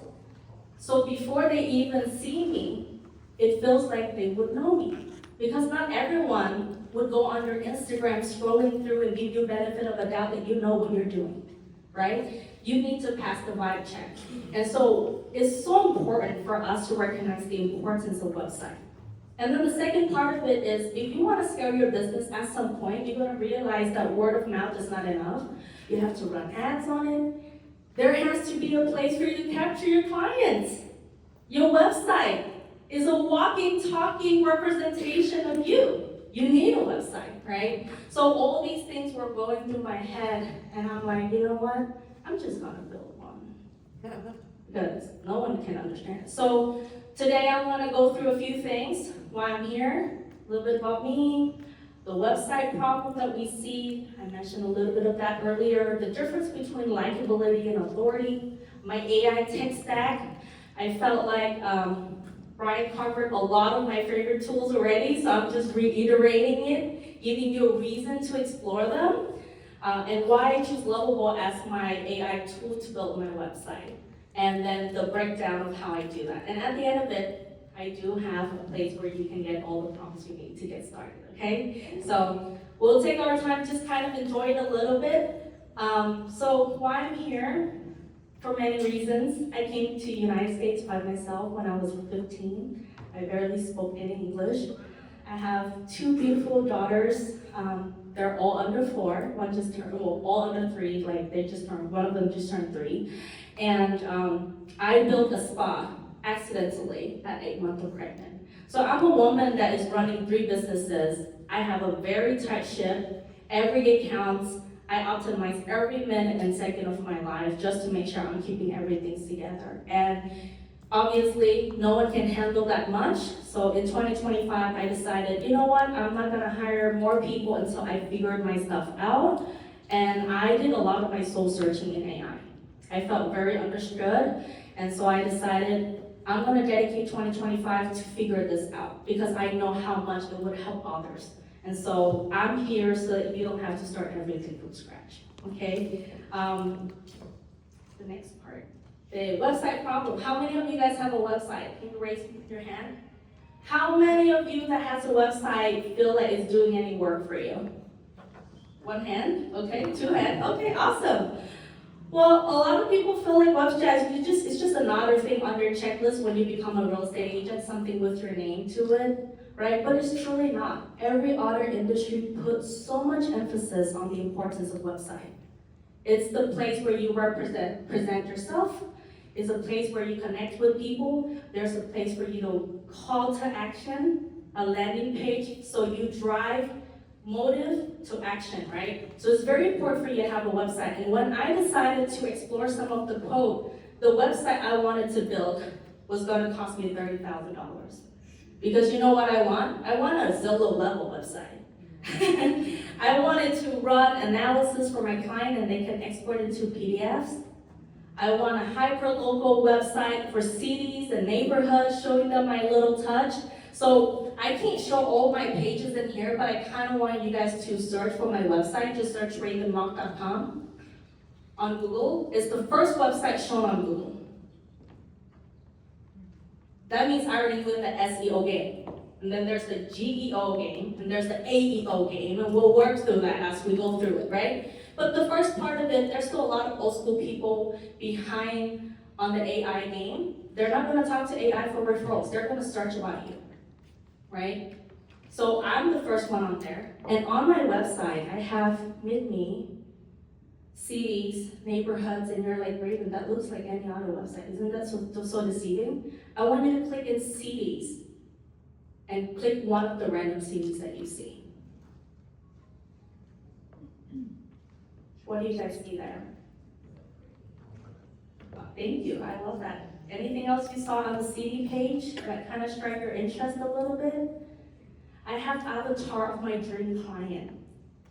[SPEAKER 13] So before they even see me, it feels like they would know me. Because not everyone would go on your Instagram scrolling through and give you benefit of the doubt that you know what you're doing, right? You need to pass the vibe check. And so it's so important for us to recognize the importance of website. And then the second part of it is, if you want to scale your business at some point, you're going to realize that word of mouth is not enough. You have to run ads on it. There has to be a place for you to capture your clients. Your website is a walking, talking representation of you. You need a website, right? So all these things were going through my head, and I'm like, you know what? I'm just gonna build one. Because no one can understand. So today I'm gonna go through a few things, why I'm here, a little bit about me, the website problem that we see, I mentioned a little bit of that earlier, the difference between likability and authority, my AI tech stack. I felt like Brian covered a lot of my favorite tools already, so I'm just reiterating it, giving you a reason to explore them, and why I choose Lovable as my AI tool to build my website, and then the breakdown of how I do that. And at the end of it, I do have a place where you can get all the prompts you need to get started, okay? So we'll take our time, just kind of enjoy it a little bit. So why I'm here, for many reasons. I came to the United States by myself when I was 15. I barely spoke any English. I have two beautiful daughters. They're all under 4. One just turned, well, all under 3. Like they just turned, one of them just turned 3. And I built a spa accidentally at 8 months of pregnant. So I'm a woman that is running 3 businesses. I have a very tight ship. Every day counts. I optimize every minute and second of my life just to make sure I'm keeping everything together. And obviously, no one can handle that much. So in 2025, I decided, you know what? I'm not gonna hire more people until I figured my stuff out. And I did a lot of my soul searching in AI. I felt very understood. And so I decided I'm gonna dedicate 2025 to figure this out because I know how much it would help others. And so I'm here so that you don't have to start everything from scratch, okay? The next part, the website problem. How many of you guys have a website? Can you raise your hand? How many of you that has a website feel that it's doing any work for you? 1 hand, okay, 2 hands, okay, awesome. Well, a lot of people feel like websites, it's just another thing on your checklist when you become a real estate agent, something with your name to it. Right? But it's truly not. Every other industry puts so much emphasis on the importance of website. It's the place where you present yourself. It's a place where you connect with people. There's a place for you to call to action, a landing page, so you drive motive to action, right? So it's very important for you to have a website. And when I decided to explore some of the code, the website I wanted to build was gonna cost me $30,000. Because you know what I want? I want a Zillow level website. I wanted to run analysis for my client and they can export it to PDFs. I want a hyper-local website for cities and neighborhoods, showing them my little touch. So I can't show all my pages in here, but I kind of want you guys to search for my website. Just search ravenrock.com on Google. It's the first website shown on Google. That means I already win the SEO game. And then there's the GEO game, and there's the AEO game, and we'll work through that as we go through it, right? But the first part of it, there's still a lot of old school people behind on the AI game. They're not gonna talk to AI for referrals. They're gonna search about you, right? So I'm the first one on there. And on my website, I have mid-me, cities, neighborhoods, and you're like, Raven, that looks like any other website. Isn't that so deceiving? I want you to click in cities and click one of the random cities that you see. What do you guys see there? Oh, thank you, I love that. Anything else you saw on the city page that kind of struck your interest a little bit? I have avatar of my dream client.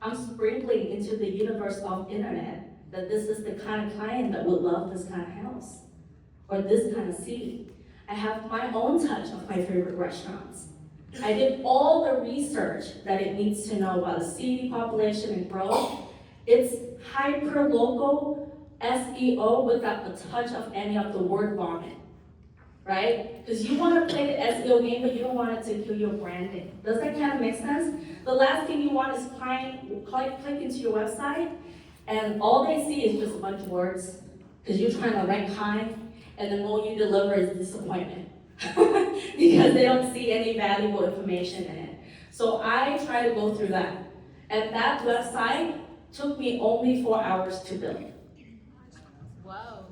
[SPEAKER 13] I'm sprinkling into the universe of internet that this is the kind of client that would love this kind of house or this kind of city. I have my own touch of my favorite restaurants. I did all the research that it needs to know about the city population and growth. It's hyper-local SEO without a touch of any of the word vomit, right? Because you want to play the SEO game, but you don't want it to kill your branding. Does that kind of make sense? The last thing you want is click into your website, and all they see is just a bunch of words, because you're trying to rank high, and then all you deliver is disappointment, because they don't see any valuable information in it. So I try to go through that. And that website took me only 4 hours to build.
[SPEAKER 3] Wow.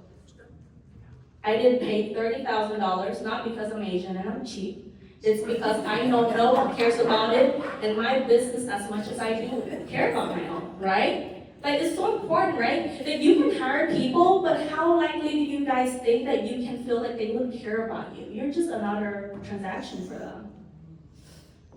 [SPEAKER 13] I didn't pay $30,000, not because I'm Asian and I'm cheap. It's because I know no one cares about it, and my business as much as I do care about my own, right? Like, it's so important, right? That you can hire people, but how likely do you guys think that you can feel like they would care about you? You're just another transaction for them.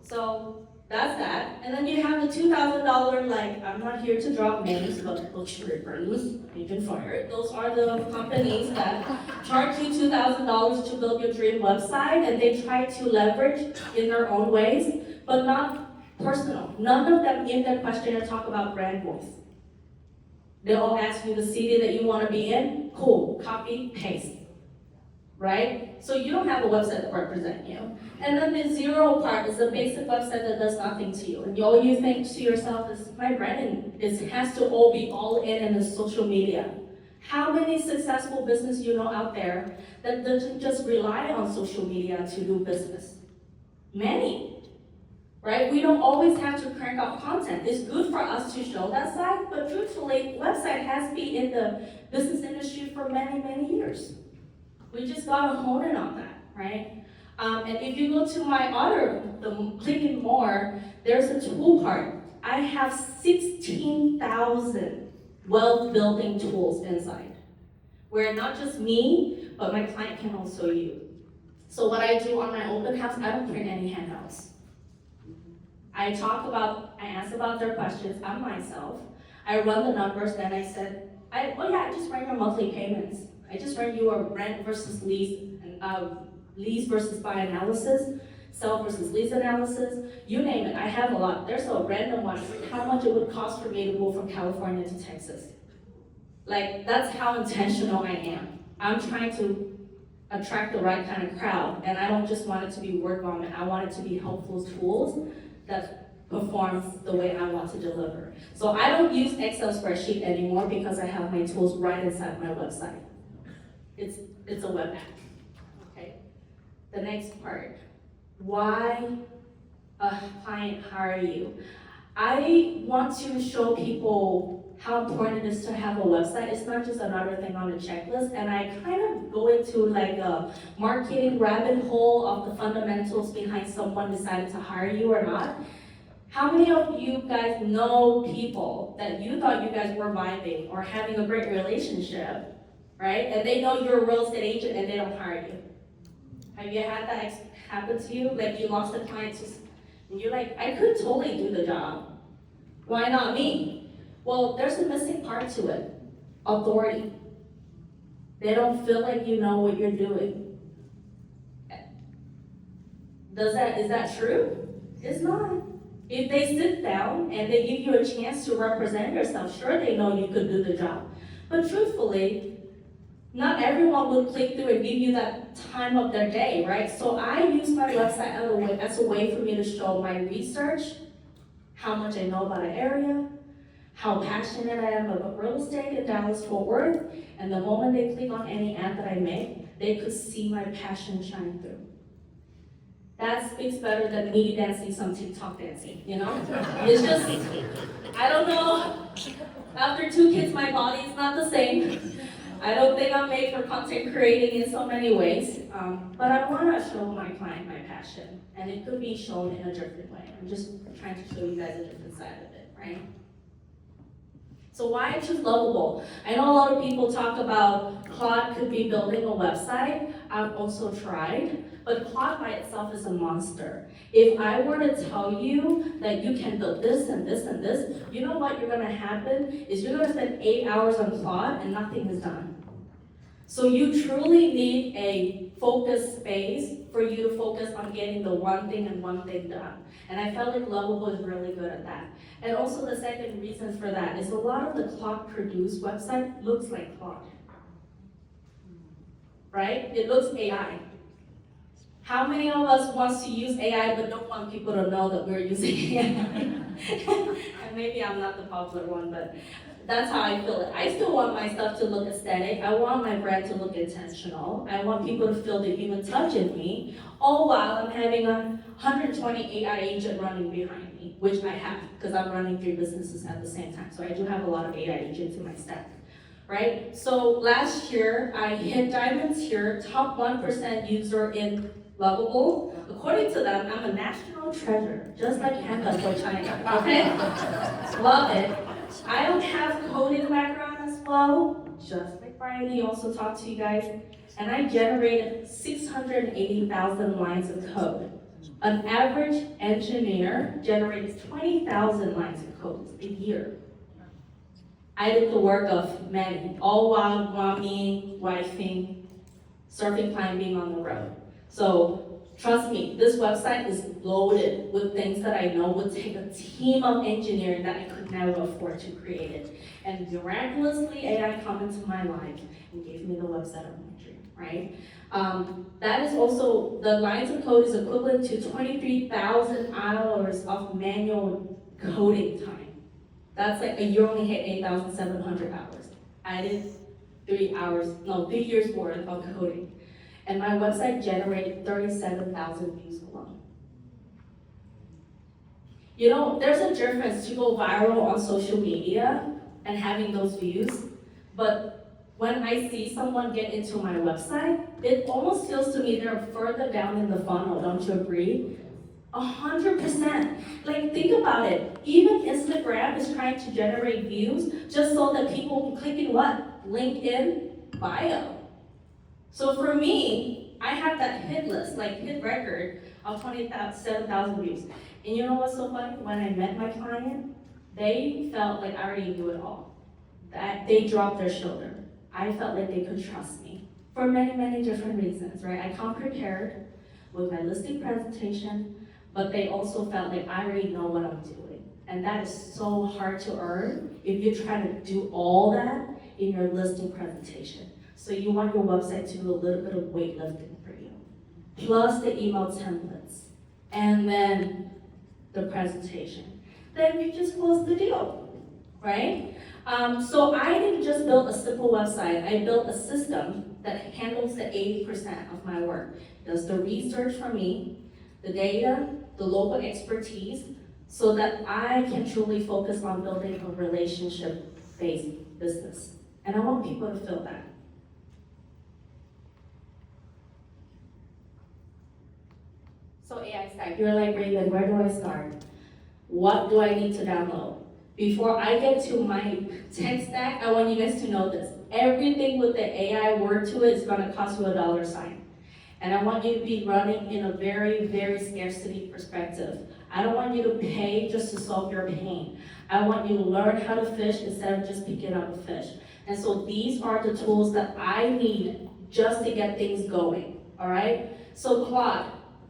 [SPEAKER 13] So that's that. And then you have the $2,000, like, I'm not here to drop names, but luxury firms, you can fire it. Those are the companies that charge you $2,000 to build your dream website, and they try to leverage in their own ways, but not personal. None of them in their questionnaire talk about brand voice. They'll ask you the city that you want to be in. Cool, copy, paste. Right? So you don't have a website that represents you. And then the zero part is a basic website that does nothing to you. And all you think to yourself is, my branding has to all be all in the social media. How many successful business you know out there that doesn't just rely on social media to do business? Many. Right? We don't always have to crank out content. It's good for us to show that side, but truthfully, website has been in the business industry for many, many years. We just gotta hone in on that, right? And if you go to my other, the clicking more, there's a tool part. I have 16,000 wealth building tools inside, where not just me, but my client can also use. So what I do on my open house, I don't print any handouts. I ask about their questions, I'm myself. I run the numbers, then I said, I just ran your monthly payments. I just ran you a rent versus lease, lease versus buy analysis, sell versus lease analysis, you name it, I have a lot. There's a random one, how much it would cost for me to move from California to Texas. Like, that's how intentional I am. I'm trying to attract the right kind of crowd, and I don't just want it to be word vomit, I want it to be helpful tools that performs the way I want to deliver. So I don't use Excel spreadsheet anymore because I have my tools right inside my website. It's a web app, okay? The next part, why a client hire you? I want to show people how important it is to have a website. It's not just another thing on the checklist, and I kind of go into like a marketing rabbit hole of the fundamentals behind someone deciding to hire you or not. How many of you guys know people that you thought you guys were vibing or having a great relationship, right? And they know you're a real estate agent and they don't hire you. Have you had that happen to you? Like, you lost a client and you're like, I could totally do the job. Why not me? Well, there's a missing part to it. Authority. They don't feel like you know what you're doing. Is that true? It's not. If they sit down and they give you a chance to represent yourself, sure, they know you could do the job. But truthfully, not everyone will click through and give you that time of their day, right? So I use my website as a way for me to show my research, how much I know about an area, how passionate I am about real estate in Dallas-Fort Worth, and the moment they click on any ad that I make, they could see my passion shine through. That speaks better than me dancing some TikTok dancing, you know? It's just, I don't know, after 2 kids, my body is not the same. I don't think I'm made for content creating in so many ways, but I wanna show my client my passion, and it could be shown in a different way. I'm just trying to show you guys a different side of it, right? So why I choose Lovable? I know a lot of people talk about Claude could be building a website. I've also tried, but Claude by itself is a monster. If I were to tell you that you can build this and this and this, you know what you're gonna happen is you're gonna spend 8 hours on Claude and nothing is done. So you truly need a focused space for you to focus on getting the one thing and one thing done. And I felt like Lovable is really good at that. And also the second reason for that is a lot of the Claude produced website looks like Claude. Right? It looks AI. How many of us wants to use AI but don't want people to know that we're using AI? And maybe I'm not the popular one, but that's how I feel it. I still want my stuff to look aesthetic. I want my brand to look intentional. I want people to feel the human touch in me, all while I'm having a 120 AI agent running behind me, which I have, because I'm running 3 businesses at the same time. So I do have a lot of AI agents in my stack, right? So last year, I hit diamonds here, top 1% user in Lovable. According to them, I'm a national treasure, just like Hannah for China, okay? Love it. I don't have coding background as well, just like Brian, he also talked to you guys, and I generated 680,000 lines of code. An average engineer generates 20,000 lines of code a year. I did the work of many, all while momming, wifing, surfing, climbing on the road. So trust me, this website is loaded with things that I know would take a team of engineering that I could never afford to create it. And miraculously, AI come into my life and gave me the website of my dream, right? That is also, the lines of code is equivalent to 23,000 hours of manual coding time. That's like a year only hit 8,700 hours. I did 3 years worth of coding. And my website generated 37,000 views alone. You know, there's a difference to go viral on social media and having those views, but when I see someone get into my website, it almost feels to me they're further down in the funnel, don't you agree? 100%. Like, think about it. Even Instagram is trying to generate views just so that people can click in what? LinkedIn bio. So for me, I have that hit list, like hit record of 27,000 views. And you know what's so funny? When I met my client, they felt like I already knew it all. That they dropped their shoulder. I felt like they could trust me for many, many different reasons, right? I come prepared with my listing presentation, but they also felt like I already know what I'm doing. And that is so hard to earn if you try to do all that in your listing presentation. So you want your website to do a little bit of weightlifting for you, plus the email templates, and then the presentation. Then you just close the deal, right? So I didn't just build a simple website, I built a system that handles the 80% of my work. It does the research for me, the data, the local expertise, so that I can truly focus on building a relationship-based business. And I want people to feel that. So AI stack, you're like, Raven, where do I start? What do I need to download? Before I get to my tech stack, I want you guys to know this. Everything with the AI word to it is gonna cost you $1. And I want you to be running in a very, very scarcity perspective. I don't want you to pay just to solve your pain. I want you to learn how to fish instead of just picking up a fish. And so these are the tools that I need just to get things going, all right? So Claude,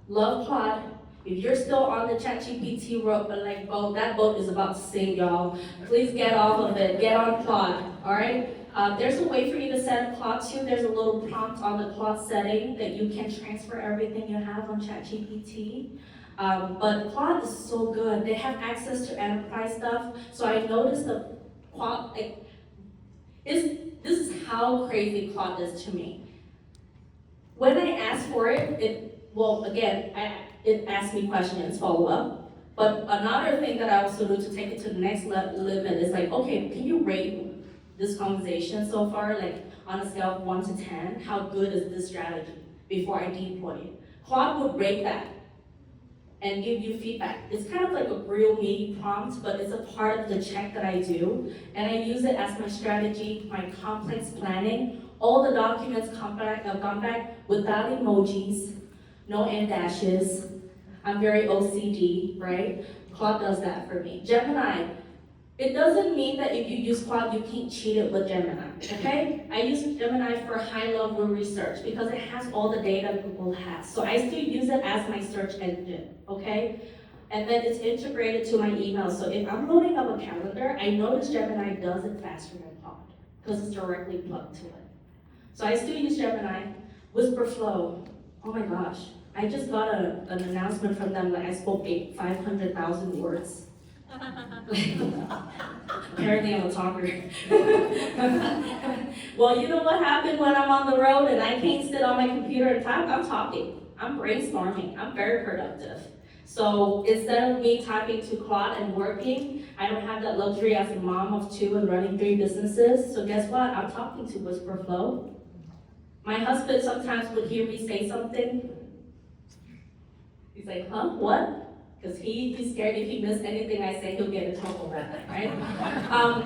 [SPEAKER 13] love Claude. If you're still on the ChatGPT boat, that boat is about to sink, y'all. Please get off of it, get on Claude, all right? There's a way for you to set Claude to. There's a little prompt on the Claude setting that you can transfer everything you have on ChatGPT. But Claude is so good. They have access to enterprise stuff. So I noticed the Claude, this is how crazy Claude is to me. When I asked for it, it asked me questions, follow up. But another thing that I also do to take it to the next level is like, okay, can you rate this conversation so far, like on a scale of 1 to 10, how good is this strategy before I deploy it? Claude would rate that and give you feedback. It's kind of like a real meaty prompt, but it's a part of the check that I do. And I use it as my strategy, my complex planning. All the documents come back without emojis, no and dashes. I'm very OCD, right? Claude does that for me. Gemini, it doesn't mean that if you use Claude, you can't cheat it with Gemini, okay? I use Gemini for high-level research because it has all the data Google has. So I still use it as my search engine, okay? And then it's integrated to my email. So if I'm loading up a calendar, I notice Gemini does it faster than Claude because it's directly plugged to it. So I still use Gemini. Whisperflow, oh my gosh. I just got an announcement from them that I spoke 500,000 words. Apparently I'm a talker. Well, you know what happened when I'm on the road and I can't sit on my computer and type? I'm talking. I'm brainstorming. I'm very productive. So instead of me typing to Claude and working, I don't have that luxury as a mom of 2 and running 3 businesses. So guess what? I'm talking to WhisperFlow. My husband sometimes would hear me say something. He's like, huh, what? Because he's scared if he missed anything I say, he'll get in trouble that night, right?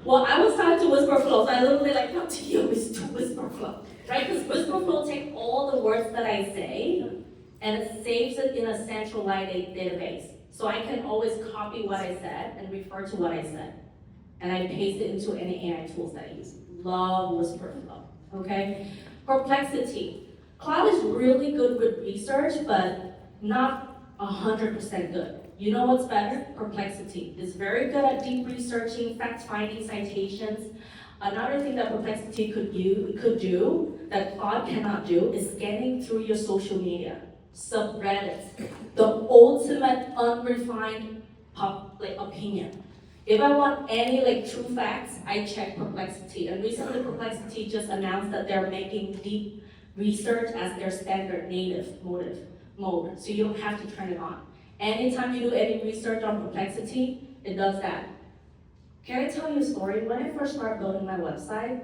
[SPEAKER 13] Well, I was talking to WhisperFlow, so I literally like come to you is to WhisperFlow, right? Because WhisperFlow takes all the words that I say and it saves it in a centralized database. So I can always copy what I said and refer to what I said. And I paste it into any AI tools that I use. Love WhisperFlow, okay? Perplexity. Cloud is really good with research, but not 100% good. You know what's better? Perplexity. It's very good at deep researching, fact-finding, citations. Another thing that Perplexity could do that Claude cannot do is scanning through your social media, subreddits, the ultimate unrefined opinion. If I want any true facts, I check Perplexity. And recently Perplexity just announced that they're making deep research as their standard native mode, so you don't have to turn it on. Anytime you do any research on Perplexity, it does that. Can I tell you a story? When I first started building my website,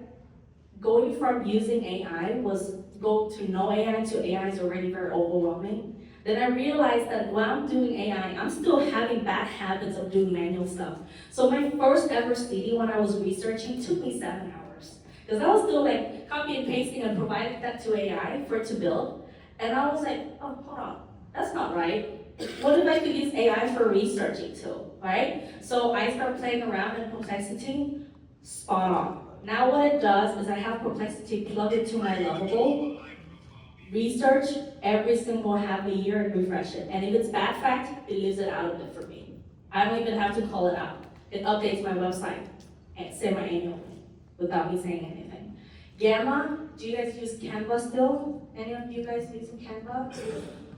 [SPEAKER 13] going from using AI was go to no AI to AI is already very overwhelming. Then I realized that when I'm doing AI, I'm still having bad habits of doing manual stuff. So my first ever CD when I was researching took me 7 hours. Because I was still copy and pasting and providing that to AI for it to build. And I was like, oh, hold on, that's not right. What if I could use AI for researching too, right? So I start playing around in Perplexity, spot on. Now what it does is I have Perplexity plugged into my Lovable, research every single half a year and refresh it. And if it's bad fact, it leaves it out of it for me. I don't even have to call it out. It updates my website semi-annually without me saying anything. Gamma, do you guys use Canva still? Any of you guys using Canva?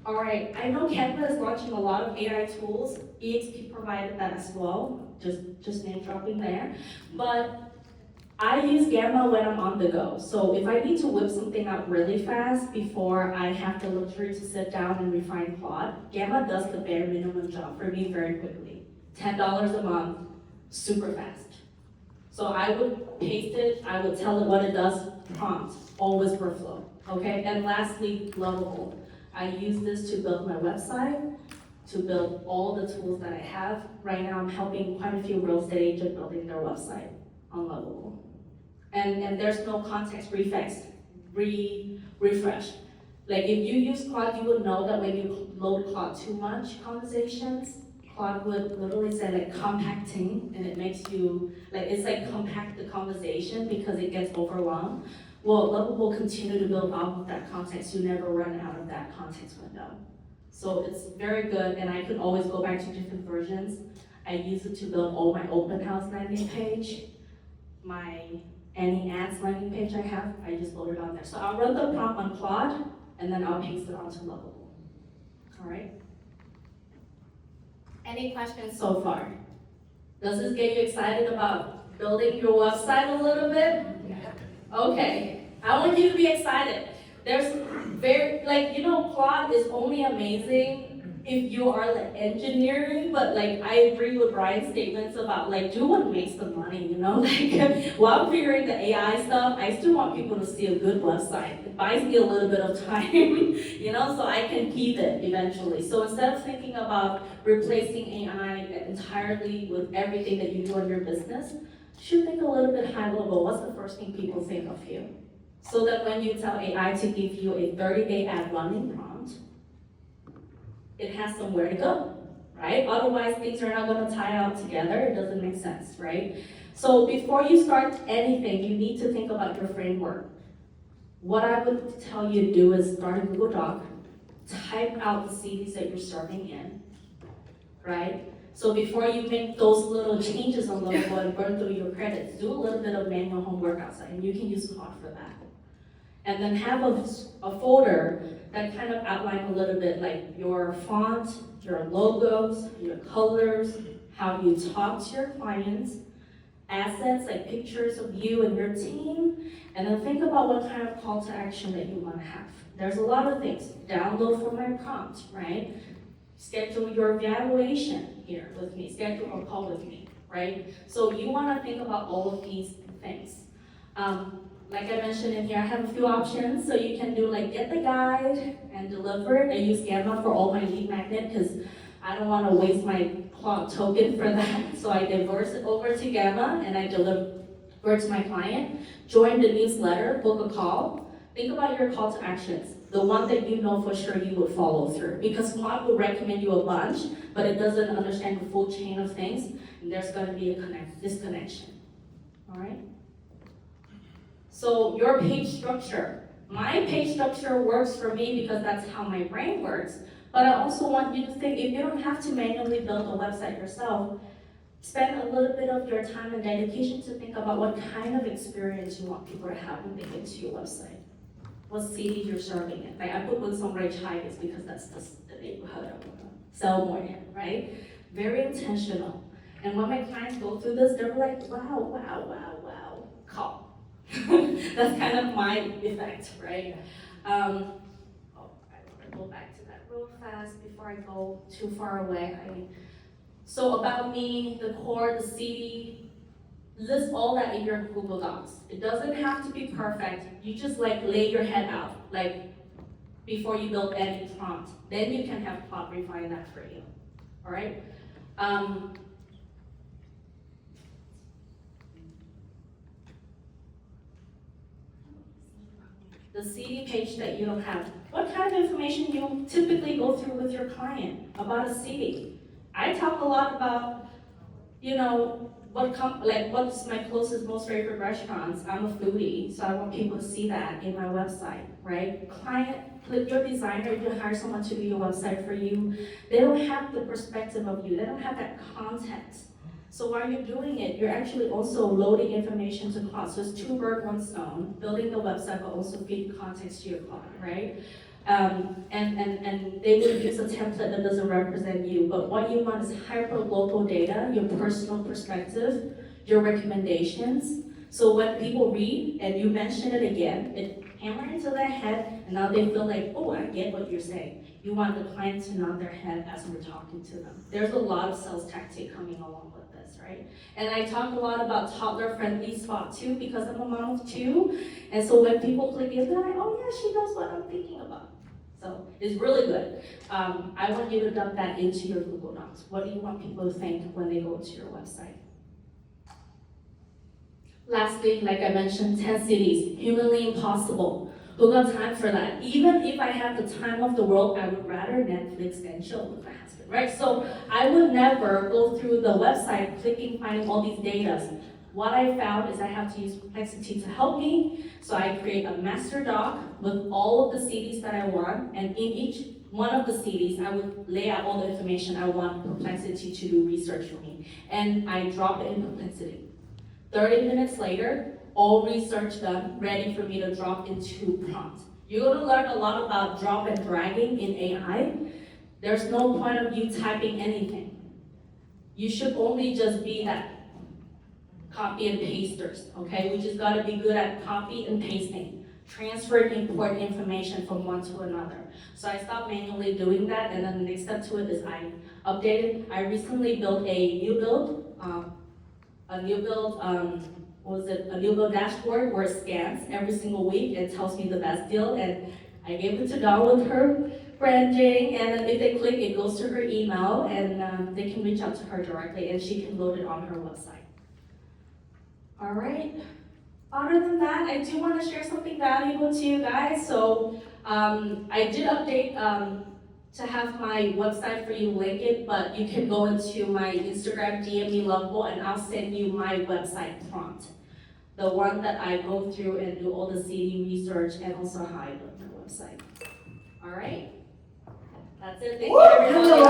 [SPEAKER 13] All right, I know Canva is launching a lot of AI tools. EXP provided that as well, just name dropping there. But I use Gamma when I'm on the go. So if I need to whip something out really fast before I have the luxury to sit down and refine Claude, Gamma does the bare minimum job for me very quickly. $10 a month, super fast. So I would paste it, I would tell it what it does, prompt, always workflow, okay? And lastly, Lovable. I use this to build my website, to build all the tools that I have. Right now I'm helping quite a few real estate agents building their website on Lovable. And there's no context refresh. If you use Claude, you would know that when you load Claude too much conversations, Claude would literally say compacting, and it makes you, it's compact the conversation because it gets overwhelmed. Well, Lovable will continue to build off of that context. You never run out of that context window. So it's very good, and I could always go back to different versions. I use it to build all my open house landing page, any ads landing page I have, I just load it on there. So I'll run the prompt on Claude, and then I'll paste it onto Lovable. All right? Any questions so far? Does this get you excited about building your website a little bit? Okay, I want you to be excited. There's Claude is only amazing if you are engineering, but I agree with Brian's statements about do what makes the money, while I'm figuring the AI stuff, I still want people to see a good website. It buys me a little bit of time, so I can keep it eventually. So instead of thinking about replacing AI entirely with everything that you do in your business, you should think a little bit high level. What's the first thing people think of you? So that when you tell AI to give you a 30-day ad running prompt, it has somewhere to go, right? Otherwise, things are not going to tie out together. It doesn't make sense, right? So before you start anything, you need to think about your framework. What I would tell you to do is start a Google Doc, type out the cities that you're serving in, right? So before you make those little changes on Lovable and burn through your credits, do a little bit of manual homework outside, and you can use Claude for that. And then have a folder that kind of outline a little bit your font, your logos, your colors, how you talk to your clients, assets like pictures of you and your team, and then think about what kind of call to action that you want to have. There's a lot of things. Download from my prompt, right? schedule your evaluation here with me, schedule a call with me, right? So you wanna think about all of these things. Like I mentioned in here, I have a few options, so you can do like get the guide and deliver it. I use Gamma for all my lead magnet because I don't wanna waste my cloud token for that. So I diverse it over to Gamma and I deliver it to my client. Join the newsletter, book a call. Think about your call to actions, the one that you know for sure you would follow through. Because Claude will recommend you a bunch, but it doesn't understand the full chain of things, and there's gonna be a disconnection, all right? So your page structure. My page structure works for me because that's how my brain works, but I also want you to think, if you don't have to manually build a website yourself, spend a little bit of your time and dedication to think about what kind of experience you want people to have when they get to your website. What city you're serving in. Like I put Woodson Tigers because that's the neighborhood I want to sell more in, right? Very intentional. And when my clients go through this, they're like, wow, wow, wow, wow, call. That's kind of my effect, right? I want to go back to that real fast before I go too far away. So about me, the core, the CD, list all that in your Google Docs. It doesn't have to be perfect. You just like lay your head out, like before you build any prompt. Then you can have Claude refine that for you, all right? The CD page that you don't have. What kind of information you typically go through with your client about a CD? I talk a lot about, you know, what's my closest, most favorite restaurants. I'm a foodie, so I want people to see that in my website, right? Client, your designer, if you hire someone to do your website for you, they don't have the perspective of you. They don't have that context. So while you're doing it, you're actually also loading information to Claude. So it's two birds, one stone, building the website, but also feed context to your Claude, right? And they will use a template that doesn't represent you, but what you want is hyper-local data, your personal perspective, your recommendations. So when people read, and you mention it again, it hammers into their head, and now they feel like, oh, I get what you're saying. You want the client to nod their head as we're talking to them. There's a lot of sales tactic coming along with this, right? And I talk a lot about toddler-friendly spot too, because I'm a mom of two, and so when people click in, they're like, oh yeah, she knows what I'm thinking about. So it's really good. I want you to dump that into your Google Docs. What do you want people to think when they go to your website? Lastly, like I mentioned, 10 cities, humanly impossible. Who got time for that? Even if I have the time of the world, I would rather Netflix than chill with my husband, right? So I would never go through the website, clicking, finding all these data. What I found is I have to use Perplexity to help me. So I create a master doc with all of the cities that I want, and in each one of the cities, I would lay out all the information I want Perplexity to do research for me. And I drop it in Perplexity. 30 minutes later, all research done, ready for me to drop into prompt. You're gonna learn a lot about drop and dragging in AI. There's no point of you typing anything. You should only just be that copy and pasters, okay? We just gotta be good at copy and pasting. Transfer and import information from one to another. So I stopped manually doing that, and then the next step to it is I updated. I recently built a new build dashboard where it scans every single week and tells me the best deal, and I gave it to Dawn with her branding, and then if they click, it goes to her email, and they can reach out to her directly, and she can load it on her website. All right. Other than that, I do want to share something valuable to you guys. So I did update to have my website for you link it, but you can go into my Instagram, DM me Lovable, and I'll send you my website prompt. The one that I go through and do all the CD research and also hide on my website. All right. That's it. Thank you, everybody.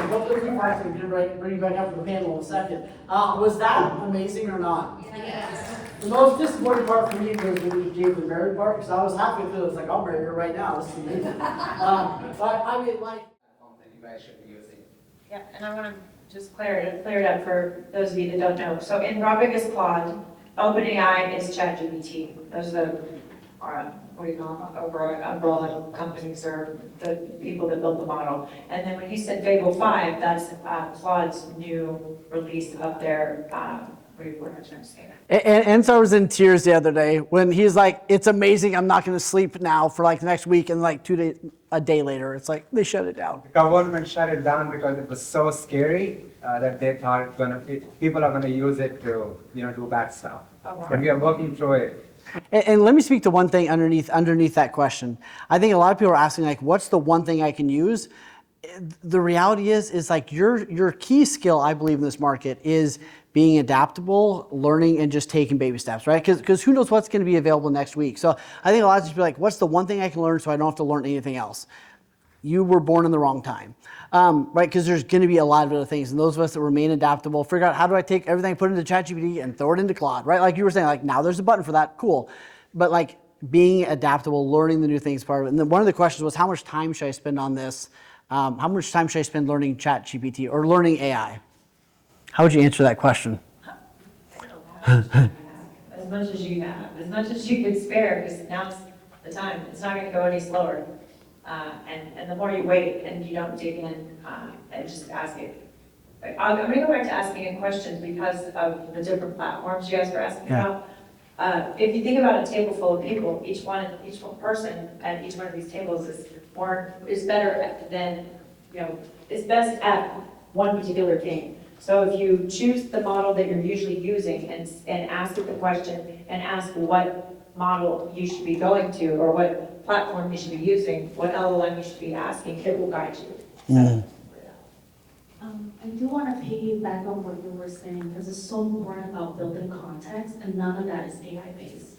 [SPEAKER 2] What the remarks and bring you back up to the panel in a second. Was that amazing or not?
[SPEAKER 3] Yes.
[SPEAKER 2] The most disappointing part for me was when you gave the married part, because I was halfway through, I was like, I'll marry her right now, this is amazing. But I mean, like.
[SPEAKER 8] That you guys should be using.
[SPEAKER 5] Yeah, and I want to just clear it up for those of you that don't know. So Anthropic is Claude, OpenAI is ChatGPT. Those are the what do you call them, over umbrella companies or the people that built the model. And then when you said Fable 5, that's Claude's new release of their, what am I trying to say?
[SPEAKER 2] And so I was in tears the other day when he's like, it's amazing, I'm not going to sleep now for like the next week, and like 2 days, a day later, it's like they shut it down.
[SPEAKER 14] The government shut it down because it was so scary that they thought people are going to use it to, do bad stuff. But we are working through it.
[SPEAKER 2] And let me speak to one thing underneath that question. I think a lot of people are asking, like, what's the one thing I can use? The reality is like your key skill, I believe, in this market is being adaptable, learning, and just taking baby steps, right? Because who knows what's going to be available next week. So I think a lot of people are like, what's the one thing I can learn so I don't have to learn anything else? You were born in the wrong time, right? Because there's going to be a lot of other things. And those of us that remain adaptable, figure out how do I take everything I put into ChatGPT and throw it into Claude, right? Like you were saying, like now there's a button for that, cool. But like being adaptable, learning the new things part of it. And then one of the questions was, how much time should I spend on this? How much time should I spend learning ChatGPT or learning AI? How would you answer that question?
[SPEAKER 5] As much as you have, as much as you can spare, because now's the time. It's not going to go any slower. And the more you wait and you don't dig in and just ask it. I'm going to go back to asking a question because of the different platforms you guys were asking about. If you think about a table full of people, each one person at each one of these tables is better than, is best at one particular thing. So if you choose the model that you're usually using and ask it the question and ask what model you should be going to or what platform you should be using, what LLM you should be asking, it will guide you.
[SPEAKER 2] Mm.
[SPEAKER 13] I do want to piggyback on what you were saying because it's so important about building context, and none of that is AI based.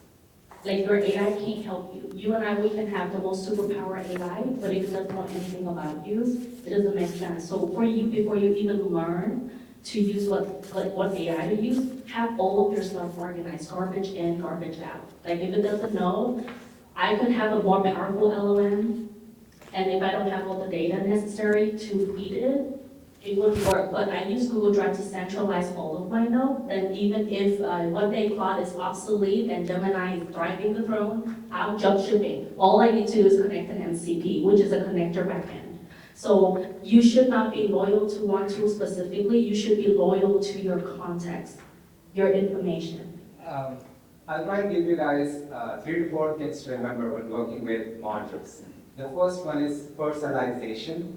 [SPEAKER 13] Like your AI can't help you. You and I, we can have the most superpower AI, but if it doesn't know anything about you, it doesn't make sense. So for you, before you even learn to use what AI to use, have all of your stuff organized, garbage in, garbage out. Like if it doesn't know, I could have a more powerful LLM, and if I don't have all the data necessary to feed it, it wouldn't work. But I use Google Drive to centralize all of my notes, and even if one day Claude is obsolete and Gemini is thriving the throne, I'll jump shipping. All I need to do is connect an MCP, which is a connector backend. So you should not be loyal to one tool specifically, you should be loyal to your context, your information.
[SPEAKER 14] I'll try to give you guys 3 to 4 things to remember when working with modules. The first one is personalization.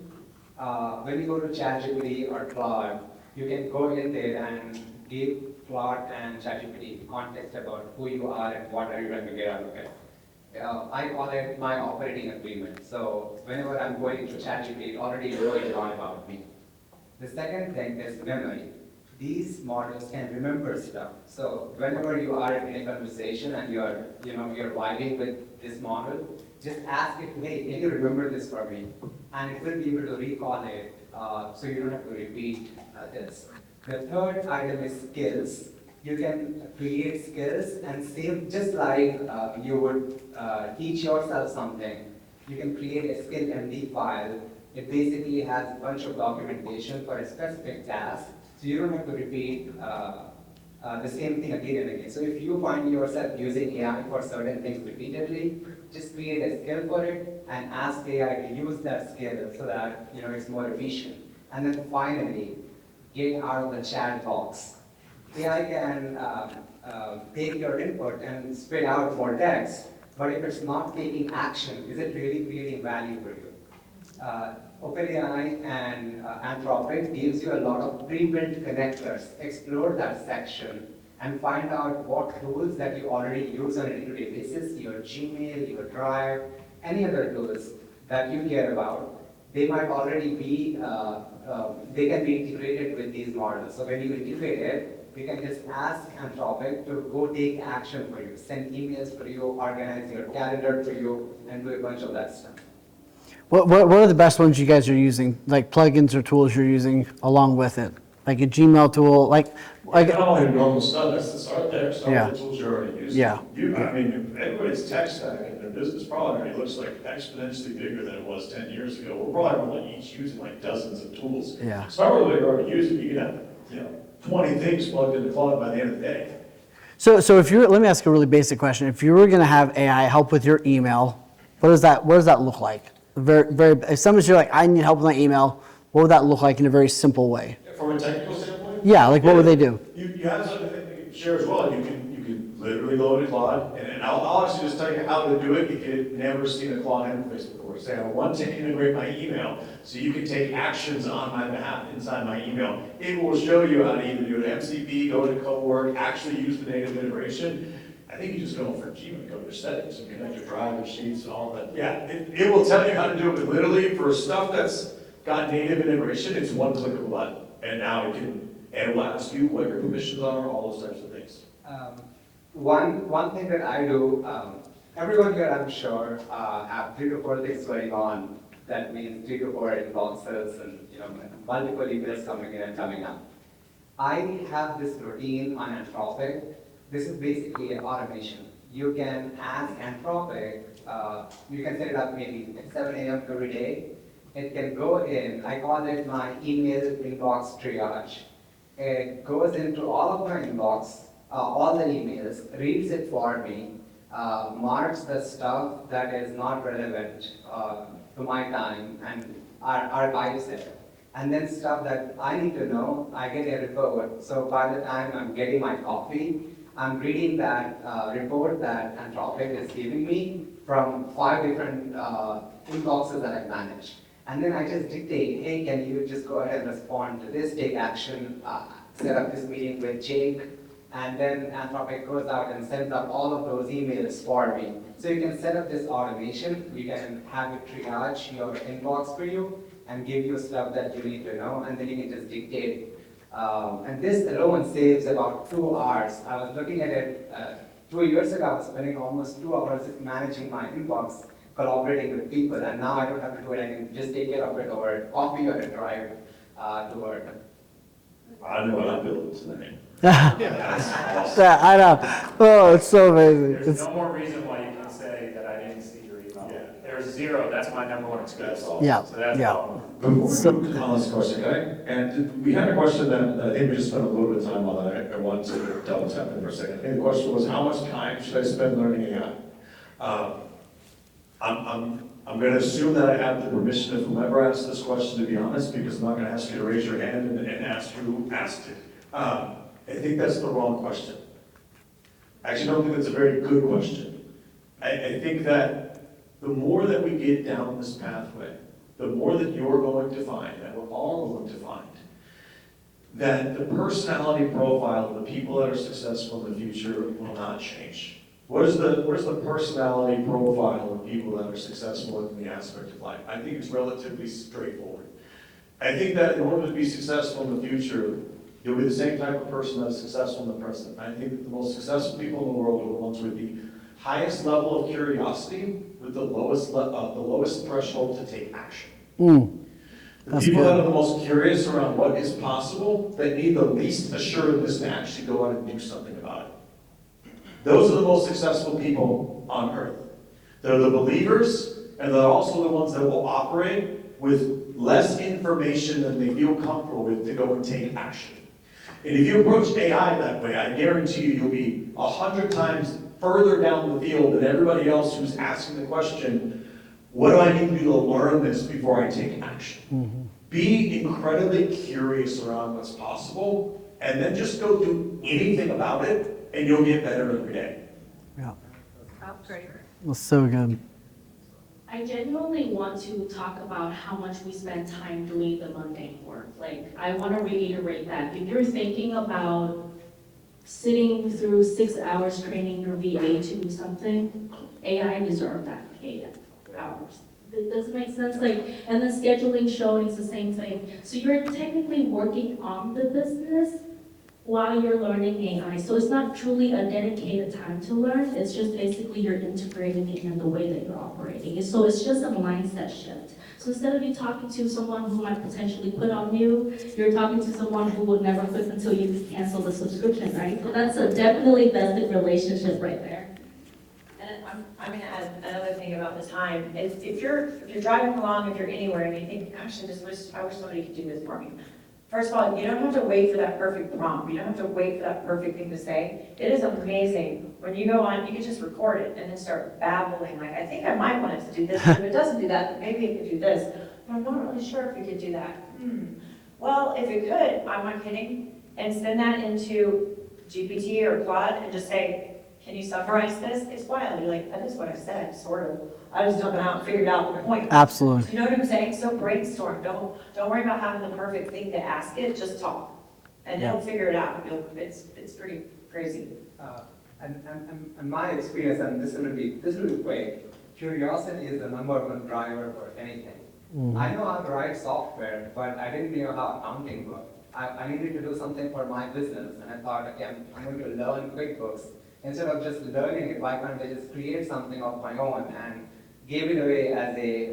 [SPEAKER 14] When you go to ChatGPT or Claude, you can go in there and give Claude and ChatGPT context about who you are and what are you trying to get out of it. I call it my operating agreement. So whenever I'm going to ChatGPT, it already knows a lot about me. The second thing is memory. These models can remember stuff. So whenever you are in a conversation and you're vibing with this model, just ask it, hey, can you remember this for me? And it will be able to recall it, so you don't have to repeat this. The third item is skills. You can create skills and save, just like you would teach yourself something. You can create a skill MD file. It basically has a bunch of documentation for a specific task, so you don't have to repeat the same thing again and again. So if you find yourself using AI for certain things repeatedly, just create a skill for it and ask AI to use that skill so that it's more efficient. And then finally, get out of the chat box. AI can take your input and spit out more text, but if it's not taking action, is it really creating value for you? OpenAI and Anthropic gives you a lot of pre-built connectors. Explore that section and find out what tools that you already use on a day-to-day basis, your Gmail, your Drive, any other tools that you care about. They might already be, they can be integrated with these models. So when you integrate it, we can just ask Anthropic to go take action for you, send emails for you, organize your calendar for you, and do a bunch of that stuff.
[SPEAKER 2] What are the best ones you guys are using, like plugins or tools you're using along with it? Like a Gmail tool, like
[SPEAKER 6] not only normal stuff, that's the start there, some
[SPEAKER 2] yeah.
[SPEAKER 6] of the tools you're already using.
[SPEAKER 2] Yeah.
[SPEAKER 6] I mean, everybody's tech stack and their business probably already looks like exponentially bigger than it was 10 years ago. We're probably only each using like dozens of tools.
[SPEAKER 2] Yeah.
[SPEAKER 6] So not really already using, you can have 20 things plugged into Claude by the end of the day.
[SPEAKER 2] So if you're, let me ask a really basic question. If you were going to have AI help with your email, what does that look like? If somebody's like, I need help with my email, what would that look like in a very simple way?
[SPEAKER 6] From a technical standpoint?
[SPEAKER 2] Yeah, like what would they do?
[SPEAKER 6] You have something that you can share as well. You can literally go to Claude, and I'll actually just tell you how to do it if you've never seen a Claude interface before. Say, I want to integrate my email so you can take actions on my behalf inside my email. It will show you how to either do an MCP, go to Cowork, actually use the native integration. I think you just go for Gmail, go to settings and connect your drive, your sheets and all that. Yeah, it will tell you how to do it, but literally for stuff that's got native integration, it's one click of a button. And now it will ask you what your permissions are, all those types of things.
[SPEAKER 14] One thing that I do, everyone here, I'm sure, have 3 to 4 things going on. That means 3 to 4 inboxes and multiple emails coming in and coming out. I have this routine on Anthropic. This is basically an automation. You can ask Anthropic, you can set it up maybe at 7 a.m. every day. It can go in, I call it my email inbox triage. It goes into all of my inbox, all the emails, reads it for me, marks the stuff that is not relevant to my time and archives it. And then stuff that I need to know, I get a report. So by the time I'm getting my coffee, I'm reading that report that Anthropic is giving me from 5 different inboxes that I manage. And then I just dictate, hey, can you just go ahead and respond to this, take action, set up this meeting with Jake, and then Anthropic goes out and sends out all of those emails for me. So you can set up this automation, you can have it triage your inbox for you, and give you stuff that you need to know, and then you can just dictate. And this alone saves about 2 hours. I was looking at it 2 years ago, I was spending almost 2 hours managing my inbox, collaborating with people, and now I don't have to do it. I can just take care of it over coffee or a drive to work.
[SPEAKER 12] I know what I'm building tonight.
[SPEAKER 2] Yeah, I know. Oh, it's so amazing.
[SPEAKER 1] There's no more reason why you can say that I didn't see your email. There's 0, that's my #1 excuse.
[SPEAKER 2] Yeah,
[SPEAKER 1] So that's
[SPEAKER 2] yeah.
[SPEAKER 1] all.
[SPEAKER 6] Before we move to Colin's question, okay? And we had a question that I think we just spent a little bit of time on that I wanted to double tap in for a second. I think the question was, how much time should I spend learning AI? I'm going to assume that I have the permission of whomever asked this question, to be honest, because I'm not going to ask you to raise your hand and ask who asked it. I think that's the wrong question. I actually don't think that's a very good question. I think that the more that we get down this pathway, the more that you're going to find, and we're all going to find, that the personality profile of the people that are successful in the future will not change. What is the personality profile of people that are successful in the aspect of life? I think it's relatively straightforward. I think that in order to be successful in the future, you'll be the same type of person that's successful in the present. I think that the most successful people in the world are the ones with the highest level of curiosity, with the lowest threshold to take action. The people that are the most curious around what is possible, that need the least assuredness to actually go out and do something about it. Those are the most successful people on earth. They're the believers, and they're also the ones that will operate with less information than they feel comfortable with to go and take action. And if you approach AI that way, I guarantee you'll be 100 times further down the field than everybody else who's asking the question, what do I need to do to learn this before I take action? Be incredibly curious around what's possible, and then just go do anything about it, and you'll get better every day.
[SPEAKER 2] Yeah.
[SPEAKER 5] That's great.
[SPEAKER 2] That's so good.
[SPEAKER 13] I genuinely want to talk about how much we spend time doing the mundane work. Like, I want to reiterate that. If you're thinking about sitting through 6 hours training your VA to do something, AI deserves that 8 hours. It doesn't make sense. Like, and then scheduling, showing is the same thing. So you're technically working on the business while you're learning AI. So it's not truly a dedicated time to learn, it's just basically you're integrating it in the way that you're operating. So it's just a mindset shift. So instead of you talking to someone who might potentially quit on you, you're talking to someone who would never quit until you cancel the subscription, right? So that's a definitely vested relationship right there.
[SPEAKER 5] And I'm gonna add another thing about the time, is if you're driving along, if you're anywhere, and you think, gosh, I wish somebody could do this for me. First of all, you don't have to wait for that perfect prompt. You don't have to wait for that perfect thing to say. It is amazing. When you go on, you can just record it and then start babbling. Like, I think I might want it to do this. If it doesn't do that, then maybe it could do this. But I'm not really sure if it could do that. Well, if it could, I'm not kidding, and send that into GPT or Claude and just say, can you summarize this? It's wild. You're like, that is what I said, sort of. I was jumping out and figured out the point.
[SPEAKER 2] Absolutely.
[SPEAKER 5] You know what I'm saying? So brainstorm. Don't worry about having the perfect thing to ask it. Just talk, and it'll figure it out. It's pretty crazy.
[SPEAKER 14] And my experience, and this will be quick. Curiosity is the number one driver for anything. I know how to write software, but I didn't know how accounting worked. I needed to do something for my business, and I thought, okay, I'm going to learn QuickBooks. Instead of just learning it, why can't I just create something of my own and give it away as a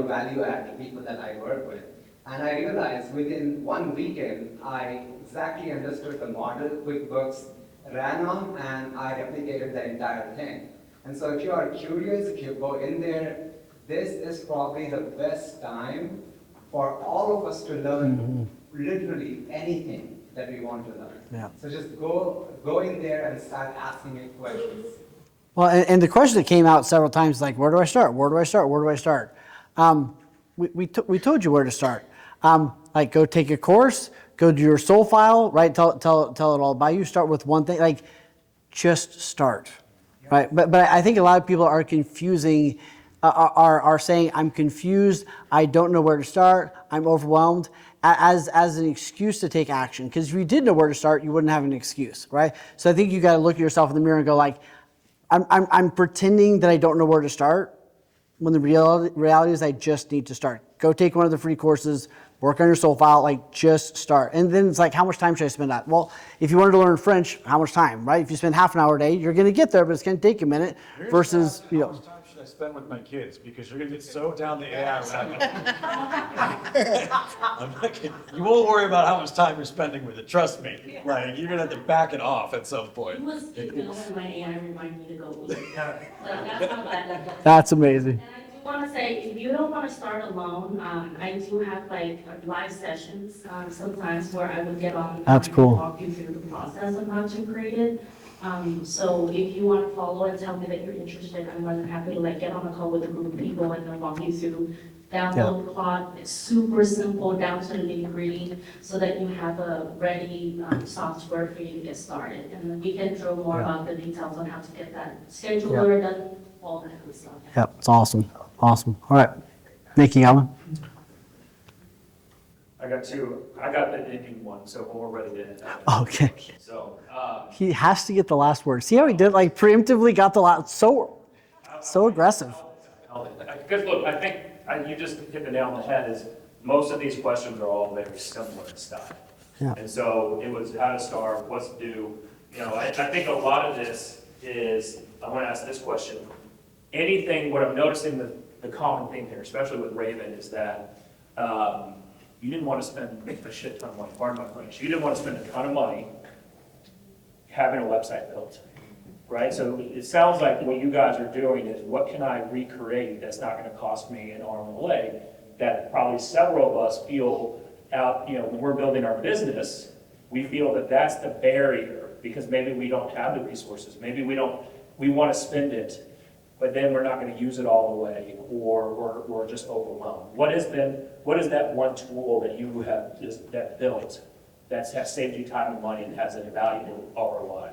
[SPEAKER 14] value add to people that I work with? And I realized within 1 weekend, I exactly understood the model QuickBooks ran on, and I replicated the entire thing. And so if you are curious, if you go in there, this is probably the best time for all of us to learn literally anything that we want to learn.
[SPEAKER 2] Yeah.
[SPEAKER 14] So just go in there and start asking it questions.
[SPEAKER 2] Well, and the question that came out several times, like, where do I start? Where do I start? Where do I start? We told you where to start. Like, go take a course, go do your soul file, right? Tell it all about you. Start with one thing, like, just start, right? But I think a lot of people are confusing, are saying, I'm confused, I don't know where to start, I'm overwhelmed, as an excuse to take action. Because if you did know where to start, you wouldn't have an excuse, right? So I think you got to look at yourself in the mirror and go, like, I'm pretending that I don't know where to start, when the reality is I just need to start. Go take one of the free courses, work on your soul file, like, just start. And then it's like, how much time should I spend on it? Well, if you wanted to learn French, how much time, right? If you spend half an hour a day, you're going to get there, but it's going to take a minute versus,
[SPEAKER 15] How much time should I spend with my kids? Because you're going to get so down the AI rabbit. You won't worry about how much time you're spending with it, trust me. Like, you're going to have to back it off at some point.
[SPEAKER 13] You must keep when my AI remind me to go eat. That's how bad.
[SPEAKER 2] That's amazing.
[SPEAKER 13] I want to say, if you don't want to start alone, I do have like live sessions sometimes where I would get on.
[SPEAKER 2] That's cool.
[SPEAKER 13] And walk you through the process of how to create it. So if you want to follow and tell me that you're interested, I'm more than happy to like get on a call with a group of people and then walk you through. Download Claude. It's super simple down to the nitty-gritty so that you have a ready software for you to get started. And then we can drill more about the details on how to get that scheduler done, all that good stuff.
[SPEAKER 2] Yep, it's awesome. Awesome. All right. Thank you, Alan.
[SPEAKER 1] I got the ending one, so when we're ready to end.
[SPEAKER 2] Okay.
[SPEAKER 1] So,
[SPEAKER 2] He has to get the last word. See how he did, like, preemptively got the last, so aggressive.
[SPEAKER 1] because look, I think you just hit the nail on the head, is most of these questions are all very similar in style.
[SPEAKER 2] Yeah.
[SPEAKER 1] And so it was how to start, what to do. I think a lot of this is, I want to ask this question. What I'm noticing the common theme here, especially with Raven, is that you didn't want to spend a shit ton of money, pardon my French, you didn't want to spend a ton of money having a website built, right? So it sounds like what you guys are doing is, what can I recreate that's not going to cost me an arm and a leg, that probably several of us feel out, when we're building our business, we feel that that's the barrier, because maybe we don't have the resources, maybe we want to spend it, but then we're not going to use it all the way, or we're just overwhelmed. What is that one tool that you have that built that has saved you time and money and has an valuable ROI?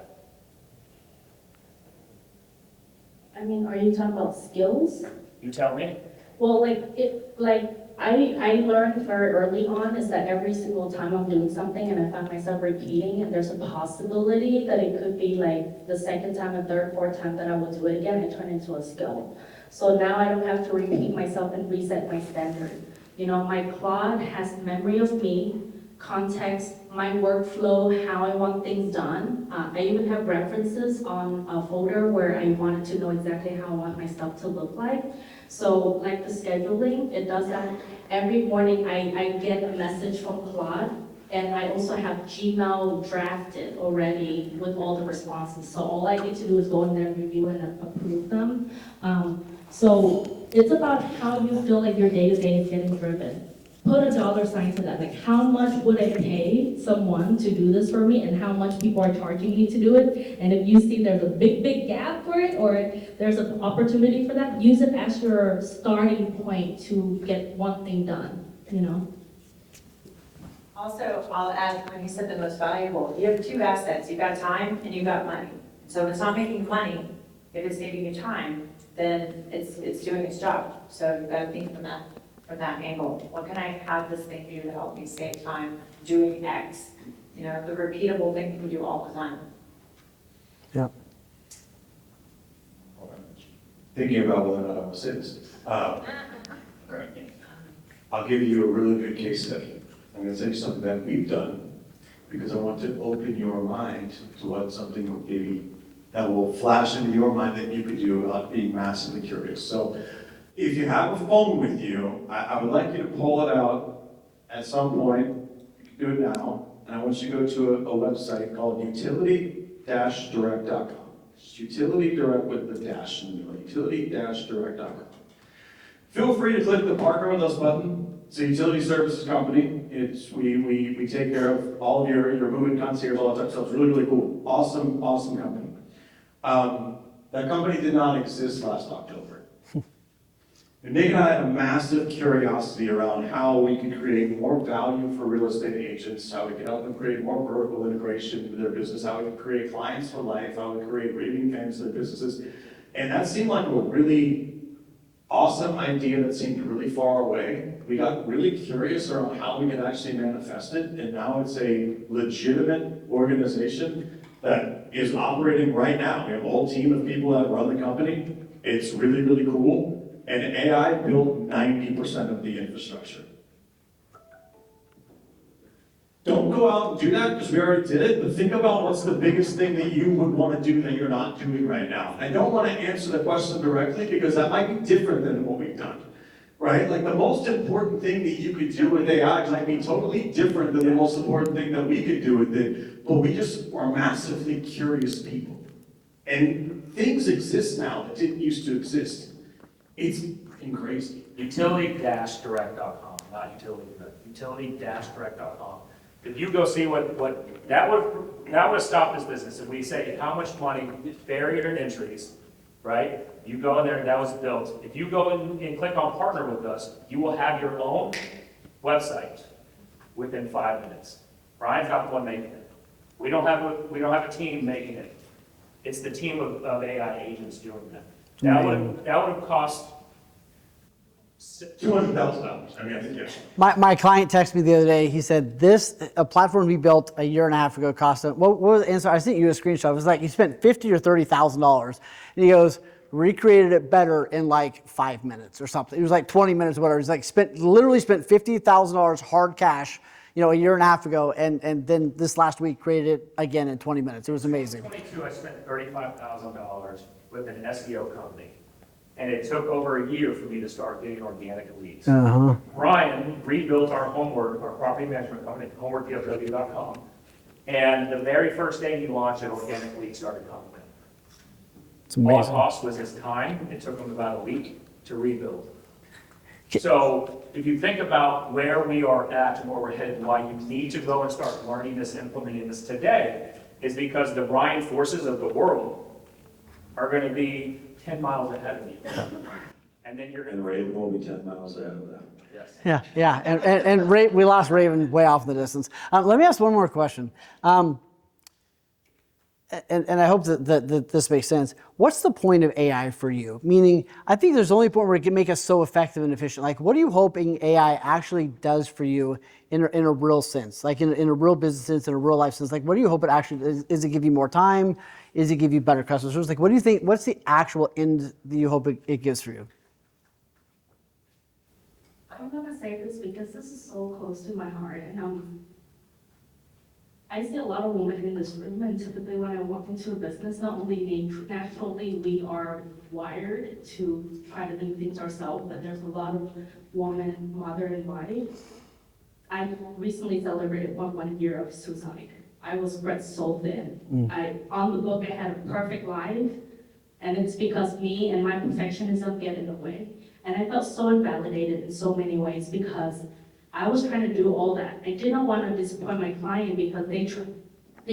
[SPEAKER 13] I mean, are you talking about skills?
[SPEAKER 1] You tell me.
[SPEAKER 13] Well, I learned very early on is that every single time I'm doing something and I find myself repeating, and there's a possibility that it could be like the second time and third, fourth time that I will do it again, I turn into a skill. So now I don't have to repeat myself and reset my standard. My Claude has memory of me, context, my workflow, how I want things done. I even have references on a folder where I wanted to know exactly how I want my stuff to look like. So like the scheduling, it does that. Every morning I get a message from Claude, and I also have Gmail drafted already with all the responses. So all I need to do is go in there and review and approve them. So it's about how you feel like your day-to-day is getting driven. put a dollar sign to that. Like, how much would I pay someone to do this for me, and how much people are charging me to do it? And if you see there's a big gap for it, or there's an opportunity for that, use it as your starting point to get one thing done, you know?
[SPEAKER 5] Also, I'll add, when you said the most valuable, you have two assets. You've got time and you've got money. So if it's not making money, if it's saving you time, then it's doing its job. So you've got to think from that angle. What can I have this thing do to help me save time doing X? You know, the repeatable thing we do all the time.
[SPEAKER 2] Yeah.
[SPEAKER 6] Thinking about whether or not I want to say this. I'll give you a really good case study. I'm going to say something that we've done because I want to open your mind to what something maybe that will flash into your mind that you could do without being massively curious. So if you have a phone with you, I would like you to pull it out at some point. You can do it now. And I want you to go to a website called utility-direct.com. It's utility direct with the dash in the middle, utility-direct.com. Feel free to click the partner with us button. It's a utility services company. We take care of all of your moving concierge, all that type of stuff. It's really, really cool. Awesome company. That company did not exist last October. And Nick and I had a massive curiosity around how we could create more value for real estate agents, how we could help them create more vertical integration into their business, how we could create clients for life, how we could create raving fans to their businesses. And that seemed like a really awesome idea that seemed really far away. We got really curious around how we could actually manifest it, and now it's a legitimate organization that is operating right now. We have a whole team of people that run the company. It's really, really cool. And AI built 90% of the infrastructure. Don't go out and do that because we already did it, but think about what's the biggest thing that you would want to do that you're not doing right now. I don't want to answer the question directly because that might be different than what we've done, right? Like the most important thing that you could do with AI might be totally different than the most important thing that we could do with it, but we just are massively curious people. And things exist now that didn't used to exist. It's fucking crazy.
[SPEAKER 1] Utility-direct.com, not utility direct, utility-direct.com. If you go see what that would have stopped this business if we say how much money, barrier and entries, right? You go in there and that was built. If you go and click on partner with us, you will have your own website within 5 minutes. Brian's not the one making it. We don't have a team making it. It's the team of AI agents doing that. That would have cost
[SPEAKER 6] $200,000. I mean, I think, yes.
[SPEAKER 2] My client texted me the other day. He said, a platform we built a year and a half ago cost him, what was the answer? I sent you a screenshot. It was like he spent $50,000 or $30,000. And he goes, recreated it better in like 5 minutes or something. It was like 20 minutes or whatever. He's like literally spent $50,000 hard cash, a year and a half ago. And then this last week created it again in 20 minutes. It was amazing.
[SPEAKER 1] 22, I spent $35,000 with an SEO company. And it took over a year for me to start getting organic leads.
[SPEAKER 2] Uh-huh.
[SPEAKER 1] Ryan rebuilt our property management company, homeworkdfw.com. And the very first day he launched it, organic leads started coming in.
[SPEAKER 2] It's amazing.
[SPEAKER 1] All it cost was his time. It took him about a week to rebuild. So if you think about where we are at and where we're headed, why you need to go and start learning this, implementing this today, is because the Ryan forces of the world are going to be 10 miles ahead of you. And then you're going to...
[SPEAKER 6] Raven will be 10 miles ahead of them.
[SPEAKER 1] Yes.
[SPEAKER 2] Yeah. And we lost Raven way off in the distance. Let me ask one more question. And I hope that this makes sense. What's the point of AI for you? Meaning, I think there's only a point where it can make us so effective and efficient. Like, what are you hoping AI actually does for you in a real sense? Like in a real business sense, in a real life sense? Like, what do you hope it actually does? Is it give you more time? Is it give you better customer service? Like, what do you think, what's the actual end that you hope it gives for you?
[SPEAKER 13] I'm gonna say this because this is so close to my heart, and I see a lot of women in this room, and typically when I walk into a business, not only naturally we are wired to try to do things ourselves, but there's a lot of women, mother and wife. I recently celebrated 1 year of suicide. I was spread so thin. On the book, I had a perfect life, and it's because me and my perfectionism get in the way. And I felt so invalidated in so many ways because I was trying to do all that. I did not want to disappoint my client because they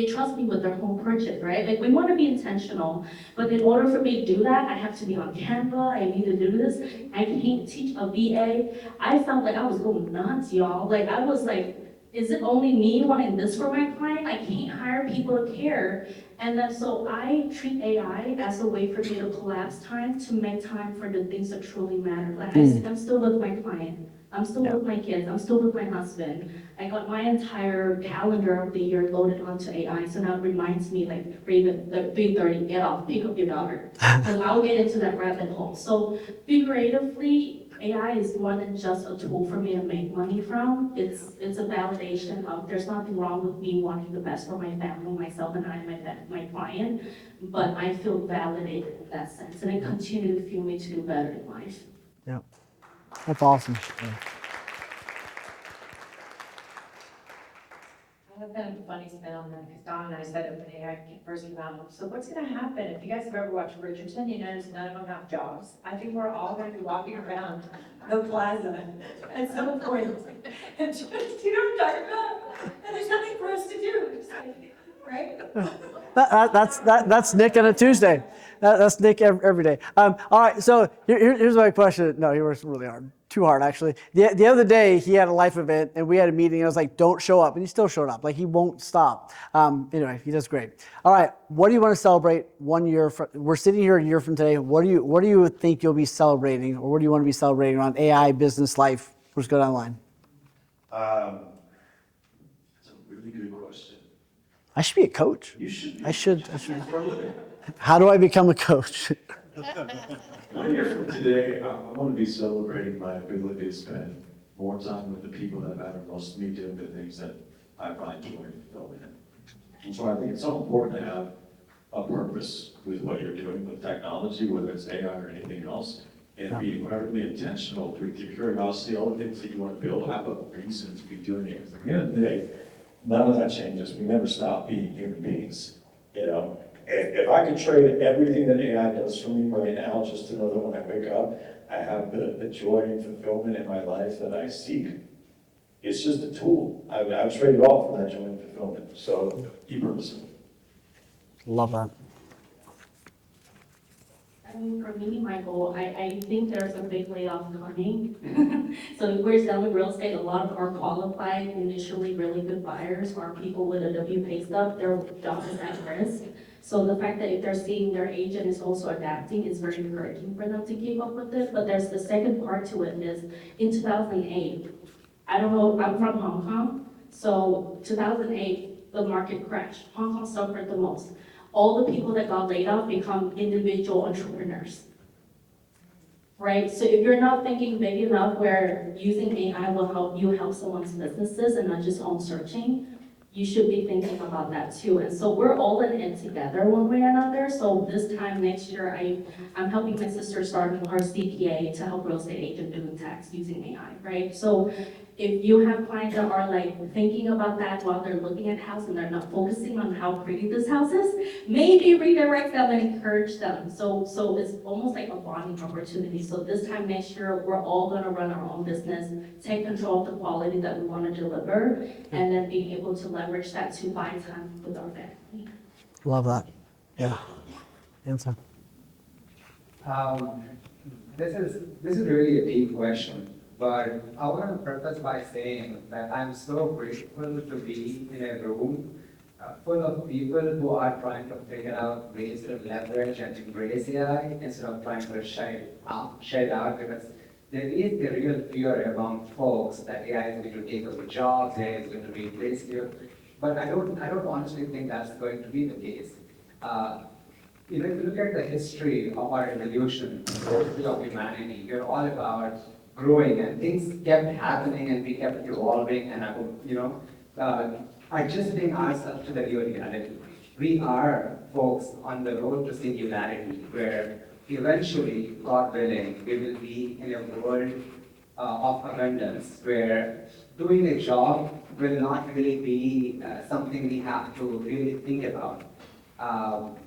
[SPEAKER 13] trust me with their home purchase, right? Like we want to be intentional, but in order for me to do that, I have to be on Canva, I need to do this. I can't teach a VA. I felt like I was going nuts, y'all. Like I was like, is it only me wanting this for my client? I can't hire people to care. And then so I treat AI as a way for me to collapse time to make time for the things that truly matter. Like I'm still with my client. I'm still with my kids. I'm still with my husband. I got my entire calendar of the year loaded onto AI. So now it reminds me like 3:30, get off, pick up your daughter. And I'll get into that rabbit hole. So figuratively, AI is more than just a tool for me to make money from. It's a validation of there's nothing wrong with me wanting the best for my family, myself, and my client. But I feel validated in that sense, and it continues to fuel me to do better in life.
[SPEAKER 2] Yeah, that's awesome. Yeah.
[SPEAKER 5] I have kind of a funny spin on that, because Don and I said OpenAI first came out. So what's gonna happen, if you guys have ever watched Bridgerton, you notice none of them have jobs. I think we're all gonna be walking around the plaza at some point. And just, you know what I'm talking about? And there's nothing for us to do, just like, right?
[SPEAKER 2] That's Nick on a Tuesday. That's Nick every day. All right, so here's my question. No, he works really hard. Too hard, actually. The other day, he had a life event, and we had a meeting. And I was like, don't show up. And he still showed up. Like, he won't stop. Anyway, he does great. All right, what do you want to celebrate 1 year from? We're sitting here a year from today. What do you think you'll be celebrating, or what do you want to be celebrating around AI, business, life? Let's go down the line.
[SPEAKER 12] That's a really good question.
[SPEAKER 2] I should be a coach.
[SPEAKER 12] You should be.
[SPEAKER 2] I should. How do I become a coach?
[SPEAKER 12] 1 year from today, I want to be celebrating my ability to spend more time with the people that matter most to me, doing the things that I find joy and fulfillment in. And so I think it's so important to have a purpose with what you're doing with technology, whether it's AI or anything else, and be incredibly intentional with your curiosity, all the things that you want to build, have a reason to be doing it. At the end of the day, none of that changes. We never stop being human beings, you know? If I could trade everything that AI does for me right now, just to know that when I wake up, I have the joy and fulfillment in my life that I seek, it's just a tool. I would trade it all for that joy and fulfillment. So be purposeful.
[SPEAKER 2] Love that.
[SPEAKER 13] I mean, for me, Michael, I think there's a big layoff coming. So if we're selling real estate, a lot of our qualified, initially really good buyers are people with a W pay stub, their job is at risk. So the fact that if they're seeing their agent is also adapting is very encouraging for them to keep up with it. But there's the second part to it is in 2008, I don't know, I'm from Hong Kong. So 2008, the market crashed. Hong Kong suffered the most. All the people that got laid off become individual entrepreneurs, right? So if you're not thinking big enough where using AI will help you help someone's businesses and not just own searching, you should be thinking about that too. And so we're all in it together one way or another. So this time next year, I'm helping my sister start her CPA to help real estate agent doing tax using AI, right? So if you have clients that are like thinking about that while they're looking at house and they're not focusing on how pretty this house is, maybe redirect them and encourage them. So it's almost like a bonding opportunity. So this time next year, we're all gonna run our own business, take control of the quality that we wanna deliver, and then being able to leverage that to buy time with our family.
[SPEAKER 2] Love that. Yeah. Answer.
[SPEAKER 14] This is really a deep question. But I want to preface by saying that I'm so grateful to be in a room full of people who are trying to figure out ways to leverage and embrace AI instead of trying to shut it out, because there is the real fear among folks that AI is going to take over jobs, AI is going to replace you. But I don't honestly think that's going to be the case. If you look at the history of our evolution, the history of humanity, we're all about growing, and things kept happening and we kept evolving, and adjusting ourselves to the new reality. We are folks on the road to singularity, where eventually, God willing, we will be in a world of abundance, where doing a job will not really be something we have to really think about.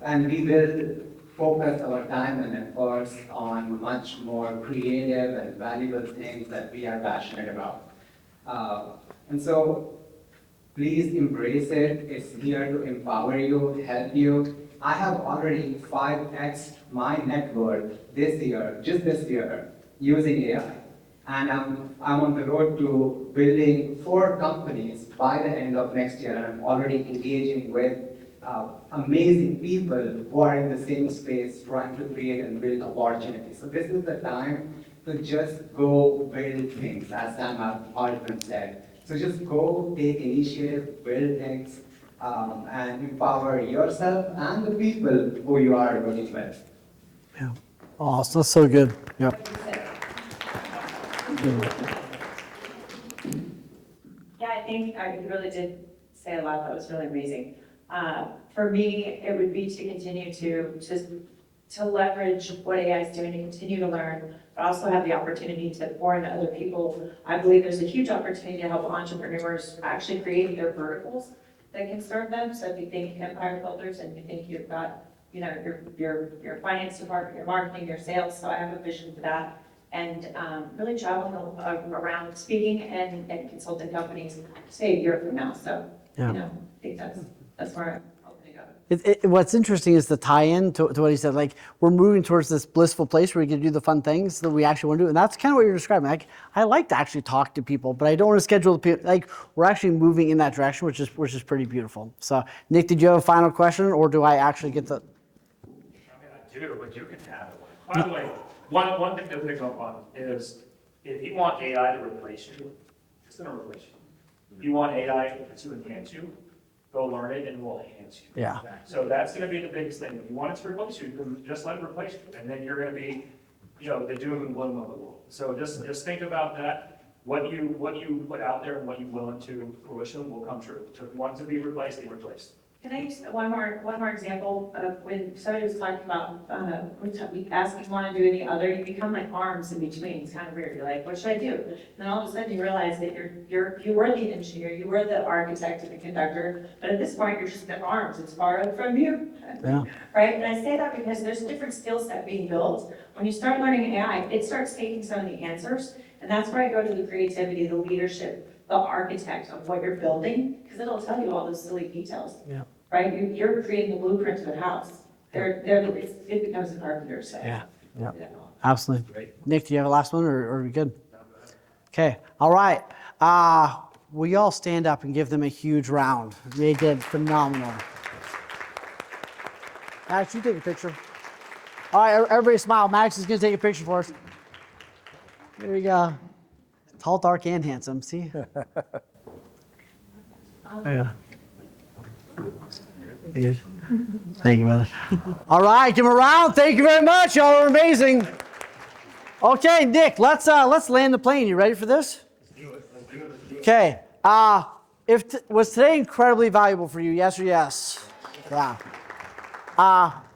[SPEAKER 14] And we will focus our time and efforts on much more creative and valuable things that we are passionate about. And so please embrace it. It's here to empower you, help you. I have already 5x my net worth this year, just this year, using AI. And I'm on the road to building 4 companies by the end of next year, and I'm already engaging with amazing people who are in the same space trying to create and build opportunities. So this is the time to just go build things, as Sam Altman said. So just go take initiative, build things, and empower yourself and the people who you are working with.
[SPEAKER 2] Yeah. Awesome. That's so good. Yeah.
[SPEAKER 5] Yeah, I think I really did say a lot that was really amazing. For me, it would be to continue to leverage what AI is doing, to continue to learn, but also have the opportunity to pour into other people. I believe there's a huge opportunity to help entrepreneurs actually create their verticals that can serve them. So if you think empire builders and you think you've got, your finance department, your marketing, your sales, so I have a vision for that. And really traveling around speaking and consulting companies, say a year from now. So, I think that's where I'm hoping to go.
[SPEAKER 2] What's interesting is the tie-in to what he said. Like, we're moving towards this blissful place where we can do the fun things that we actually want to do, and that's kind of what you're describing. Like, I like to actually talk to people, but I don't want to schedule the people. Like, we're actually moving in that direction, which is pretty beautiful. So, Nick, did you have a final question, or do I actually get the?
[SPEAKER 1] I mean, I do, but you can have it. By the way, one thing to pick up on is if you want AI to replace you, it's going to replace you. If you want AI to enhance you, go learn it and it will enhance you.
[SPEAKER 2] Yeah.
[SPEAKER 1] So that's going to be the biggest thing. If you want it to replace you, then just let it replace you. And then you're going to be, the doom and gloom of the world. So just think about that. What you put out there and what you will into fruition will come true. To want to be replaced, be replaced.
[SPEAKER 5] Can I use one more example of when somebody was talking about, we ask if you want to do any other, you become like arms in between. It's kind of weird. You're like, what should I do? And then all of a sudden you realize that you were the engineer, you were the architect and the conductor, but at this point you're just the arms. It's borrowed from you.
[SPEAKER 2] Yeah.
[SPEAKER 5] Right? And I say that because there's a different skill set being built. When you start learning AI, it starts taking some of the answers, and that's where I go to the creativity, the leadership, the architect of what you're building, because it'll tell you all those silly details.
[SPEAKER 2] Yeah.
[SPEAKER 5] Right? You're creating the blueprint of the house. It becomes a carpenter's set.
[SPEAKER 2] Yeah. Yeah. Absolutely. Great. Nick, do you have a last one, or are we good? Okay. All right. Will you all stand up and give them a huge round? They did phenomenal. Max, you take a picture. All right, everybody smile. Max is going to take a picture for us. There we go. Tall, dark, and handsome. See? Yeah. Thank you, brother. All right, give him a round. Thank you very much. Y'all are amazing. Okay, Nick, let's land the plane. You ready for this? Okay. Was today incredibly valuable for you? Yes or yes? Yeah.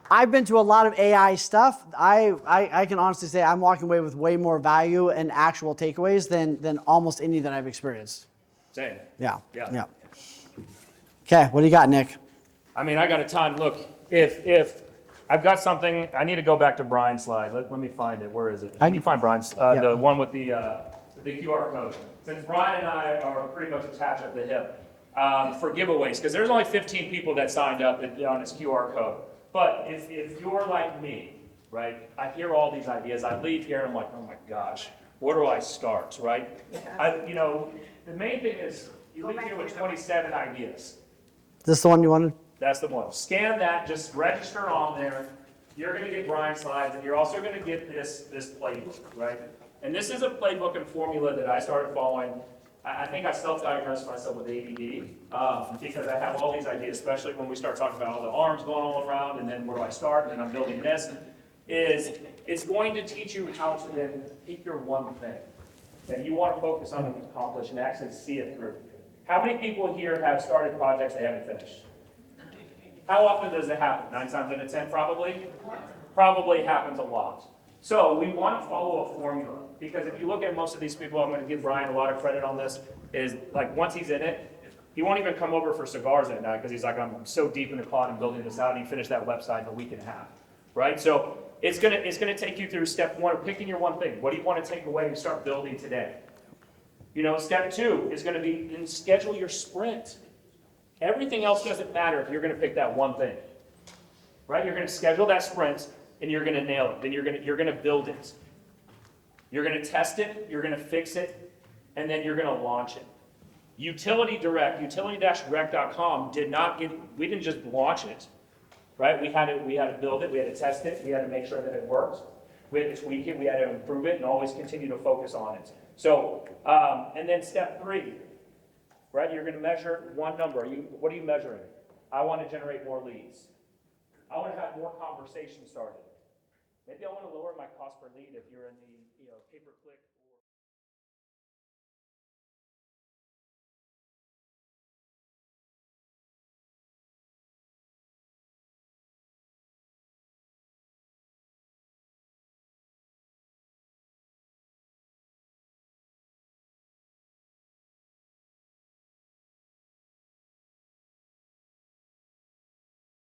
[SPEAKER 2] I've been to a lot of AI stuff. I can honestly say I'm walking away with way more value and actual takeaways than almost any that I've experienced.
[SPEAKER 1] Same.
[SPEAKER 2] Yeah. Okay, what do you got, Nick?
[SPEAKER 1] I mean, I got a ton. Look, if I've got something, I need to go back to Brian's slide. Let me find it. Where is it? Can you find Brian's, the one with the QR code? Since Brian and I are pretty much attached at the hip for giveaways, because there's only 15 people that signed up on his QR code. But if you're like me, right, I hear all these ideas. I leave here and I'm like, oh my gosh, where do I start, right? The main thing is you leave here with 27 ideas.
[SPEAKER 2] Is this the one you wanted?
[SPEAKER 1] That's the one. Scan that, just register on there. You're going to get Brian's slides, and you're also going to get this playbook, right? And this is a playbook and formula that I started following. I think I self-diagnosed myself with ADD because I have all these ideas, especially when we start talking about all the arms going all around, and then where do I start, and then I'm building this. It's going to teach you how to then pick your one thing that you want to focus on and accomplish and actually see it through. How many people here have started projects they haven't finished? How often does it happen? 9 times out of 10, probably? Probably happens a lot. So we want to follow a formula, because if you look at most of these people, I'm going to give Brian a lot of credit on this, is like once he's in it, he won't even come over for cigars at night because he's like, I'm so deep in the cloud and building this out, and he finished that website in a week and a half, right? So it's gonna take you through step one of picking your one thing. What do you want to take away and start building today? You know, step 2 is gonna be schedule your sprint. Everything else doesn't matter if you're gonna pick that one thing, right? You're gonna schedule that sprint and you're gonna nail it. Then you're gonna build it. You're gonna test it, you're gonna fix it, and then you're gonna launch it. utility-direct.com we didn't just launch it, right? We had to build it, we had to test it, we had to make sure that it worked. We had to tweak it, we had to improve it, and always continue to focus on it. So, and then step 3, right? You're gonna measure one number. What are you measuring? I want to generate more leads. I want to have more conversations started. Maybe I want to lower my cost per lead if you're in the pay-per-click